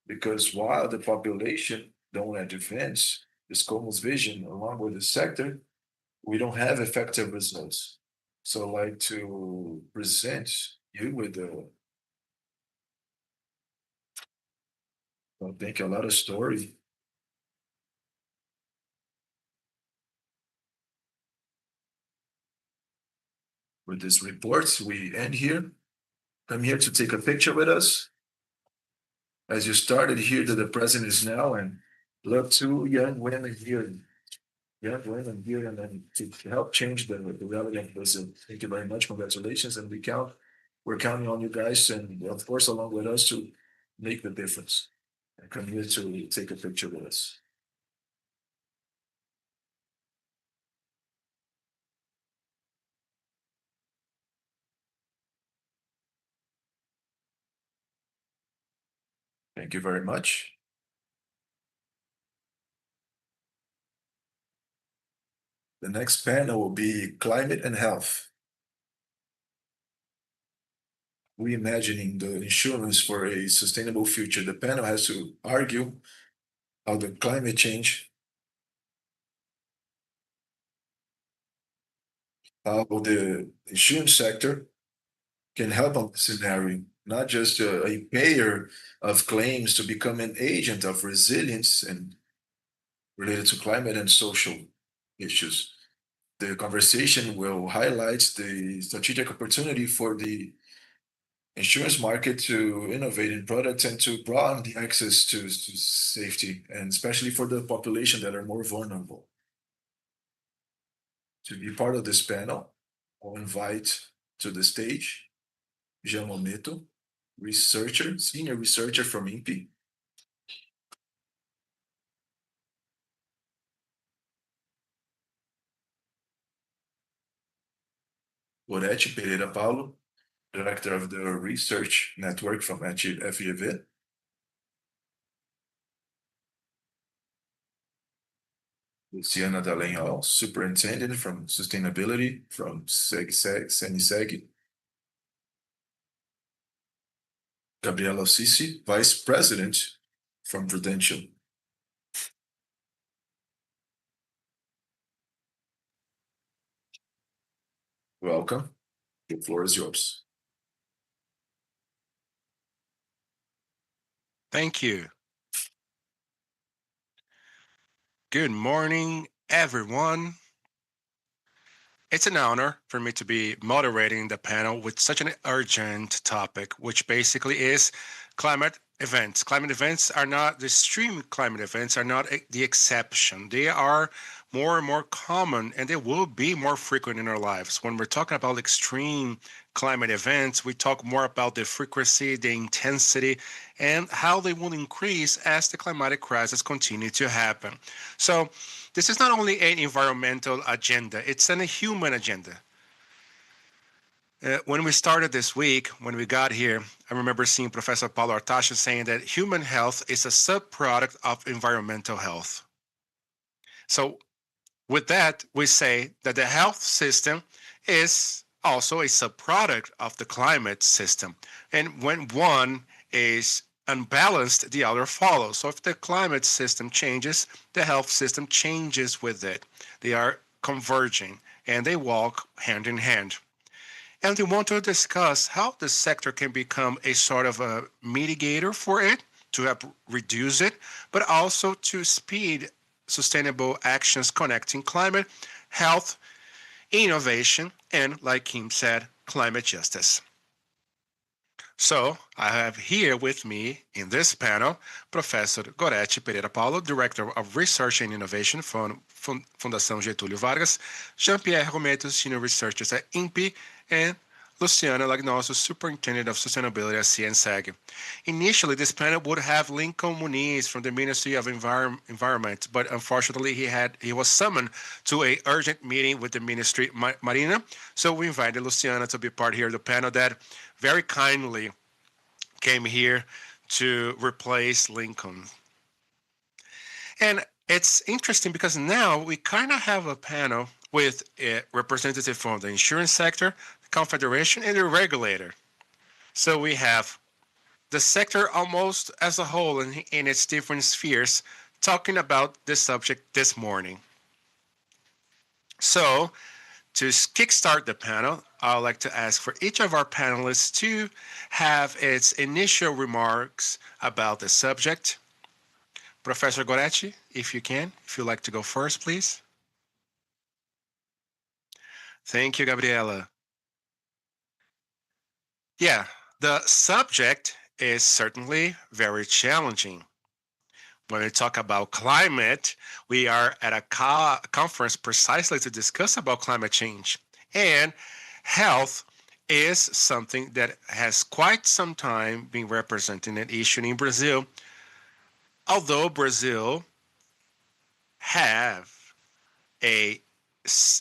Speaker 2: because while the population don't advance this Como's vision along with the sector, we don't have effective results. So I'd like to present you with I think a lot of story. With this report, we end here. Come here to take a picture with us. As you started here that the president is now, and look, two young women here, and then to help change the reality of Brazil. Thank you very much. Congratulations. And we're counting on you guys, and of course, along with us, to make the difference. And come here to take a picture with us. Thank you very much. The next panel will be climate and health. Reimagining the insurance for a sustainable future. The panel has to argue how the climate change, how the insurance sector can help on the scenario, not just a payer of claims to become an agent of resilience and related to climate and social issues. The conversation will highlight the strategic opportunity for the insurance market to innovate in products and to broaden the access to safety, and especially for the population that are more vulnerable. To be part of this panel, I'll invite to the stage Jean Mometo, senior researcher from INPE. Gorete Pereira Paulo, director of the research network from FEV. Luciana Dallagnol, superintendent from sustainability from CNseg. Gabriela Sisi, vice president from Prudential. Welcome. The floor is yours.
Speaker 3: Thank you. Good morning, everyone. It's an honor for me to be moderating the panel with such an urgent topic, which basically is climate events. Climate events are not, the extreme climate events are not the exception. They are more and more common, and they will be more frequent in our lives. When we're talking about extreme climate events, we talk more about the frequency, the intensity, and how they will increase as the climatic crisis continue to happen. So this is not only an environmental agenda, it's a human agenda. When we started this week, when we got here, I remember seeing Professor Paulo Artacho saying that human health is a subproduct of environmental health. So with that, we say that the health system is also a subproduct of the climate system. And when one is unbalanced, the other follows. So if the climate system changes, the health system changes with it. They are converging and they walk hand in hand. And we want to discuss how the sector can become a sort of a mitigator for it, to help reduce it, but also to speed sustainable actions connecting climate, health, innovation, and, like Kim said, climate justice. So I have here with me in this panel Professor Gorete Pereira Paulo, Director of Research and Innovation from Fundação Getúlio Vargas, Jean-Pierre Rometo, Senior Researcher at INPE, and Luciana Lagnoso, Superintendent of Sustainability at CNseg. Initially, this panel would have Lincoln Muniz from the Ministry of Environment, but unfortunately he was summoned to an urgent meeting with the Ministry Marina, so we invited Luciana to be part here of the panel that very kindly came here to replace Lincoln. And it's interesting because now we kind of have a panel with a representative from the insurance sector, the Confederation, and the regulator. So we have the sector almost as a whole in its different spheres talking about this subject this morning. So to kickstart the panel, I'd like to ask for each of our panelists to have its initial remarks about the subject. Professor Gorete, if you'd like to go first, please. Thank you, Gabriela. Yeah, the subject is certainly very challenging. When we talk about climate, we are at a conference precisely to discuss about climate change. And health is something that has quite some time been representing an issue in Brazil. Although Brazil have a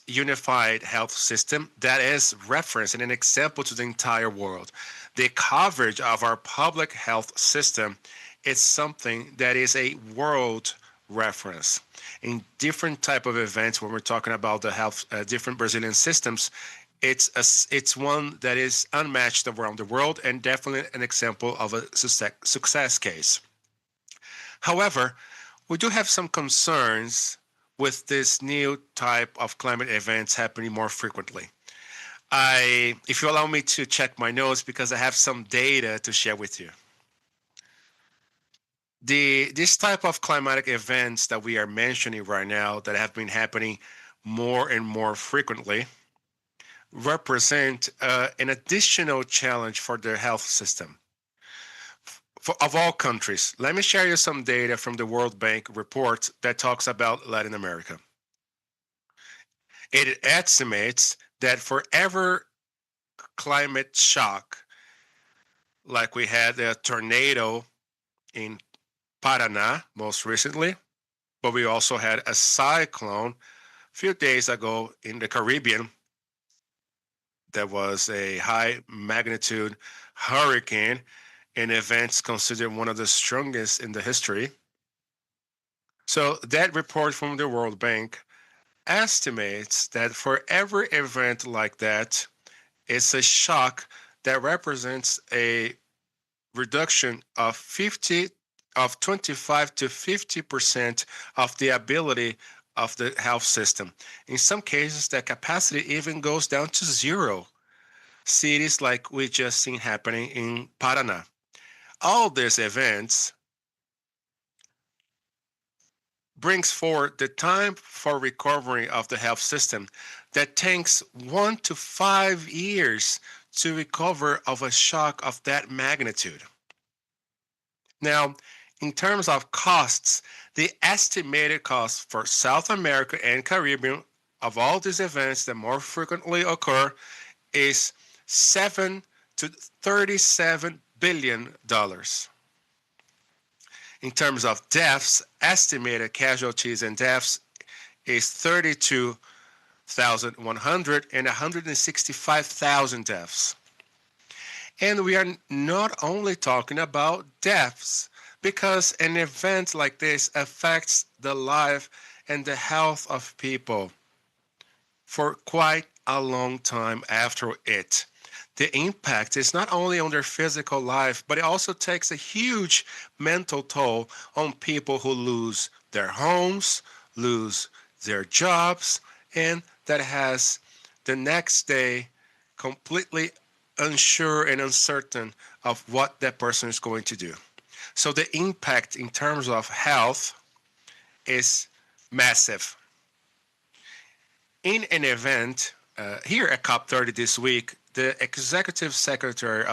Speaker 3: unified health system that is reference and an example to the entire world. The coverage of our public health system is something that is a world reference. In different type of events, when we're talking about the health, different Brazilian systems, it's one that is unmatched around the world and definitely an example of a success case. However, we do have some concerns with this new type of climate events happening more frequently. If you allow me to check my notes, because I have some data to share with you. This type of climatic events that we are mentioning right now that have been happening more and more frequently represent an additional challenge for the health system. Of all countries, let me share you some data from the World Bank report that talks about Latin America. It estimates that for every climate shock, like we had a tornado in Paraná most recently, but we also had a cyclone a few days ago in the Caribbean that was a high magnitude hurricane, an event considered one of the strongest in the history. So that report from the World Bank estimates that for every event like that, it's a shock that represents a reduction of 25 to 50% of the ability of the health system. In some cases, that capacity even goes down to zero. Cities like we just seen happening in Paraná. All these events brings forward the time for recovery of the health system that takes 1 to 5 years to recover of a shock of that magnitude. Now, in terms of costs, the estimated cost for South America and Caribbean of all these events that more frequently occur is $7 to $37 billion. In terms of deaths, estimated casualties and deaths is 32,100 and 165,000 deaths. And we are not only talking about deaths, because an event like this affects the life and the health of people for quite a long time after it. The impact is not only on their physical life, but it also takes a huge mental toll on people who lose their homes, lose their jobs, and that has the next day completely unsure and uncertain of what that person is going to do. So the impact in terms of health is massive. In an event here at COP30 this week, the executive secretary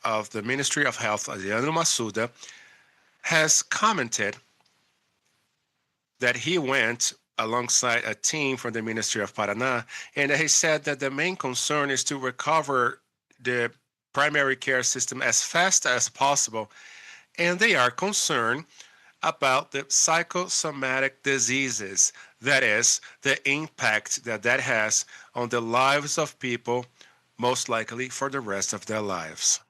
Speaker 3: of the Ministry of Health, Adriano Massuda, has commented that he went alongside a team from the Ministry of Paraná, and he said that the main concern is to recover the primary care system as fast as possible, and they are concerned about the psychosomatic diseases, that is, the impact that that has on the lives of people, most likely for the rest of their lives.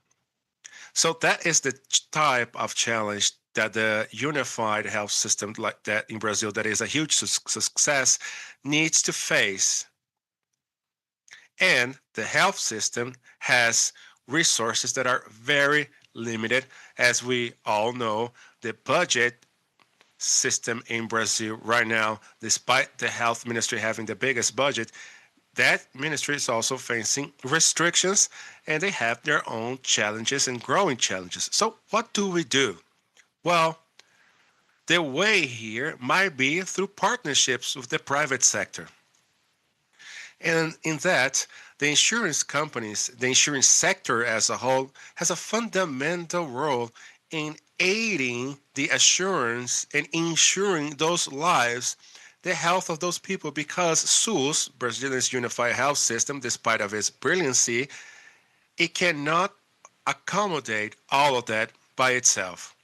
Speaker 3: So that is the type of challenge that the unified health system like that in Brazil, that is a huge success, needs to face. And the health system has resources that are very limited. As we all know, the budget system in Brazil right now, despite the health ministry having the biggest budget, that ministry is also facing restrictions, and they have their own challenges and growing challenges. So what do we do? Well, the way here might be through partnerships with the private sector. And in that, the insurance companies, the insurance sector as a whole, has a fundamental role in aiding the assurance and ensuring those lives, the health of those people, because SUS, Brazilian's Unified Health System, despite of its brilliancy, it cannot accommodate all of that by itself.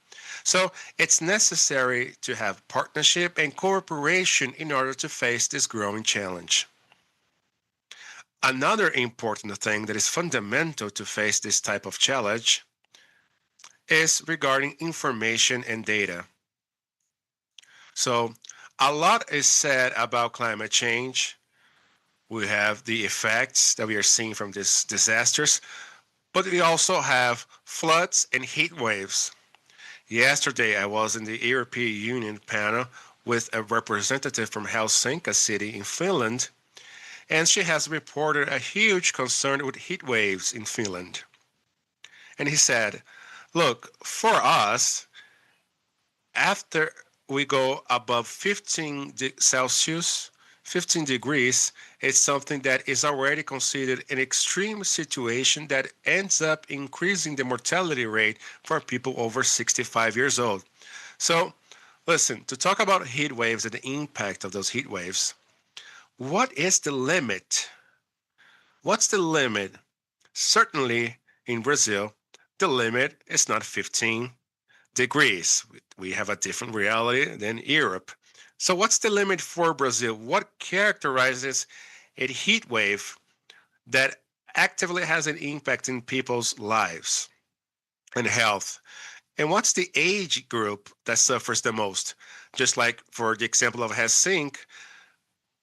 Speaker 3: So it's necessary to have partnership and cooperation in order to face this growing challenge. Another important thing that is fundamental to face this type of challenge is regarding information and data. So a lot is said about climate change. We have the effects that we are seeing from these disasters, but we also have floods and heat waves. Yesterday, I was in the European Union panel with a representative from Helsinki city in Finland, and she has reported a huge concern with heat waves in Finland. And he said, look, for us, after we go above 15 Celsius, 15 degrees, it's something that is already considered an extreme situation that ends up increasing the mortality rate for people over 65 years old. So, listen, to talk about heat waves and the impact of those heat waves, what is the limit? What's the limit? Certainly in Brazil, the limit is not 15 degrees. We have a different reality than Europe. So what's the limit for Brazil? What characterizes a heat wave that actively has an impact in people's lives and health? And what's the age group that suffers the most? Just like for the example of Helsinki,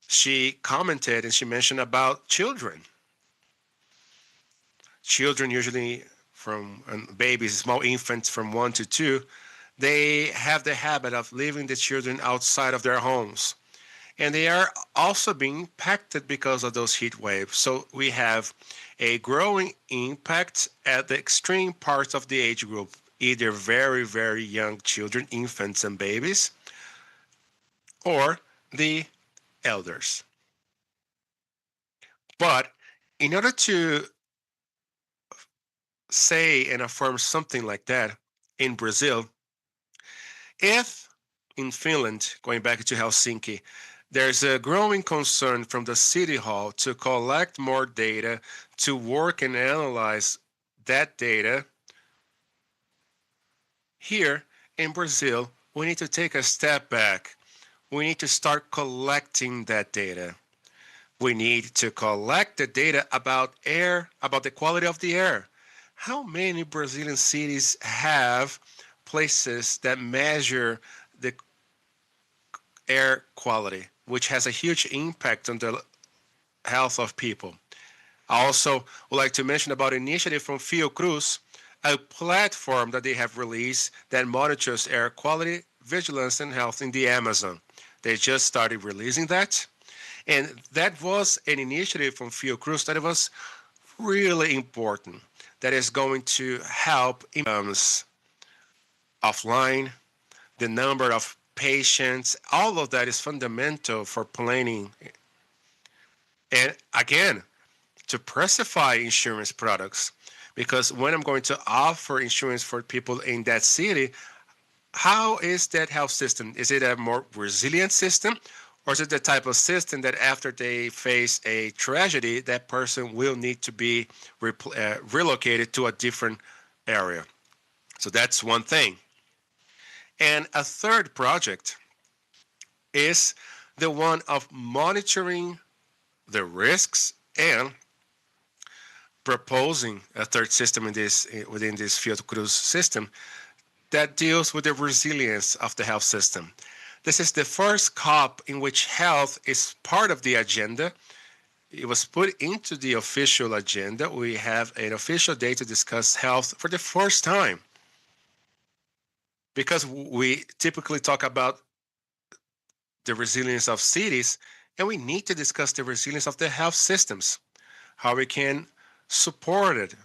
Speaker 3: she commented and she mentioned about children. Children usually from babies, small infants from 1 to 2, they have the habit of leaving the children outside of their homes. And they are also being impacted because of those heat waves. So we have a growing impact at the extreme parts of the age group, either very, very young children, infants and babies, or the elders. But in order to say and affirm something like that in Brazil, if in Finland, going back to Helsinki, there's a growing concern from the city hall to collect more data, to work and analyze that data, here in Brazil, we need to take a step back. We need to start collecting that data. We need to collect the data about air, about the quality of the air. How many Brazilian cities have places that measure the air quality, which has a huge impact on the health of people? I also would like to mention about an initiative from Fiocruz, a platform that they have released that monitors air quality, vigilance, and health in the Amazon. They just started releasing that. And that was an initiative from Fiocruz that was really important, that is going to help offline, the number of patients, all of that is fundamental for planning. And again, to precify insurance products. Because when I'm going to offer insurance for people in that city, how is that health system? Is it a more resilient system? Or is it the type of system that after they face a tragedy, that person will need to be relocated to a different area? So that's one thing. And a third project is the one of monitoring the risks and proposing a third system within this field cruise system that deals with the resilience of the health system. This is the first COP in which health is part of the agenda. It was put into the official agenda. We have an official day to discuss health for the first time, because we typically talk about the resilience of cities, and we need to discuss the resilience of the health systems, how we can support it.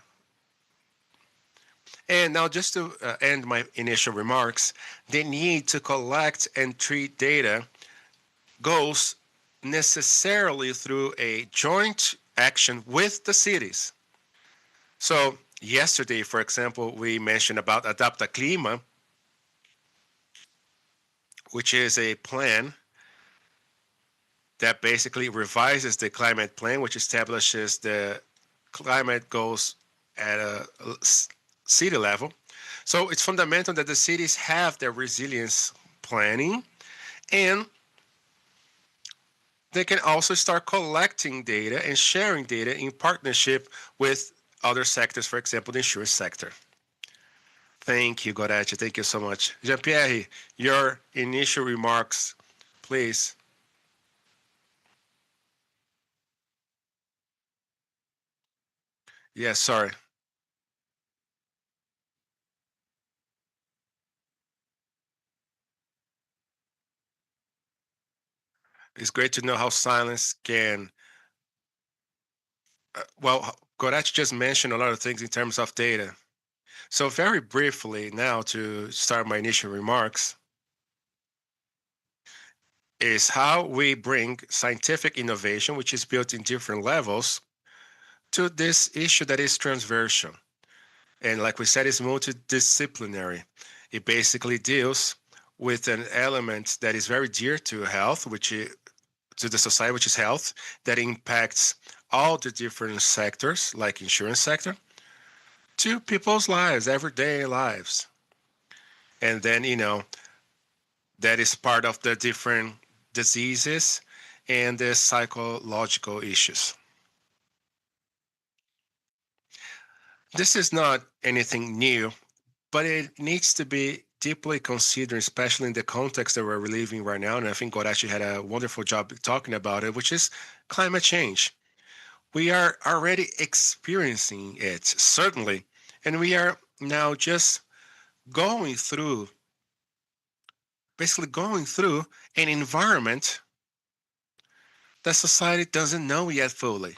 Speaker 3: And now, just to end my initial remarks, the need to collect and treat data goes necessarily through a joint action with the cities. So yesterday, for example, we mentioned about Adapta Clima, which is a plan that basically revises the climate plan, which establishes the climate goals at a city level. So it's fundamental that the cities have their resilience planning, and they can also start collecting data and sharing data in partnership with other sectors, for example, the insurance sector. Thank you, Gorete. Thank you so much. Jean-Pierre, your initial remarks, please. Yes, sorry. It's great to know how silence can. Well, Gorete just mentioned a lot of things in terms of data. So, very briefly, now to start my initial remarks, is how we bring scientific innovation, which is built in different levels, to this issue that is transversal. And like we said, it's multidisciplinary. It basically deals with an element that is very dear to health, to the society, which is health, that impacts all the different sectors, like insurance sector, to people's lives, everyday lives. And then, that is part of the different diseases and the psychological issues. This is not anything new, but it needs to be deeply considered, especially in the context that we're living right now. And I think God actually had a wonderful job talking about it, which is climate change. We are already experiencing it, certainly, and we are now just basically going through an environment that society doesn't know yet fully.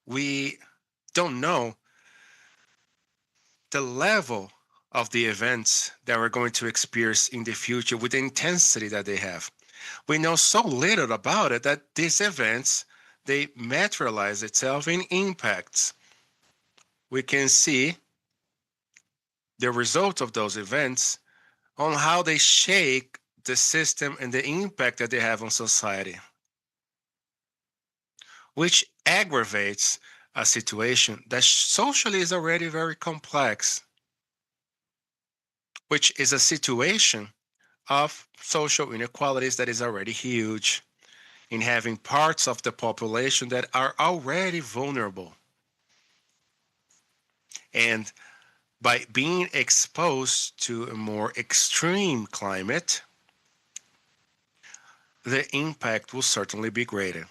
Speaker 3: We don't know the level of the events that we're going to experience in the future with the intensity that they have. We know so little about it that these events, they materialize itself in impacts. We can see the result of those events on how they shake the system and the impact that they have on society, which aggravates a situation that socially is already very complex, which is a situation of social inequalities that is already huge, in having parts of the population that are already vulnerable. And by being exposed to a more extreme climate, the impact will certainly be greater.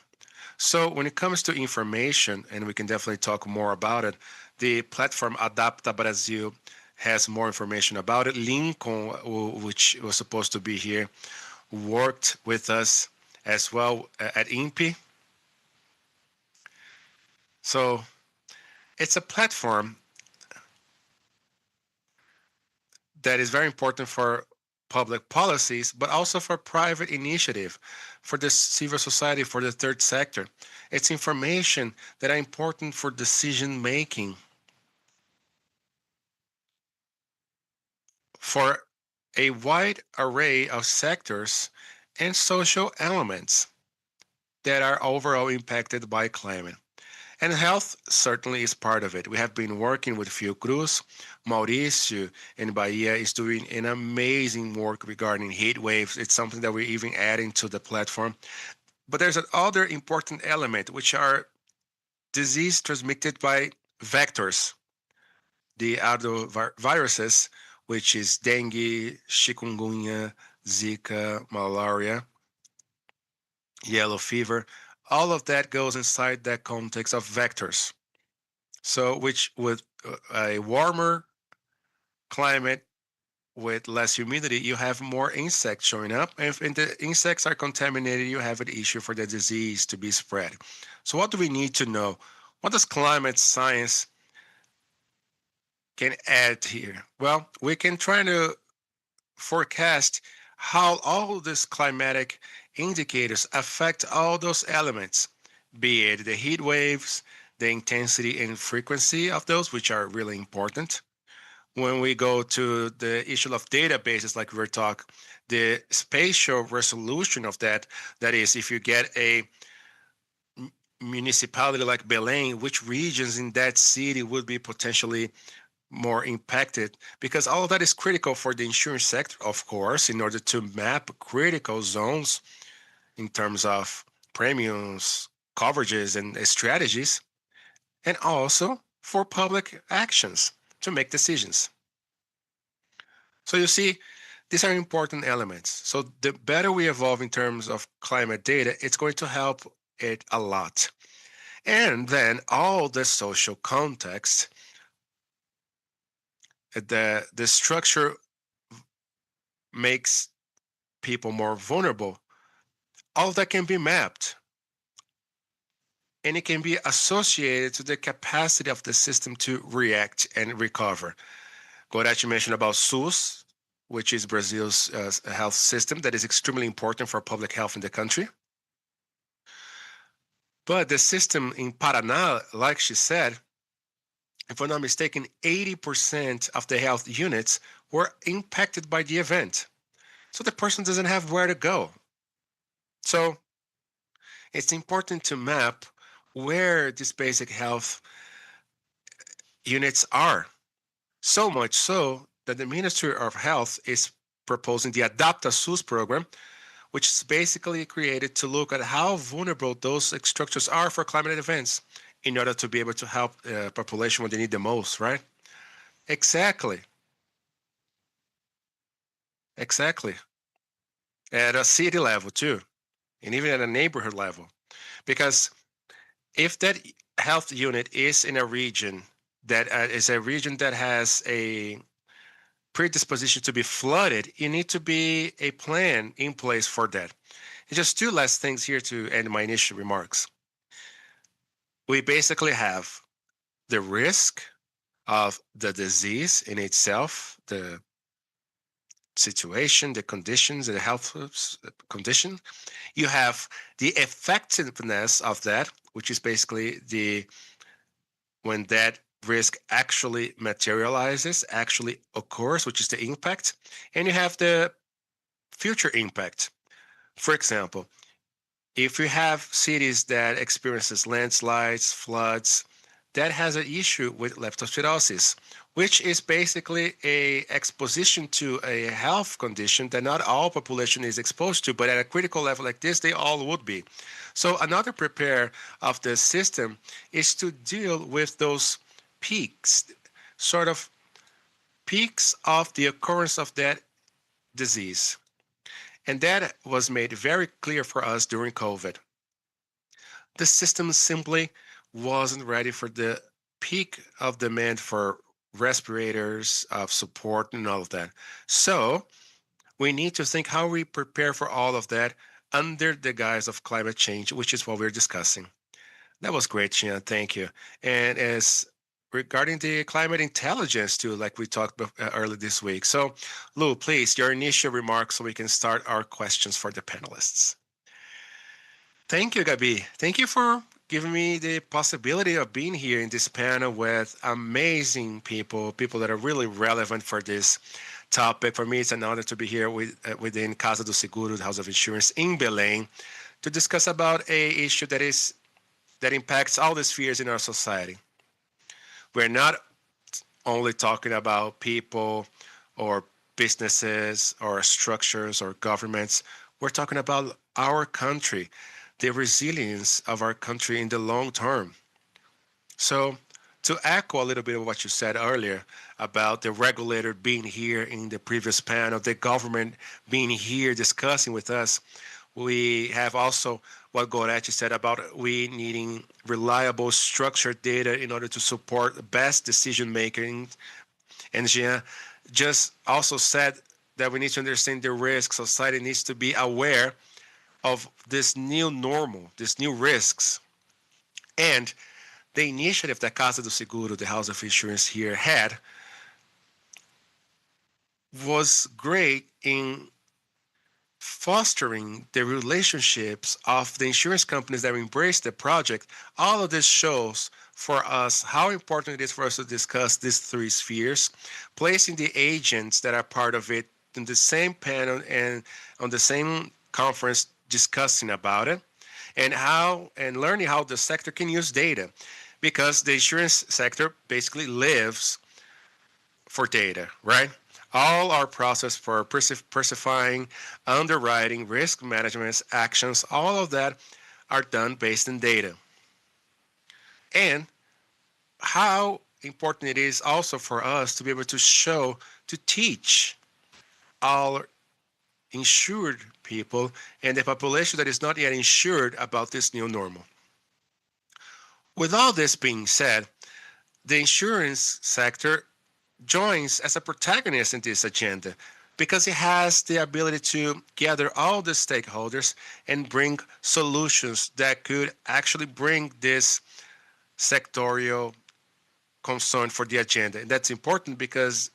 Speaker 3: So when it comes to information, and we can definitely talk more about it, the platform Adapta Brasil has more information about it. Lincoln, which was supposed to be here, worked with us as well at INPE. So it's a platform that is very important for public policies, but also for private initiative, for the civil society, for the third sector. It's information that are important for decision making, for a wide array of sectors and social elements that are overall impacted by climate. And health certainly is part of it. We have been working with Fiocruz. Mauricio in Bahia is doing an amazing work regarding heat waves. It's something that we're even adding to the platform. But there's another important element, which are disease transmitted by vectors, the other viruses, which is dengue, chikungunya, Zika, malaria, yellow fever. All of that goes inside that context of vectors. So, which with a warmer climate with less humidity, you have more insects showing up. And if the insects are contaminated, you have an issue for the disease to be spread. So, what do we need to know? What does climate science can add here? Well, we can try to forecast how all these climatic indicators affect all those elements, be it the heat waves, the intensity and frequency of those, which are really important. When we go to the issue of databases, like we were talking, the spatial resolution of that, that is, if you get a municipality like Belém, which regions in that city would be potentially more impacted, because all of that is critical for the insurance sector, of course, in order to map critical zones in terms of premiums, coverages, and strategies, and also for public actions to make decisions. So you see, these are important elements. So the better we evolve in terms of climate data, it's going to help it a lot. And then all the social context, the structure makes people more vulnerable. All that can be mapped. And it can be associated to the capacity of the system to react and recover. Gorete mentioned about SUS, which is Brazil's health system that is extremely important for public health in the country. But the system in Paraná, like she said, if I'm not mistaken, 80% of the health units were impacted by the event. So the person doesn't have where to go. So it's important to map where these basic health units are. So much so that the Ministry of Health is proposing the Adapta SUS program, which is basically created to look at how vulnerable those structures are for climate events in order to be able to help the population when they need the most, right? Exactly. Exactly. At a city level too, and even at a neighborhood level. Because if that health unit is in a region that is a region that has a predisposition to be flooded, you need to be a plan in place for that. And just two last things here to end my initial remarks. We basically have the risk of the disease in itself, the situation, the conditions, the health condition. You have the effectiveness of that, which is basically when that risk actually materializes, actually occurs, which is the impact. And you have the future impact. For example, if you have cities that experiences landslides, floods, that has an issue with leptospirosis, which is basically a exposition to a health condition that not all population is exposed to, but at a critical level like this, they all would be. So another prepare of the system is to deal with those peaks, sort of peaks of the occurrence of that disease. And that was made very clear for us during COVID. The system simply wasn't ready for the peak of demand for respirators, of support, and all of that. So we need to think how we prepare for all of that under the guise of climate change, which is what we're discussing. That was great, Xian. Thank you. And as regarding the climate intelligence too, like we talked earlier this week. So, Lou, please, your initial remarks so we can start our questions for the panelists. Thank you, Gabi. Thank you for giving me the possibility of being here in this panel with amazing people that are really relevant for this topic. For me, it's an honor to be here within Casa do Seguro, the House of Insurance in Belém, to discuss about a issue that impacts all the spheres in our society. We're not only talking about people or businesses or structures or governments. We're talking about our country, the resilience of our country in the long term. So, to echo a little bit of what you said earlier about the regulator being here in the previous panel, the government being here discussing with us, we have also what Goretti said about we needing reliable, structured data in order to support best decision making. And Jean just also said that we need to understand the risk. Society needs to be aware of this new normal, these new risks. And the initiative that Casa do Seguro, the House of Insurance here, had was great in fostering the relationships of the insurance companies that embrace the project. All of this shows for us how important it is for us to discuss these three spheres, placing the agents that are part of it in the same panel and on the same conference discussing about it, and learning how the sector can use data, because the insurance sector basically lives for data, right? All our process for persifying, underwriting, risk management actions, all of that are done based on data. And how important it is also for us to be able to teach our insured people and the population that is not yet insured about this new normal. With all this being said, the insurance sector joins as a protagonist in this agenda because it has the ability to gather all the stakeholders and bring solutions that could actually bring this sectorial concern for the agenda. And that's important because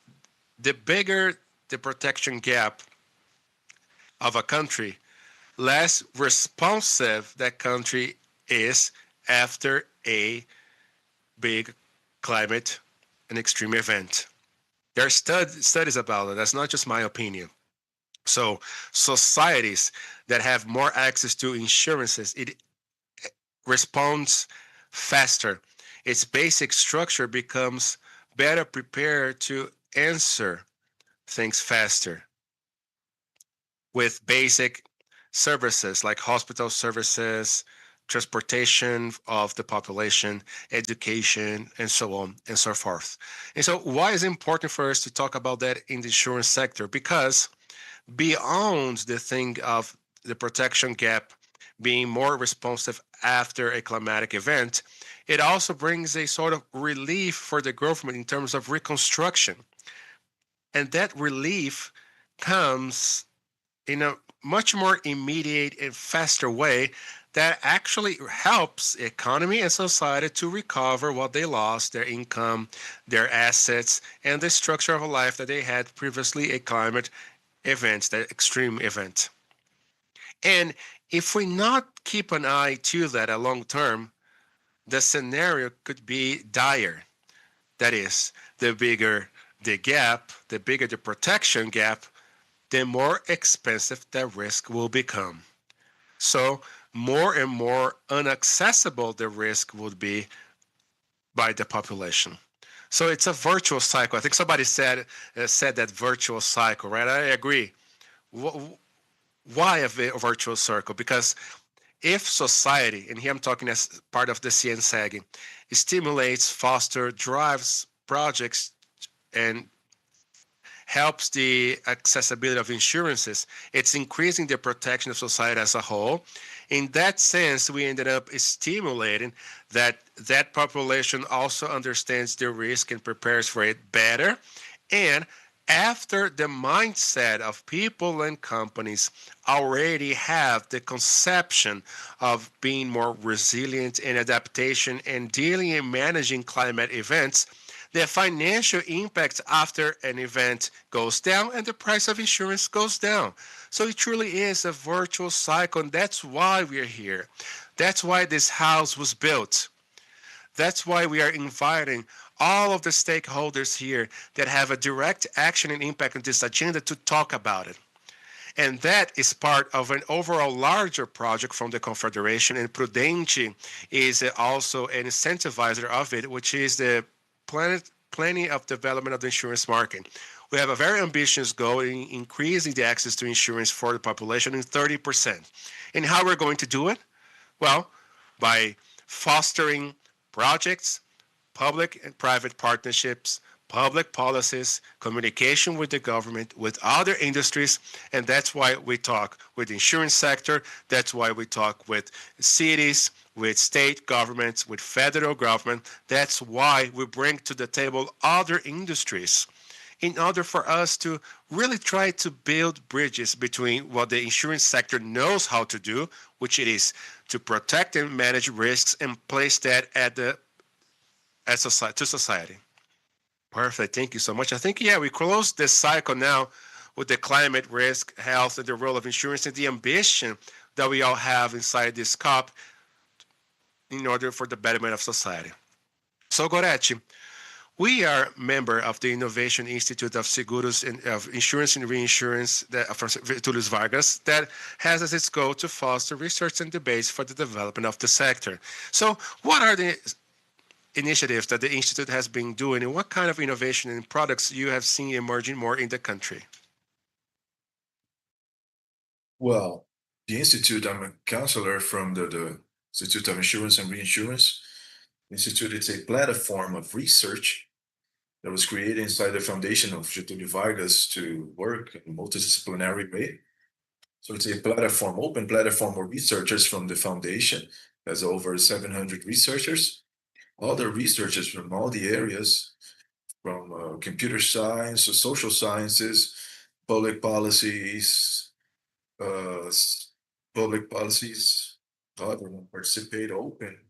Speaker 3: the bigger the protection gap of a country, less responsive that country is after a big climate and extreme event. There are studies about it. That's not just my opinion. So societies that have more access to insurances, it responds faster. Its basic structure becomes better prepared to answer things faster with basic services like hospital services, transportation of the population, education, and so on and so forth. And so why is it important for us to talk about that in the insurance sector? Because beyond the thing of the protection gap being more responsive after a climatic event, it also brings a sort of relief for the government in terms of reconstruction. And that relief comes in a much more immediate and faster way that actually helps economy and society to recover what they lost, their income, their assets, and the structure of a life that they had previously a climate event, that extreme event. And if we not keep an eye to that a long term, the scenario could be dire. That is, the bigger the gap, the bigger the protection gap, the more expensive the risk will become. So more and more inaccessible the risk would be by the population. So it's a virtual cycle. I think somebody said that virtual cycle, right? I agree. Why a virtual circle? Because if society, and here I'm talking as part of the CNseg, stimulates, fosters, drives projects, and helps the accessibility of insurances, it's increasing the protection of society as a whole. In that sense, we ended up stimulating that population also understands the risk and prepares for it better, and after the mindset of people and companies already have the conception of being more resilient in adaptation and dealing and managing climate events, the financial impact after an event goes down and the price of insurance goes down. So it truly is a virtual cycle, and that's why we're here. That's why this house was built. That's why we are inviting all of the stakeholders here that have a direct action and impact on this agenda to talk about it. And that is part of an overall larger project from the Confederation, and Prudential is also an incentivizer of it, which is the planning of development of the insurance market. We have a very ambitious goal in increasing the access to insurance for the population in 30%. And how we're going to do it? Well, by fostering projects, public and private partnerships, public policies, communication with the government, with other industries, and that's why we talk with the insurance sector, that's why we talk with cities, with state governments, with federal government, that's why we bring to the table other industries in order for us to really try to build bridges between what the insurance sector knows how to do, which it is to protect and manage risks and place that at the to society. Perfect. Thank you so much. I think, yeah, we close this cycle now with the climate risk, health, and the role of insurance and the ambition that we all have inside this COP in order for the betterment of society. So, Goretti, we are member of the Innovation Institute of Seguros and of Insurance and Reinsurance from Tulio Vargas that has as its goal to foster research and debates for the development of the sector. So what are the initiatives that the Institute has been doing, and what kind of innovation and products you have seen emerging more in the country?
Speaker 2: Well, the Institute, I'm a counselor from the Institute of Insurance and Reinsurance. Institute is a platform of research that was created inside the foundation of Getúlio Vargas to work in a multidisciplinary way. So it's a platform, open platform of researchers from the foundation. Has over 700 researchers. All the researchers from all the areas, from computer science to social sciences, public policies, everyone participate open.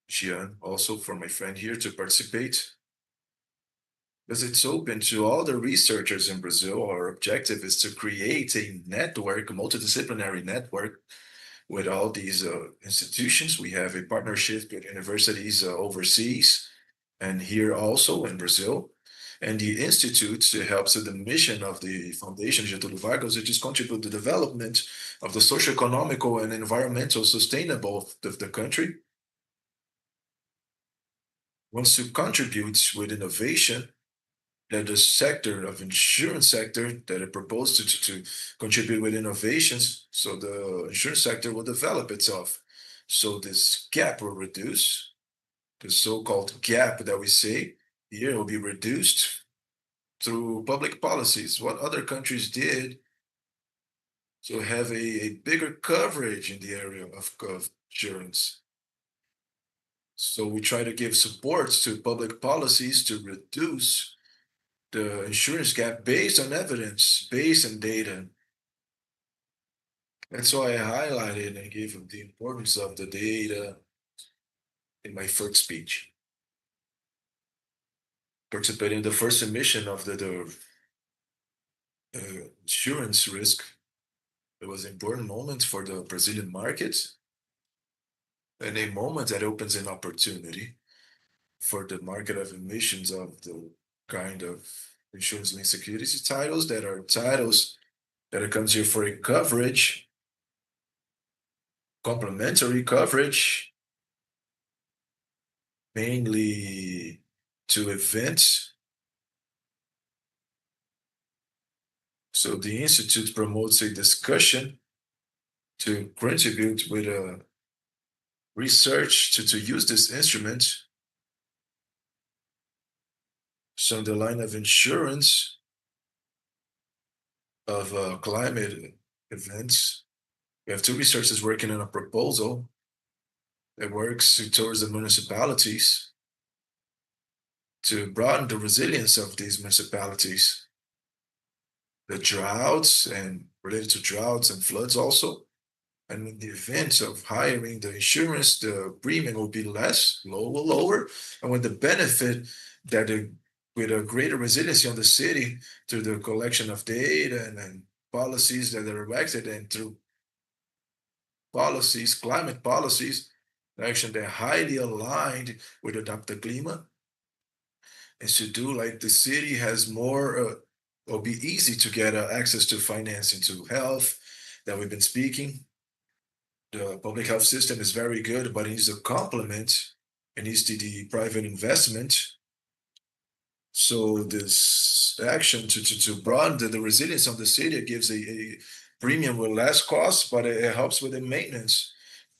Speaker 2: Gian, also for my friend here to participate, because it's open to all the researchers in Brazil. Our objective is to create a network, a multidisciplinary network with all these institutions. We have a partnership with universities overseas and here also in Brazil. And the Institute helps with the mission of the Foundation Getúlio Vargas, which is contribute to the development of the socio-economical and environmental sustainable of the country. Wants to contribute with innovation that the sector of insurance sector that it proposed to contribute with innovations, so the insurance sector will develop itself. So this gap will reduce, the so-called gap that we say here will be reduced through public policies, what other countries did to have a bigger coverage in the area of insurance. So we try to give supports to public policies to reduce the insurance gap based on evidence, based on data. That's why I highlighted and gave the importance of the data in my first speech. Participating in the first emission of the insurance risk, it was an important moment for the Brazilian market and a moment that opens an opportunity for the market of emissions of the kind of insurance-linked securities titles that are titles that it comes here for a coverage, complementary coverage, mainly to events. So the Institute promotes a discussion to contribute with a research to use this instrument. So in the line of insurance of climate events, we have two researchers working on a proposal that works towards the municipalities to broaden the resilience of these municipalities the droughts and related to droughts and floods also. And in the event of hiring the insurance, the premium will be lower. And with the benefit that with a greater resiliency on the city through the collection of data and policies that are erected and through policies, climate policies, actually they're highly aligned with Adapta Clima. And to do like the city has more, it'll be easy to get access to financing to health that we've been speaking. The public health system is very good, but it needs a complement. It needs the private investment. So this action to broaden the resilience of the city gives a premium with less cost, but it helps with the maintenance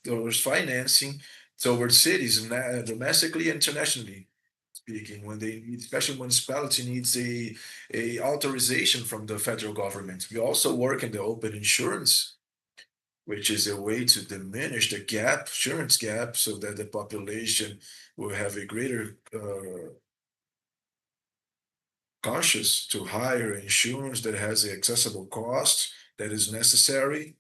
Speaker 2: towards financing towards cities domestically and internationally speaking, when they need, especially municipality needs a authorization from the federal government. We also work in the open insurance, which is a way to diminish the gap, insurance gap, so that the population will have a greater conscious to hire insurance that has the accessible cost that is necessary.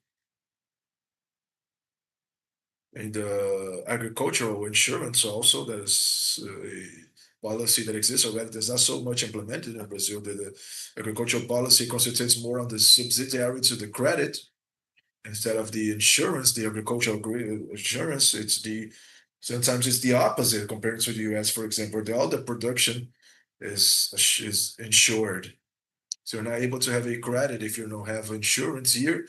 Speaker 2: And the agricultural insurance also, that is a policy that exists already. There's not so much implemented in Brazil. The agricultural policy concentrates more on the subsidiary to the credit instead of the insurance, the agricultural insurance. Sometimes it's the opposite compared to the US, for example, all the production is insured. So you're not able to have a credit if you don't have insurance here.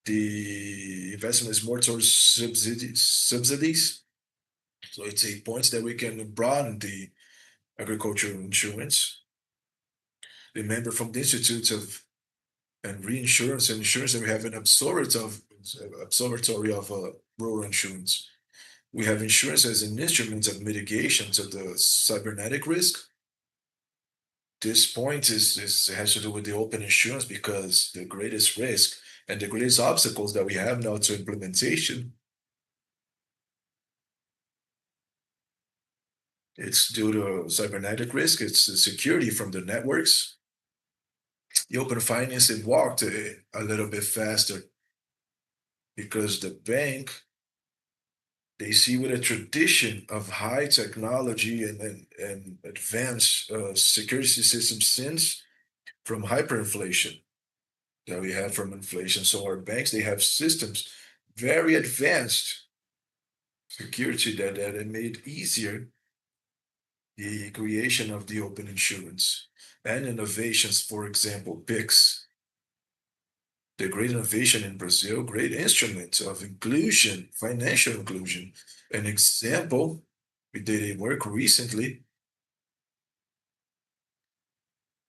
Speaker 2: The investment is more towards subsidies. So it's a point that we can broaden the agricultural insurance. The member from the Institute of and Reinsurance and Insurance, and we have an observatory of rural insurance. We have insurance as an instrument of mitigation to the cybernetic risk. This point has to do with the open insurance because the greatest risk and the greatest obstacles that we have now to implementation, it's due to cybernetic risk, it's the security from the networks. The open financing walked a little bit faster because the bank, they see with a tradition of high technology and advanced security systems since from hyperinflation that we have from inflation. So our banks, they have systems, very advanced security that it made easier the creation of the open insurance and innovations, for example, PIX, the great innovation in Brazil, great instrument of inclusion, financial inclusion. An example, we did a work recently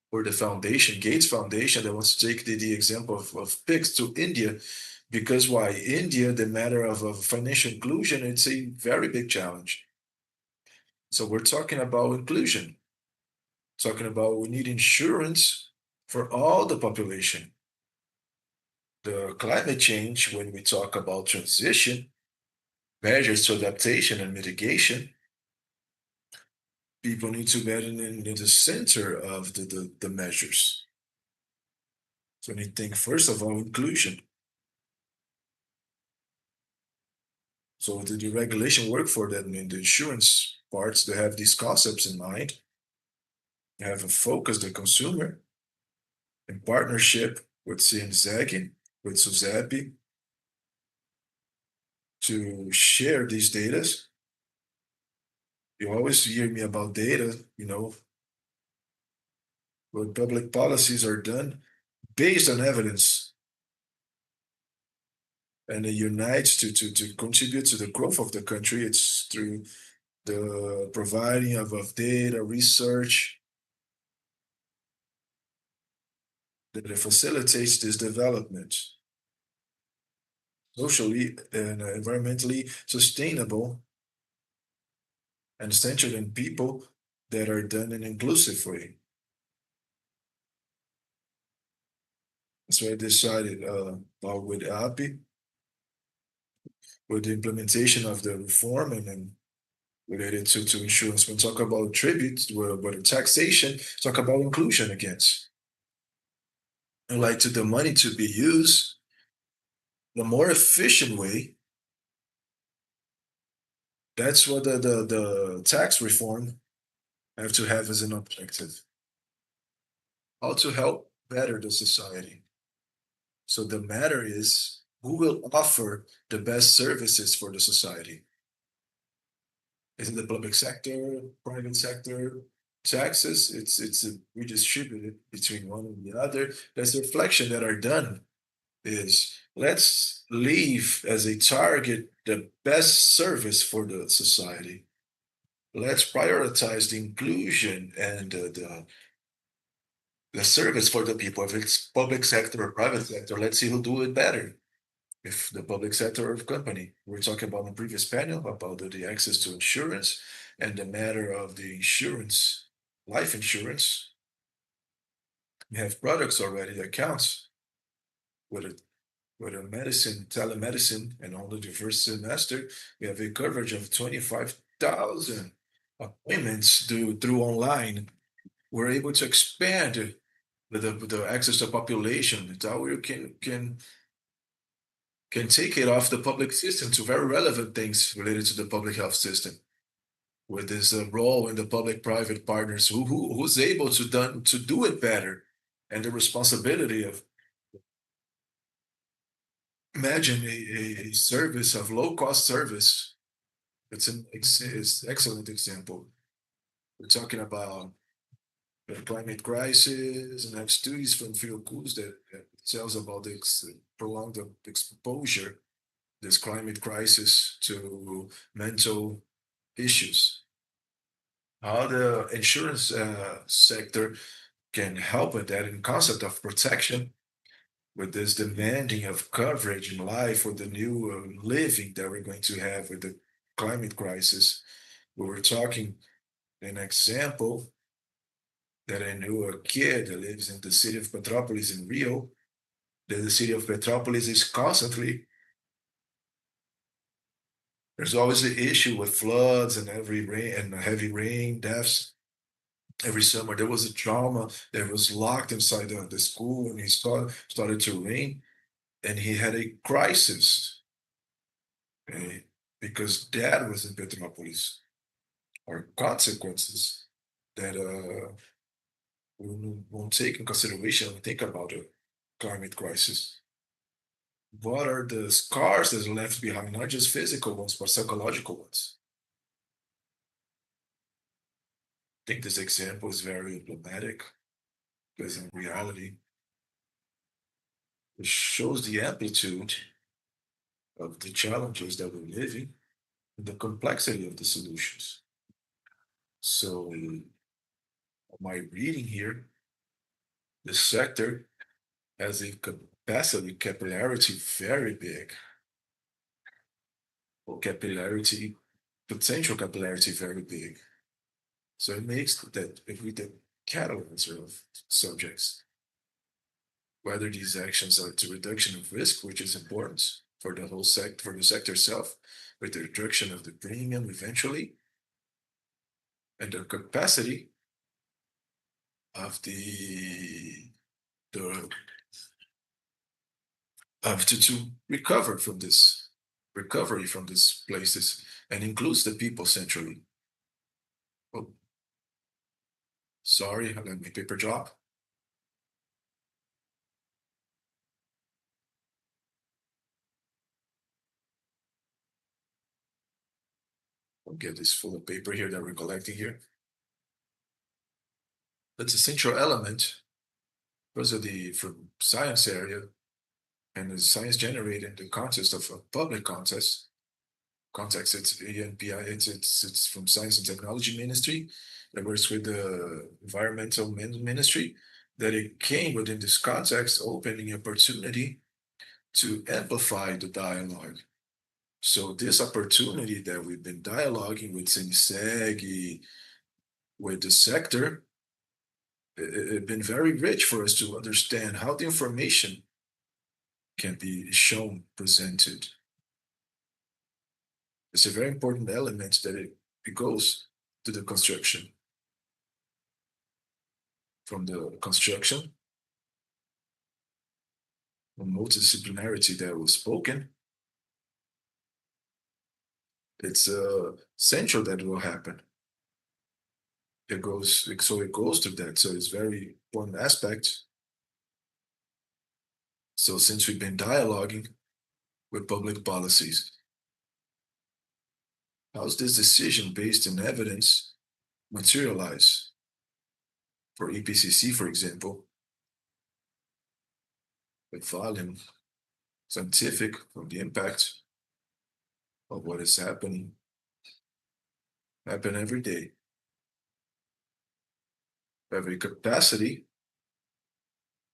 Speaker 2: for the foundation, Gates Foundation, that wants to take the example of PIX to India. Because why? India, the matter of financial inclusion, it's a very big challenge. So we're talking about inclusion, talking about we need insurance for all the population. The climate change, when we talk about transition, measures to adaptation and mitigation, people need to get in the center of the measures. So we think, first of all, inclusion. So the regulation work for them in the insurance parts, they have these concepts in mind. They have a focus the consumer in partnership with CNseg, with SUSEP, to share these data. You always hear me about data, where public policies are done based on evidence. And it unites to contribute to the growth of the country. It's through the providing of data, research, that it facilitates this development. Socially and environmentally sustainable and centered in people that are done in an inclusive way. That's why I decided with API, with the implementation of the reform and then related to insurance. When we talk about tributes, but taxation, talk about inclusion against. like to the money to be used, the more efficient way. That's what the tax reform have to have as an objective. How to help better the society. So the matter is who will offer the best services for the society. Is it the public sector, private sector? Taxes, it's redistributed between one and the other. There's a reflection that are done is let's leave as a target the best service for the society. Let's prioritize the inclusion and the service for the people. If it's public sector or private sector, let's see who do it better. If the public sector or company, we're talking about in the previous panel about the access to insurance and the matter of the insurance, life insurance. We have products already that counts with a medicine, telemedicine, and on the first semester, we have a coverage of 25,000 appointments through online. We're able to expand the access to population. That's how we can take it off the public system to very relevant things related to the public health system. With this role in the public-private partners, who's able to do it better, and the responsibility of imagine a service of low-cost service. It's an excellent example. We're talking about the climate crisis and have studies from Fiocruz that tells about the prolonged exposure, this climate crisis to mental issues. How the insurance sector can help with that in concept of protection, with this demanding of coverage in life, with the new living that we're going to have with the climate crisis. We were talking an example that I knew a kid that lives in the city of Petropolis in Rio, that the city of Petropolis is constantly, there's always the issue with floods and heavy rain, deaths. Every summer there was a trauma that was locked inside the school, and he started to rain, and he had a crisis because dad was in Petropolis, or consequences that we won't take in consideration when we think about the climate crisis. What are the scars that are left behind, not just physical ones, but psychological ones? I think this example is very emblematic because in reality, it shows the amplitude of the challenges that we're living and the complexity of the solutions. So, my reading here, the sector has a capacity, capillarity very big, or capillarity, potential capillarity very big. So it makes that if we the catalyzer of subjects, whether these actions are to reduction of risk, which is important for the whole sector, for the sector itself, with the reduction of the premium eventually, and the capacity of to recover from this recovery from these places, and includes the people centrally. Oh, sorry, I let my paper drop. I'll get this full of paper here that we're collecting here. That's a central element because of from science area, and the science generated in the context of a public context. It's ENPI, it's from Science and Technology Ministry that works with the Environmental Ministry, that it came within this context, opening opportunity to amplify the dialogue. So this opportunity that we've been dialoguing with CNseg, with the sector, it's been very rich for us to understand how the information can be shown, presented. It's a very important element that it goes to the construction. From the construction the multidisciplinarity that was spoken, it's essential that will happen. It goes to that. So it's very important aspect. So since we've been dialoguing with public policies, how's this decision based in evidence materialize? For EPCC, for example, with volume, scientific from the impact of what is happening, happen every day. Have a capacity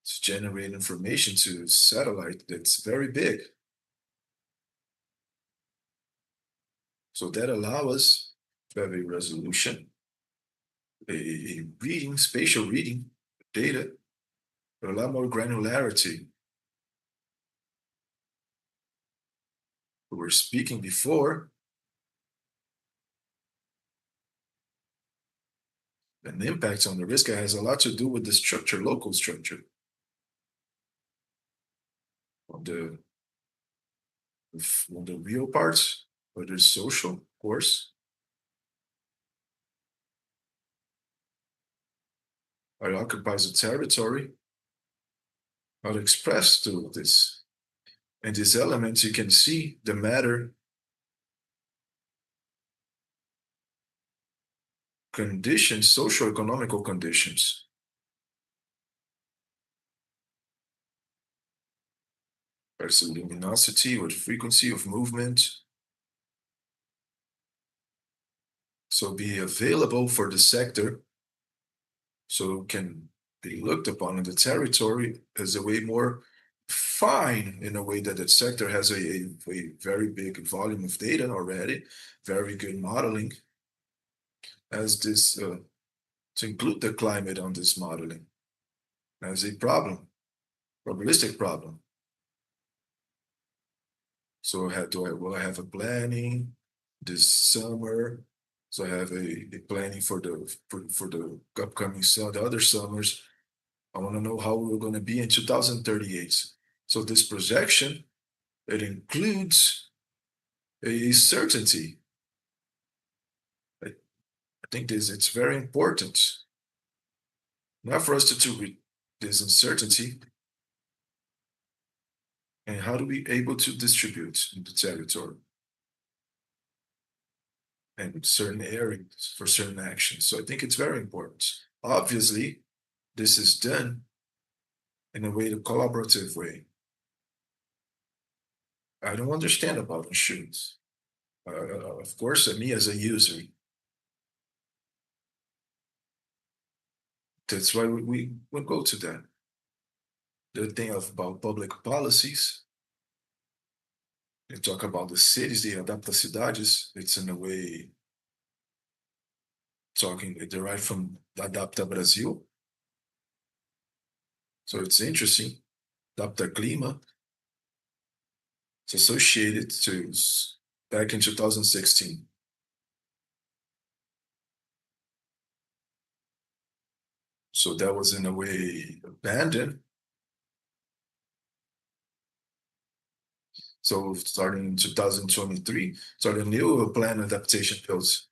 Speaker 2: to generate information to satellite that's very big. So that allows us to have a resolution, a reading, spatial reading data, but a lot more granularity. We were speaking before, and the impact on the risk has a lot to do with the structure, local structure. On the real parts, but there's social, of course. It occupies a territory, how to express to this. And these elements, you can see the matter conditions, socio-economical conditions. There's a luminosity or frequency of movement. So be available for the sector, so it can be looked upon in the territory as a way more fine, in a way that the sector has a very big volume of data already, very good modeling, as this to include the climate on this modeling as a problem, probabilistic problem. So will I have a planning this summer? So I have a planning for the upcoming the other summers. I want to know how we're going to be in 2038. So this projection, it includes a certainty. I think it's very important. Not for us to read this uncertainty, and how do we able to distribute in the territory and certain areas for certain actions. So I think it's very important. Obviously, this is done in a way, the collaborative way. I don't understand about insurance. Of course, me as a user. That's why we go to that. The thing about public policies, they talk about the cities, the adapta cidades. It's in a way talking derived from Adapta Brasil. So it's interesting. Adapta Clima. It's associated to back in 2016. So that was in a way abandoned. So starting in 2023, started a new plan adaptation pills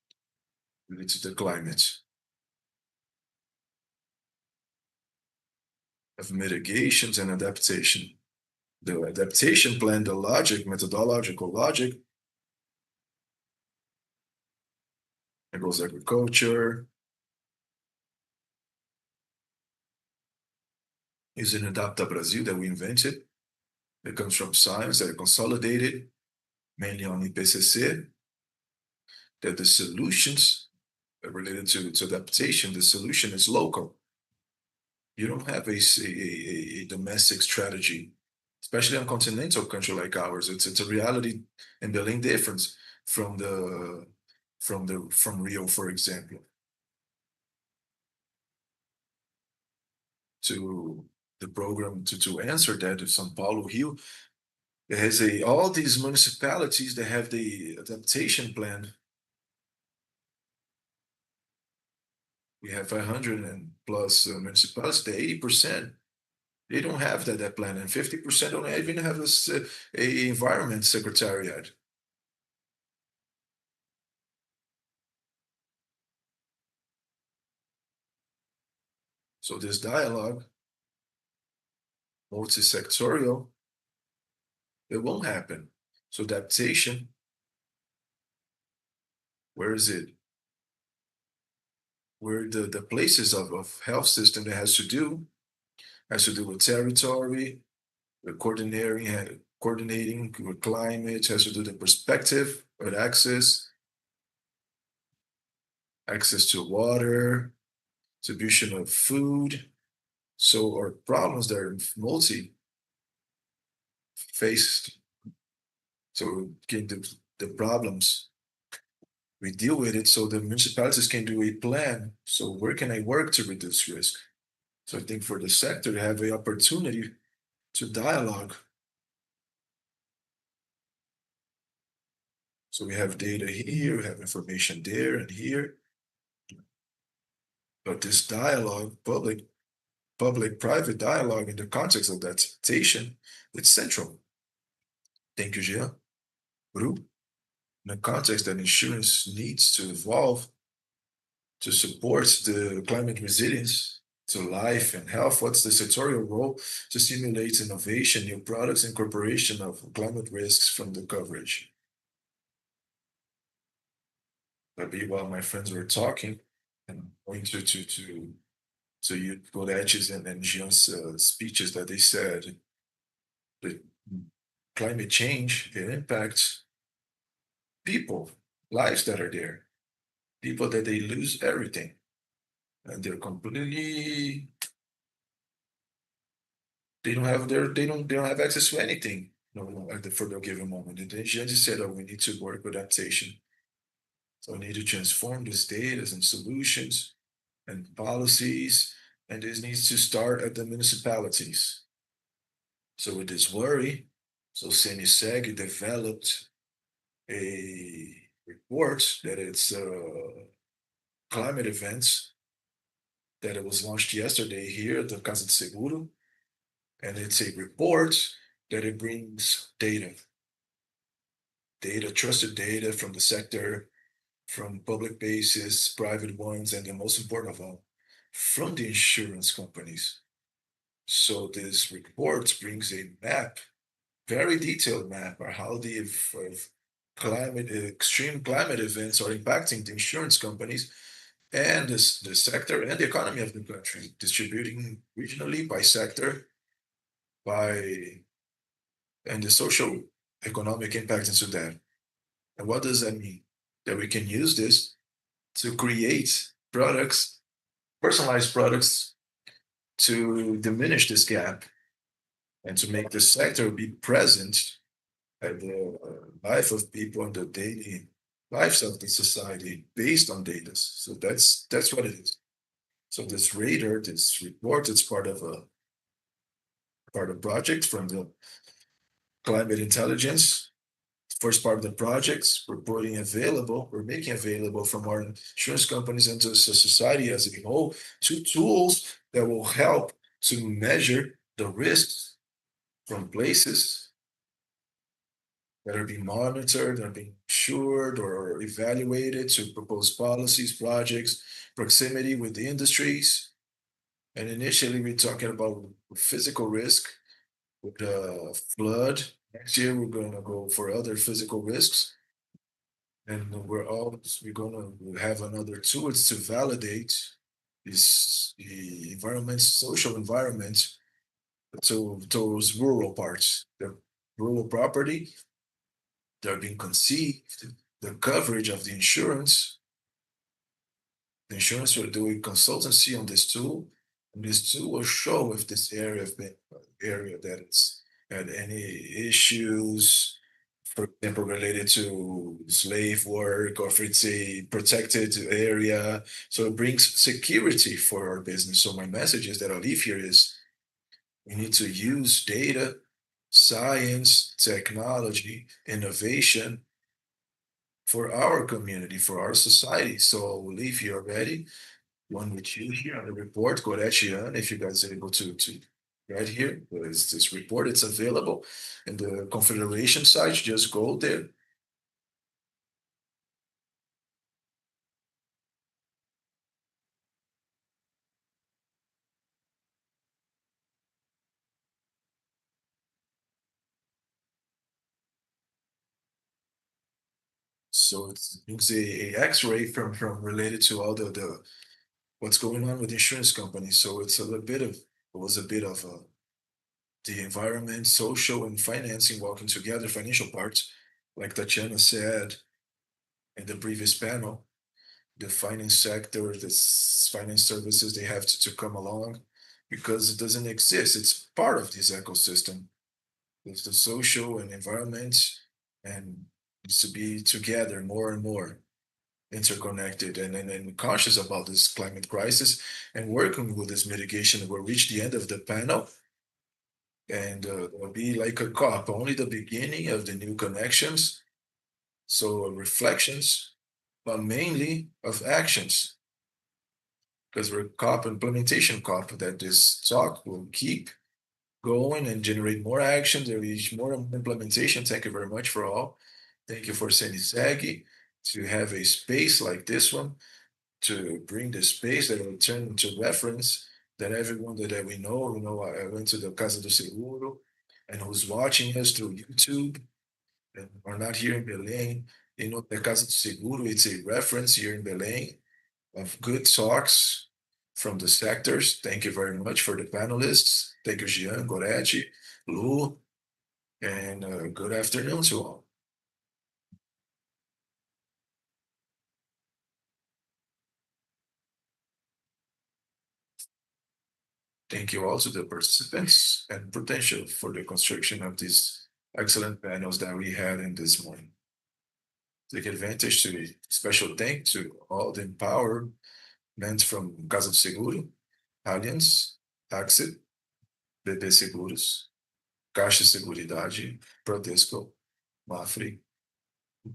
Speaker 2: related to the climate. Of mitigations and adaptation. The adaptation plan, the logic, methodological logic. It goes agriculture. Is an Adapta Brasil that we invented. It comes from science that are consolidated, mainly on IPCC, that the solutions related to adaptation, the solution is local. You don't have a domestic strategy, especially on a continental country like ours. It's a reality and building difference from Rio, for example, to the program to answer that of São Paulo, Rio. It has all these municipalities that have the adaptation plan. We have 500 and plus municipalities, the 80%. They don't have that plan, and 50% don't even have a environment secretariat. So this dialogue, multi-sectorial, it won't happen. So adaptation, where is it? Where the places of health system that has to do with territory, coordinating with climate, has to do the perspective with access to water, distribution of food. So our problems that are multi-faced. So get the problems, we deal with it, so the municipalities can do a plan. So where can I work to reduce risk? So I think for the sector to have the opportunity to dialogue. So we have data here, we have information there and here. But this dialogue, public-private dialogue in the context of that citation, it's central. Thank you, Jean. Bru, in the context that insurance needs to evolve to support the climate resilience to life and health, what's the sectorial role to stimulate innovation, new products, incorporation of climate risks from the coverage? That'd be while my friends were talking, and going to you Goretti's and Jean's speeches, that they said that climate change, it impacts people, lives that are there, people that they lose everything, and they're completely, they don't have access to anything, for the given moment. And then Jean just said, oh, we need to work with adaptation. So we need to transform these data and solutions and policies, and this needs to start at the municipalities. So with this worry, so CNseg developed a report that it's climate events, that it was launched yesterday here at the Casa de Seguro, and it's a report that it brings data, trusted data from the sector, from public bases, private ones, and the most important of all, from the insurance companies. So this report brings a map, very detailed map, of how the extreme climate events are impacting the insurance companies and the sector and the economy of the country, distributing regionally by sector, and the social economic impact into that. And what does that mean? That we can use this to create products, personalized products, to diminish this gap and to make the sector be present at the life of people and the daily lives of the society based on data. So that's what it is. So this radar, this report, it's part of a project from the climate intelligence. First part of the projects we're making available from our insurance companies and to society as a whole, two tools that will help to measure the risks from places that are being monitored, are being insured or evaluated, to propose policies, projects, proximity with the industries. And initially we're talking about physical risk with flood. Next year we're going to go for other physical risks, and we're going to have another tools to validate the social environment, to those rural parts, the rural property, they're being conceived, the coverage of the insurance. The insurance will do a consultancy on this tool, and this tool will show if this area that it's had any issues, for example, related to slave work, or if it's a protected area. So it brings security for our business. So my message is that I leave here is, we need to use data, science, technology, innovation for our community, for our society. So we'll leave here already. One with you here on the report, Goretti, if you guys are able to right here. There's this report, it's available in the Confederation site. Just go there. So it's a X-ray from related to all the what's going on with insurance companies. So it's a little bit of, it was a bit of the environment, social, and financing walking together, financial parts, like Tatiana said in the previous panel. The finance sector, this finance services, they have to come along because it doesn't exist. It's part of this ecosystem. With the social and environment, and needs to be together more and more interconnected and conscious about this climate crisis and working with this mitigation. We'll reach the end of the panel, and it'll be like a COP, only the beginning of the new connections. So reflections, but mainly of actions, because we're COP implementation COP, that this talk will keep going and generate more action. There is more implementation. Thank you very much for all. Thank you for CNseg to have a space like this one, to bring the space that will turn into reference, that everyone that we know, I went to the Casa do Seguro and who's watching us through YouTube and are not here in Belém, the Casa do Seguro, it's a reference here in Belém of good talks from the sectors. Thank you very much for the panelists. Thank you, Gian, Goretti, Lu, and good afternoon to all. Thank you all to the participants and Prudential for the construction of these excellent panels that we had in this morning. Take advantage to a special thank to all the empowerment from Casa do Seguro, Allianz, Axit, BB Seguros, Caixa Seguridade, Bradesco, Mafre,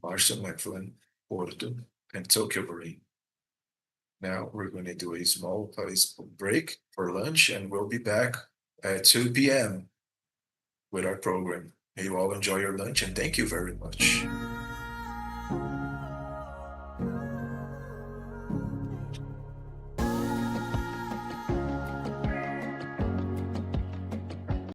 Speaker 2: Marshall McFlynn, Porto, and Tokyo Marine. Now we're going to do a small break for lunch, and we'll be back at 2 p.m. with our program. May you all enjoy your lunch, and thank you very much.